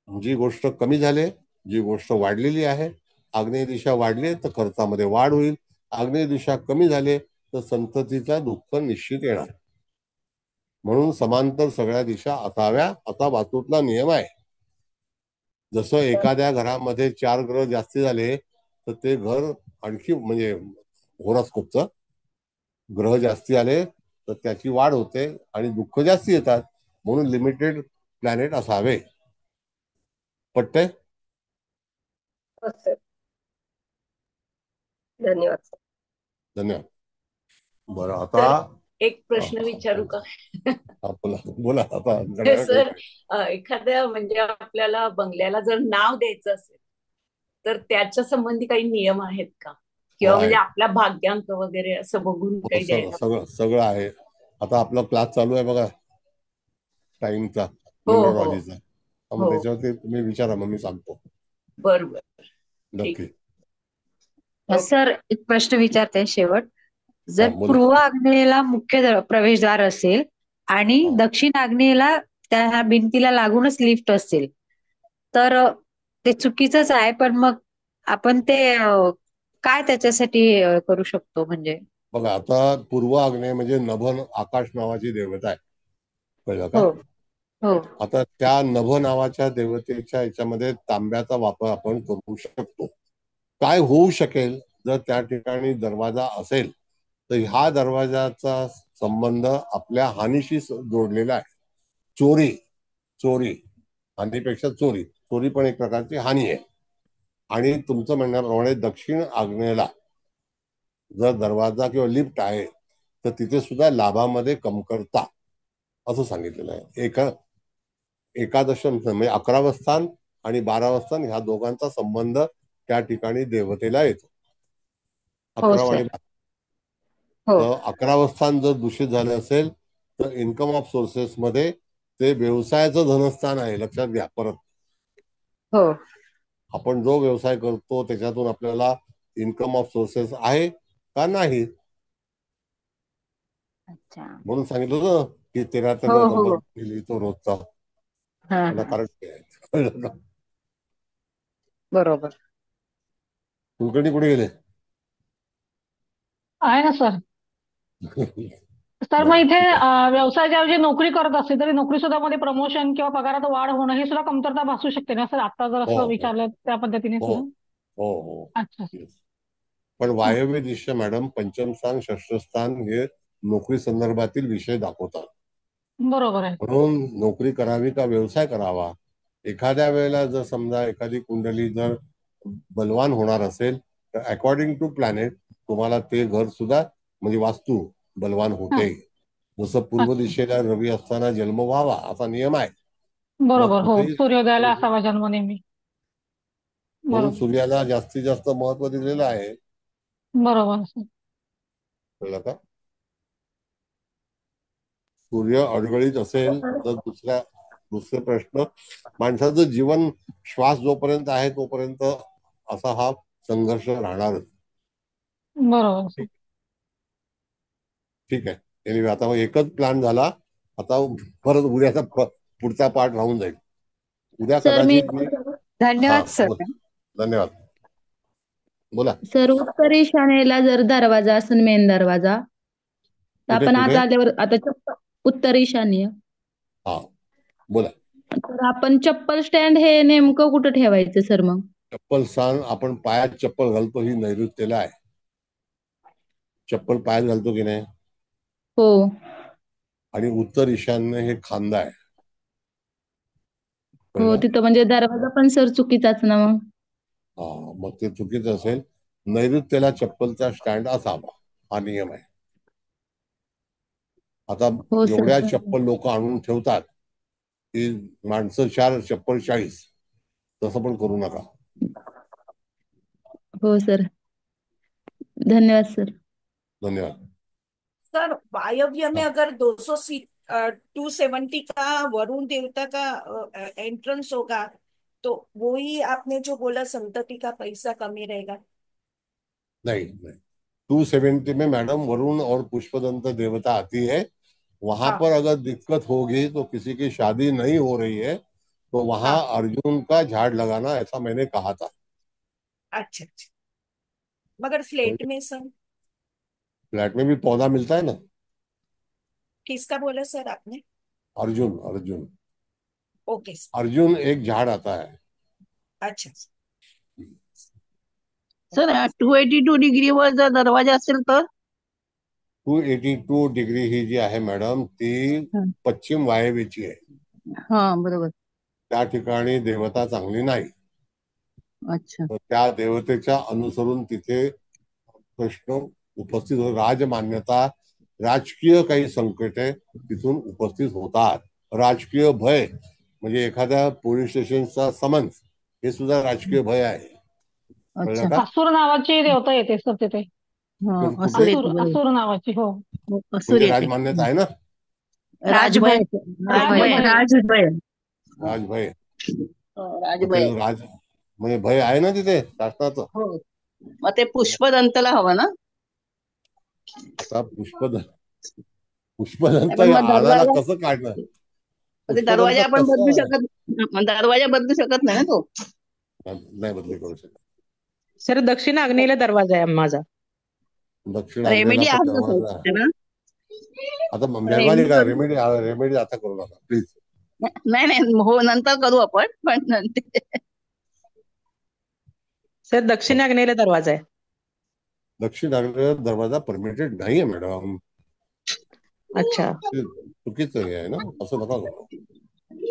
जी गोष्ट कमी झाली, जी गोष्ट वाढलेली आहे, आग्नेय दिशा वाढली तर खर्चामध्ये वाढ होईल, आग्नेय दिशा कमी झाली तर संततीचा दुःख निश्चित येणार. म्हणून समांतर सगळ्या दिशा असाव्या, असा वास्तूतला नियम आहे. जसं एखाद्या घरामध्ये 4 ग्रह जास्ती झाले तर ते घर आणखी, म्हणजे होरोस्कोपचं ग्रह जास्ती आले तर त्याची वाढ होते आणि दुःख जास्ती येतात. म्हणून लिमिटेड प्लॅनेट असावे. पटतंय? धन्यवाद. धन्यवाद. बरं, आता एक प्रश्न विचारू का? बोला आता. सर, एखाद्या म्हणजे आपल्याला बंगल्याला जर नाव द्यायचं असेल तर त्याच्या संबंधी काही नियम आहेत का? किंवा म्हणजे आपला भाग्यांक वगैरे असं बघून काही द्यायला? सगळं आहे. आता आपला क्लास चालू आहे बघा, टाइमचा, हो न्यूमरोलॉजीचा. मग हो, त्याच्यावरती तुम्ही विचारा, मग मी सांगतो. बरोबर. नक्की. सर एक प्रश्न विचारते शेवट. जर बोला. पूर्व आग्नेयेला मुख्य प्रवेशद्वार असेल आणि दक्षिण आग्नेयेला त्या भिंतीला लागूनच लिफ्ट असेल तर ते चुकीचंच आहे. पण मग आपण ते काय त्याच्यासाठी करू शकतो? म्हणजे बघा, आता पूर्व आग्नेय म्हणजे नभन आकाश नावाची देवता आहे, कळलं का? हो. आता त्या नभ नावाच्या देवतेच्या याच्यामध्ये तांब्याचा वापर आपण करू शकतो. काय होऊ शकेल जर त्या ठिकाणी दरवाजा असेल तर ह्या दरवाजाचा संबंध आपल्या हानीशी जोडलेला आहे. चोरी, हानीपेक्षा चोरी पण एक प्रकारची हानी आहे. आणि तुमचं म्हणण्याप्रमाणे दक्षिण आग्नेयला जर दरवाजा किंवा लिफ्ट आहे तर तिथे सुद्धा लाभामध्ये कमतरता, असं सांगितलेलं आहे. एकादश म्हणजे 11वं स्थान आणि 12वं स्थान ह्या दोघांचा संबंध त्या ठिकाणी देवतेला येतो. 11 आणि 12. 11वं स्थान जर दूषित झालं असेल तर इन्कम ऑफ सोर्सेस मध्ये ते व्यवसायाचं धनस्थान आहे, लक्षात घ्या. परत आपण जो व्यवसाय करतो त्याच्यातून आपल्याला इन्कम ऑफ सोर्सेस आहे का नाही, म्हणून सांगितलं ना की 13 नंबर तो रोजचा. कारण बरोबर. कुलकर्णी कुठे गेले? आहे ना सर. तर मग बरं इथे ठीक आहे. व्यवसायाच्या ऐवजी नोकरी करत असली तरी नोकरी सुद्धा मध्ये प्रमोशन किंवा पगारात वाढ होणं ही सुद्धा कमतरता भासू शकते ना सर, आता जर हो असं हो विचारलं त्या पद्धतीने हो सुद्धा. हो हो अच्छा. Yes. पण हा. वायव्य दिशा मॅडम पंचम स्थान, षष्ठ स्थान हे नोकरी संदर्भातील विषय दाखवतात. बरोबर आहे. म्हणून नोकरी करावी का व्यवसाय करावा, एखाद्या वेळेला जर समजा एखादी कुंडली जर बलवान होणार असेल तर अकॉर्डिंग टू प्लॅनेट तुम्हाला ते घर सुद्धा म्हणजे वास्तू बलवान हा. होते. जसं पूर्व अच्छा. दिशेला रवी असताना जन्म व्हावा असा नियम आहे. मग बरोबर, हो, कुठेही सूर्योदयाला असावा जन्म नेहमी. म्हणून बरोबर. सूर्याला जास्तीत जास्त महत्व दिलेलं आहे. बरोबर सर. कळलं का? सूर्य अडगळीत असेल तर दुसरे प्रश्न, माणसाचं जीवन श्वास जोपर्यंत आहे तोपर्यंत असा हा संघर्ष राहणारच. बरोबर सर. ठीक आहे. एनिवे आता एकच प्लॅन झाला, आता परत उद्याचा पुढचा पार्ट राहून जाईल. उद्या सर मी कदाचित मी हा धन्यवाद सर. बोल. धन्यवाद. बोला. सर उत्तर ईशान्येला जर दरवाजा असेल मेन दरवाजा तर कुठे आपण आत कुठे आल्यावर आता उत्तर ईशान्य हा बोला. तर आपण चप्पल स्टँड हे नेमकं कुठं ठेवायचं सर मग? चप्पल स्थान आपण पायात चप्पल घालतो ही नैऋत्येला आहे. चप्पल पायात घालतो की नाही. हो. आणि उत्तर ईशान्य हे खांदा आहे. हो कळलं? तिथं म्हणजे दरवाजा पण सर चुकीचाच ना मग. हा मग ते चुकीचं असेल. नैऋत्येला चप्पलचा स्टँड असावा हा नियम आहे. आता हो सर. एवढ्या चप्पल लोक आणून ठेवतात की माणसं 4 चप्पल 40, तसं पण करू नका. हो सर. धन्यवाद सर. धन्यवाद. सर वायव्य में अगर 270 का वरुण देवता का एंट्रेंस होगा तो वही आपने जो बोला संतति का पैसा कमी रहेगा। नहीं नहीं 270 में मैडम वरुण और पुष्पदंत देवता आती है। वहां हाँ पर अगर दिक्कत होगी तो किसी की शादी नहीं हो रही है तो वहां हाँ अर्जुन का झाड़ लगाना, ऐसा मैंने कहा था। अच्छा अच्छा। मगर फ्लैट में सर फ्लैट में भी पौधा मिलता है ना। किसका बोला सर आपने? Arjun Arjun okay sir. अर्जुन एक झाड़ आता है। अच्छा सर 282 डिग्रीवर जर दरवाजा असेल तर 282 डिग्री ही जी आहे मॅडम ती पश्चिम वायव्येची आहे. हा बरोबर. त्या ठिकाणी देवता चांगली नाही. अच्छा. तर त्या देवतेच्या अनुसरून तिथे प्रश्न उपस्थित होतो. राजमान्यता, राजकीय काही संकटे तिथून उपस्थित होतात. राजकीय भय म्हणजे एखाद्या पोलीस स्टेशनचा समन्स हे सुद्धा राजकीय भय आहे. कळलं का? असुर नावाची देवता येते सर तिथे. कुठे असुर नावाची. हो असुर म्हणजे येते. राजमान्यता आहे ना. राजभय. राजभय. राजभय राजभय. राज म्हणजे भय आहे ना तिथे शासनाचं. हो मग ते पुष्पदंतला हवं ना. आता पुष्पदंत पण मग आणायला दरवाजा कसं काढणार. ते दरवाजा आपण बदलू कसं शकत दरवाजा बदलू शकत नाही ना तो. नाही बदली करू शकत. सर दक्षिण आग्नेयला दरवाजा आहे माझा. दक्षिण रेमेडी आग्नेयला पण आहे ना दरवाजा सर आहे. ना. आता मेहरबानी करा. रेमेडी आता करू नका प्लीज. नाही नाही हो नंतर करू आपण पण नंतर. सर दक्षिण आग्नेयला दरवाजा आहे. दक्षिण आग्नेय दरवाजा परमिटेड नाहीये मॅडम. अच्छा. चुकीचं हे आहे ना. असं नका करू.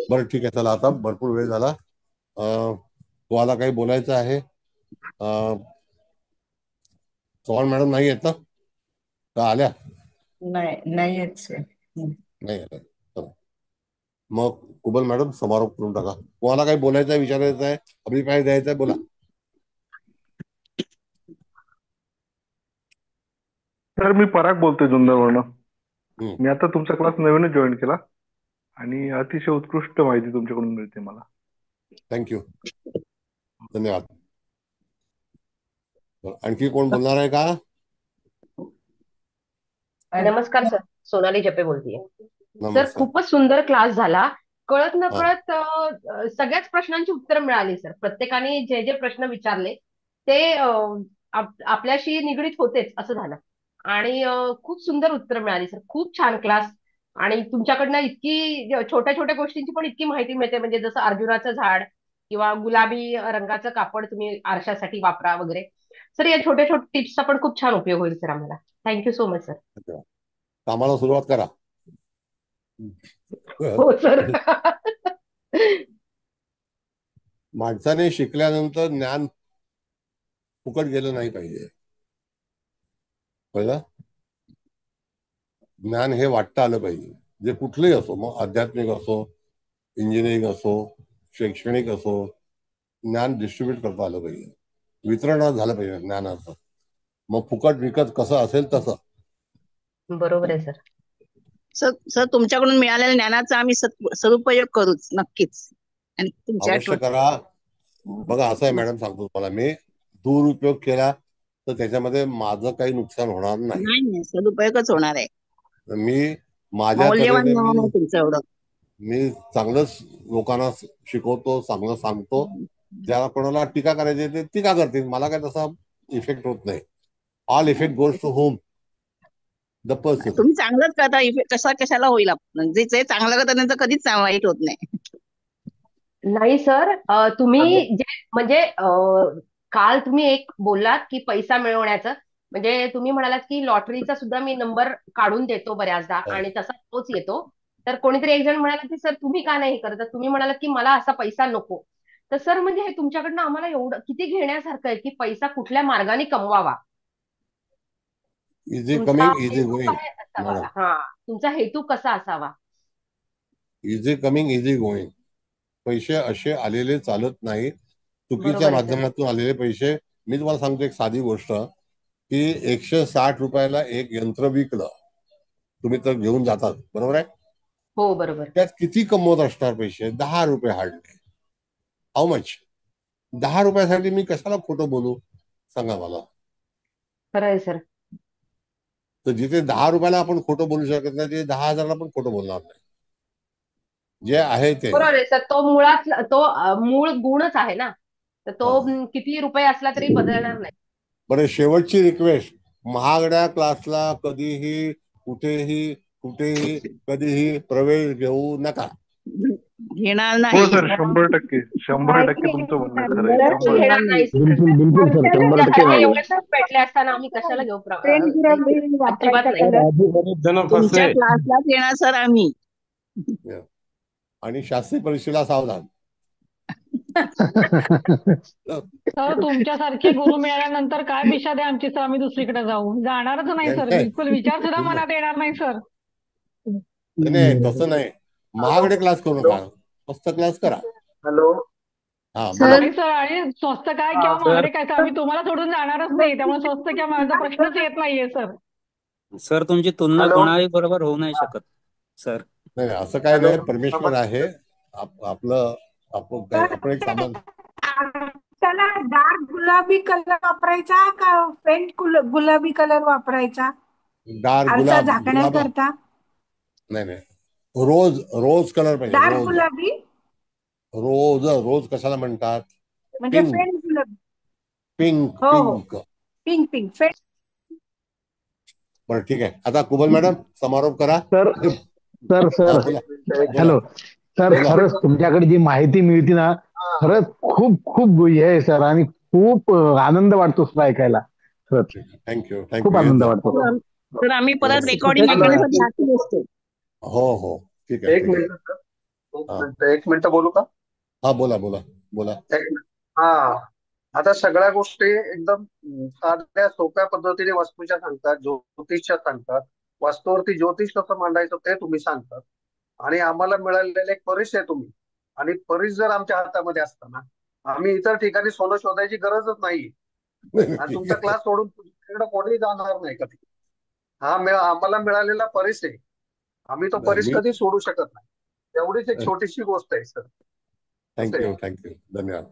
बरं ठीक आहे चला आता भरपूर वेळ झाला. तुम्हाला काही बोलायचं आहे. चव्हाण मॅडम नाही आहेत ना का आल्या? नाही आहेत सर. नाही आल्या. चला मग कुबल मॅडम समारोप करून टाका. तुम्हाला काही बोलायचं आहे, विचारायचं आहे, अभिप्राय द्यायचा आहे बोला. सर मी पराग बोलतोय जुन्नरवरनं. मी आता तुमचा क्लास नवीनच जॉईन केला आणि अतिशय उत्कृष्ट माहिती तुमच्याकडून मिळते मला. थँक्यू. धन्यवाद. आणखी कोण बोलणार आहे का? नमस्कार सर, सोनाली जपे बोलतीये. सर नमस्कार. खूपच सुंदर क्लास झाला. कळत न कळत सगळ्याच प्रश्नांची उत्तर मिळाली सर. प्रत्येकाने जे जे प्रश्न विचारले ते आपल्याशी निगडीत होतेच असं झालं. आणि खूप सुंदर उत्तर मिळाली सर. खूप छान क्लास. आणि तुमच्याकडनं इतकी छोट्या छोट्या गोष्टींची पण इतकी माहिती मिळते, म्हणजे जसं अर्जुनाचं झाड किंवा गुलाबी रंगाचं कापड तुम्ही आरशासाठी वापरा वगैरे. सर या छोट्या छोट्या टिप्सचा पण खूप छान उपयोग होईल सर आम्हाला. Thank you so much sir. कामाला सुरुवात करा. हो सर. माणसाने शिकल्यानंतर ज्ञान फुकट गेलं नाही पाहिजे. कळलं? ज्ञान हे वाटता आलं पाहिजे, जे कुठलंही असो, मग आध्यात्मिक असो, इंजिनिअरिंग असो, शैक्षणिक असो, ज्ञान डिस्ट्रीब्यूट करता आलं पाहिजे, वितरण झालं पाहिजे ज्ञानाचं. मग फुकट विकत कसं असेल तसं. बरोबर आहे सर. सर तुमच्याकडून मिळालेल्या ज्ञानाचा आम्ही सदुपयोग करूच नक्कीच. आणि तुमच्या अवश्य करा. बघा असं आहे मॅडम, सांगतो तुम्हाला मी, दुरुपयोग केला तर त्याच्यामध्ये माझं काही नुकसान होणार नाही. नाही, सदुपयोगच होणार आहे. मी माझ्या मौल्यवान तऱ्हेने ज्ञान आहे तुमचं एवढं. मी चांगलंच लोकांना शिकवतो, चांगलं सांगतो. ज्याला कोणाला टीका करायची ते टीका करतील, मला काय तसा इफेक्ट होत नाही. All effect goes to home, the person. तुम्ही चांगलंच करता, इफेक्ट कशाला होईल. आपण जे चांगलं करता त्यांचं कधीच वाईट होत नाही. नाही सर, तुम्ही जे म्हणजे काल तुम्ही एक बोललात की पैसा मिळवण्याचं, म्हणजे तुम्ही म्हणालात की लॉटरीचा सुद्धा मी नंबर काढून देतो बऱ्याचदा आणि तसा तोच येतो. तर कोणीतरी एक जण म्हणाला की सर तुम्ही का नाही करत, तुम्ही म्हणालात की मला असा पैसा नको. तर सर म्हणजे हे तुमच्याकडनं आम्हाला एवढं किती घेण्यासारखं आहे की पैसा कुठल्या मार्गाने कमवावा. इझी तुमचा कमिंग इझी हेतू गोईंग काय असावा, मॅडम. तुमचा हेतू कसा असावा. Easy coming easy going. पैसे असे आलेले चालत नाही, चुकीच्या बरोबर आहे सर. माध्यमातून आलेले पैसे. मी तुम्हाला सांगतो एक साधी गोष्ट, की 160 रुपयाला एक यंत्र विकलं, तुम्ही तर घेऊन जातात, बरोबर आहे. हो बरोबर. त्यात किती कमवत असणार पैसे? 10 रुपये हार्डली. How much? 10 रुपयासाठी मी कशाला खोटं बोलू, सांगा मला. खरं आहे सर. तर जिथे 10 रुपयाला आपण खोटं बोलू शकत नाही, ते 10,000ला पण खोटं बोलणार नाही. जे आहे ते. बरोबर आहे सर. तो मुळात तो मूळ गुणच आहे ना, तर तो किती रुपये असला तरी बदलणार नाही. बरं, शेवटची रिक्वेस्ट, महागड्या क्लासला कधीही कुठेही कधीही प्रवेश घेऊ नका. घेणार हो नाही. सर, 100% तुमचं म्हणणं खरं आहे. खरंच घेणार नाही सर. बिलकुल सर, 100% आम्हाला नाही. एवढे सब भेटले असताना आम्ही कशाला घेऊ अजिबात नाही. तुमच्या क्लासलाच येणार सर आम्ही. आणि शास्त्री परीक्षेला सावधान. सर तुमच्यासारखे गुरु मिळाल्यानंतर काय दिशा द्या आमची सर, आम्ही दुसरीकडे जाऊ. जाणारच नाही सर, बिलकुल विचार सुद्धा मनात येणार नाही सर. नाही तसं नाही, महागडे क्लास करू नका, स्वस्त क्लास करा. हॅलो. हा नाही सर, आणि स्वस्त काय किंवा महागडे काय सर, आम्ही तुम्हाला सोडून जाणारच नाही. त्यामुळे स्वस्त किंवा महागचा प्रश्नच येत नाहीये सर. सर तुमची तुलना कोणाही बरोबर होऊ नाही शकत सर. नाही असं काय नाही, परमेश्वर आहे आपलं. आपण एक सामान. त्याला डार्क गुलाबी कलर वापरायचा का फेंट गुलाबी कलर वापरायचा डार्क आरसा झाकण्याकरता? नाही, रोज कलर पाहिजे. डार्क गुलाबी रोज कशाला म्हणतात? म्हणजे फेंट गुलाबी. पिंक. Pink faint. बरं ठीक आहे, आता कुबल मॅडम समारोप करा. सर हॅलो सर, खरंच तुमच्याकडे जी माहिती मिळते ना, खरंच खूप खूप गुह्य आहे सर, आणि खूप आनंद वाटतो सर ऐकायला. थँक्यू. खूप आनंद वाटतो सर. आम्ही परत रेकॉर्डिंग ऐकण्यासाठी आतुर असतो. हो ठीक आहे. एक मिनिट बोलू का? हा बोला. हा, आता सगळ्या गोष्टी एकदम साध्या सोप्या पद्धतीने वास्तूच्या सांगतात, ज्योतिषच्या सांगतात. वास्तूवरती ज्योतिष कसं मांडायचं ते तुम्ही सांगतात, आणि आम्हाला मिळालेले एक परीस आहे तुम्ही. आणि परीस जर आमच्या हातामध्ये असताना आम्ही इतर ठिकाणी सोनं शोधायची गरजच नाही, आणि तुमचा क्लास सोडून तिकडे कोणीही जाणार नाही कधी. आम्हाला मिळालेला परीस आहे, आम्ही तो परीस कधी सोडू शकत नाही. एवढीच एक छोटीशी गोष्ट आहे सर. थँक्यू धन्यवाद.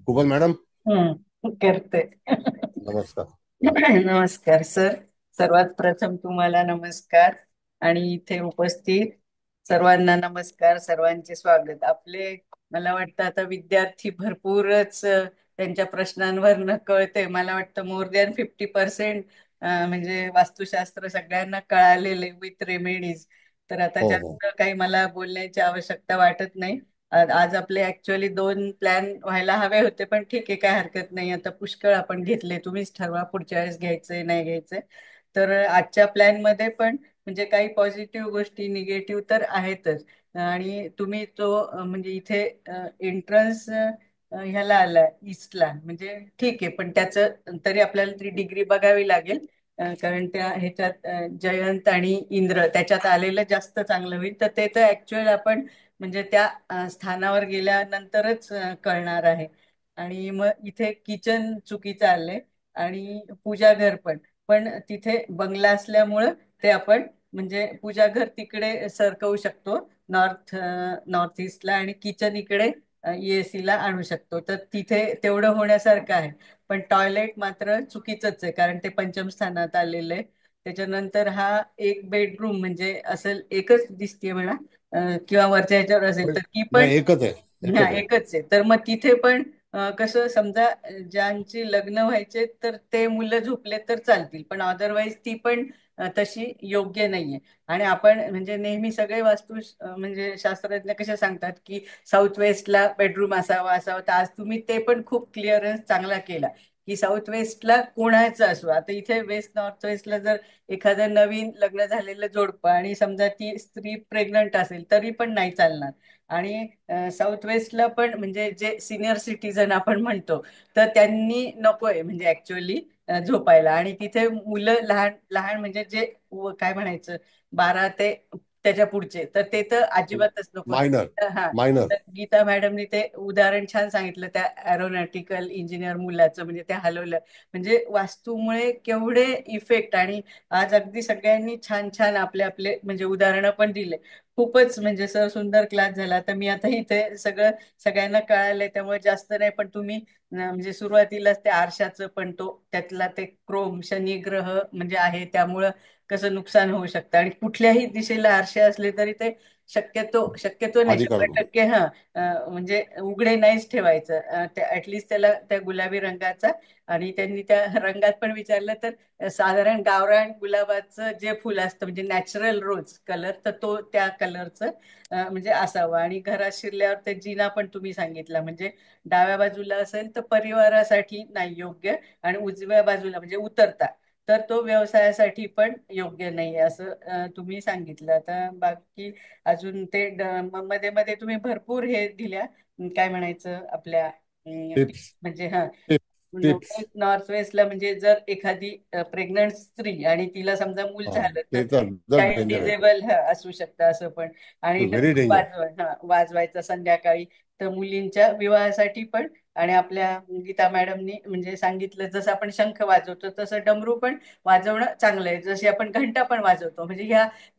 कुबल मॅडम करते. नमस्कार सर. सर्वात प्रथम तुम्हाला नमस्कार, आणि इथे उपस्थित सर्वांना नमस्कार. सर्वांचे स्वागत. आपले मला वाटतं आता विद्यार्थी भरपूरच त्यांच्या प्रश्नांवर न कळते, मला वाटतं मोर दॅन 50% म्हणजे वास्तुशास्त्र सगळ्यांना कळालेले विथ रेमेडीज. तर आता हो हो जास्त काही मला बोलण्याची आवश्यकता वाटत नाही. आज आपले ऍक्च्युअली 2 प्लॅन व्हायला हवे होते, पण ठीक आहे, काय हरकत नाही. आता पुष्कळ आपण घेतले, तुम्हीच ठरवा पुढच्या वेळेस घ्यायचंय नाही घ्यायचंय. तर आजच्या प्लॅन मध्ये पण म्हणजे काही पॉझिटिव्ह गोष्टी, निगेटिव्ह तर आहेतच. आणि तुम्ही तो म्हणजे इथे एंट्रन्स ह्याला आलाय ईस्टला, म्हणजे ठीक आहे, पण त्याचं तरी आपल्याला ती डिग्री बघावी लागेल. कारण त्या ह्याच्यात जयंत आणि इंद्र त्याच्यात आलेलं जास्त चांगलं होईल. तर ते तर ऍक्च्युअल आपण म्हणजे त्या स्थानावर गेल्यानंतरच कळणार आहे. आणि मग इथे किचन चुकीचं आलंय आणि पूजा घर पण. पण तिथे बंगला असल्यामुळं ते आपण म्हणजे पूजा घर तिकडे सरकवू शकतो, नॉर्थ ईस्टला, आणि किचन इकडे EAC ला आणू शकतो. तर तिथे तेवढं होण्यासारखं आहे. पण टॉयलेट मात्र चुकीचंच आहे, कारण ते पंचम स्थानात आलेलं आहे. त्याच्यानंतर हा एक बेडरूम म्हणजे असेल, एकच दिसतीये म्हणा, किंवा वरच्या ह्याच्यावर असेल तर ती पण. नाही, एकच आहे, हा, एकच आहे. एकच आहे. तर मग तिथे पण कसं समजा ज्यांची लग्न व्हायचे तर ते मुलं झोपले तर चालतील, पण अदरवाईज ती पण तशी योग्य नाहीये. आणि आपण म्हणजे नेहमी सगळे म्हणजे शास्त्रज्ञ कसे सांगतात की साऊथ वेस्टला बेडरूम असावा असावा. तर आज तुम्ही ते पण खूप क्लिअरन्स चांगला केला की साऊथ वेस्टला कोणाचं असो. आता इथे वेस्ट नॉर्थ वेस्टला जर एखादं नवीन लग्न झालेलं जोडपं आणि समजा ती स्त्री प्रेग्नंट असेल तरी पण नाही चालणार. आणि साऊथ वेस्टला पण म्हणजे जे सिनियर सिटीजन आपण म्हणतो तर त्यांनी नकोय म्हणजे ऍक्च्युअली झोपायला. आणि तिथे मुलं लहान लहान म्हणजे जे काय म्हणायचं 12 ते त्याच्या पुढचे, तर ते तर अजिबातच नको. मायनर हा, मायनर तर गीता मॅडमनी ते उदाहरण छान सांगितलं त्या एरोनॉटिकल इंजिनियर मुलाचं. म्हणजे ते हलवलं म्हणजे वास्तूमुळे केवढे इफेक्ट. आणि आज अगदी सगळ्यांनी छान छान आपले आपले म्हणजे उदाहरणं पण दिले. खूपच म्हणजे सर सुंदर क्लास झाला. तर मी आता इथे सगळं सगळ्यांना कळालंय त्यामुळे जास्त नाही, पण तुम्ही म्हणजे सुरुवातीलाच ते आरशाचं पण तो त्यातला ते क्रोम शनी ग्रह म्हणजे आहे, त्यामुळं कसं नुकसान होऊ शकतं. आणि कुठल्याही दिशेला आरसे असले तरी ते शक्यतो नाही, आधी काढतो. 100% म्हणजे उघडे नाहीच ठेवायचं. ऍटलिस्ट त्याला त्या गुलाबी रंगाचा. आणि त्यांनी त्या रंगात पण विचारलं तर साधारण गावरान गुलाबाचं जे फुल असतं म्हणजे नॅचरल रोज कलर, तर तो त्या कलरचं म्हणजे असावं. आणि घरात शिरल्यावर ते जिना पण तुम्ही सांगितला म्हणजे डाव्या बाजूला असेल तर परिवारासाठी नाही योग्य, आणि उजव्या बाजूला म्हणजे उतरता तर तो व्यवसायासाठी पण योग्य नाही असं तुम्ही सांगितलं. आता बाकी अजून ते मध्ये मध्ये तुम्ही भरपूर हे दिल्या, काय म्हणायचं आपल्या टिप्स म्हणजे हा टिप्स टिप्स नॉर्थ वेस्टला म्हणजे जर एखादी प्रेग्नंट स्त्री आणि तिला समजा मूल हा, झालं तर ते ते तर चाइल्ड डेंजर आहे, डिझेबल असू शकतं असं पण. आणि व्हेरी डमरू डेंजर. वाजवायचा संध्याकाळी तर मुलींच्या विवाहासाठी पण. आणि आपल्या गीता मॅडमनी म्हणजे सांगितलं जसं आपण शंख वाजवतो तसं डमरू पण वाजवणं चांगलं आहे, जशी आपण घंटा पण वाजवतो. म्हणजे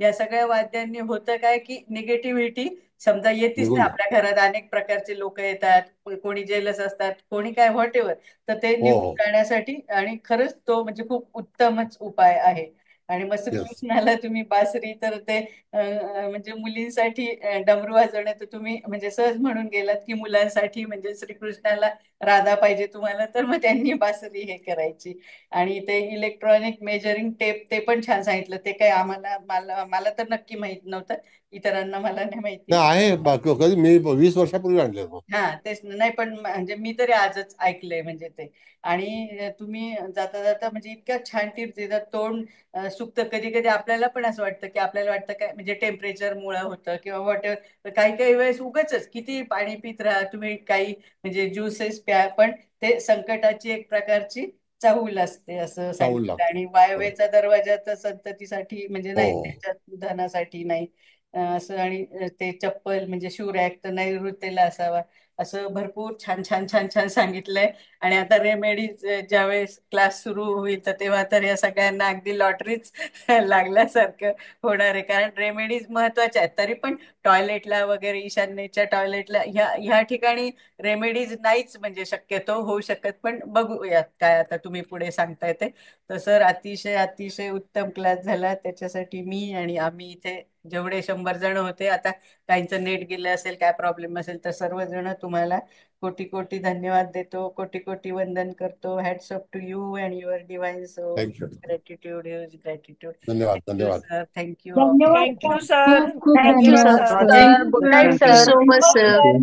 या सगळ्या वाद्यांनी होतं काय की निगेटिव्हिटी समजा येतीच निघून ना. जा. आपल्या घरात अनेक प्रकारचे लोक येतात, कोणी जेलस असतात, कोणी काय व्हॉटेवर, तर ते हो निघून हो जाण्यासाठी आणि खरंच तो म्हणजे खूप उत्तमच उपाय आहे. आणि मग येस. श्रीकृष्णाला तुम्ही बासरी तर ते म्हणजे मुलींसाठी डमरू वाजवणे तर तुम्ही म्हणजे सहज म्हणून गेलात की मुलांसाठी म्हणजे श्रीकृष्णाला राधा पाहिजे तुम्हाला तर मग त्यांनी बासरी हे करायची. आणि ते इलेक्ट्रॉनिक मेजरिंग टेप ते पण छान सांगितलं. ते काय मला तर नक्की माहित नव्हतं, इतरांना मला नाही माहिती. नाही आहे कधी मी 20 वर्षापूर्वी आणले होते. हा तेच नाही, पण म्हणजे मी तरी आजच ऐकलंय म्हणजे ते. आणि तुम्ही जाता जाता म्हणजे इतक्या छान टिप्स देतात. तोंड सुकतं कधी कधी. आपल्याला पण असं वाटतं की आपल्याला वाटतं काय म्हणजे टेम्परेचर मुळे होतं किंवा व्हॉटएव्हर. काही काही वेळेस उगाचच किती पाणी पित राहा तुम्ही, काही म्हणजे ज्युसेस प्या, पण ते संकटाची एक प्रकारची चाहूल असते असं चावल सांगितलं. लागते. आणि Correct. वायव्येचा दरवाजा तर संततीसाठी म्हणजे हो नाही, हो त्याच्यात धनासाठी नाही असं. आणि ते चप्पल म्हणजे शू रॅक तर नैऋत्येला असावा, असं भरपूर छान छान छान छान सांगितलंय. आणि आता रेमेडीज ज्यावेळेस क्लास सुरू होईल तर तेव्हा तर या सगळ्यांना अगदी लॉटरीच लागल्यासारखं होणार आहे. कारण रेमेडीज महत्वाच्या आहेत, तरी पण टॉयलेटला वगैरे ईशान्येच्या टॉयलेटला ह्या ठिकाणी रेमेडीज नाहीच म्हणजे शक्यतो होऊ शकत. पण बघूयात काय आता तुम्ही पुढे सांगताय ते. तर सर अतिशय अतिशय उत्तम क्लास झाला, त्याच्यासाठी मी आणि आम्ही इथे जेवढे 100 जण होते, आता काहींचं नेट गेलं असेल, काय प्रॉब्लेम असेल, तर सर्वजण तुम्हाला कोटी कोटी धन्यवाद देतो, कोटी कोटी वंदन करतो. Hats off to you and your divine soul. Thank you. Gratitude, huge gratitude. धन्यवाद धन्यवाद. Sir, thank you. धन्यवाद थँक्यू सर. सर. खूप खूप थँक्यू धन्यवाद sir. Sir. Good night sir. So much sir.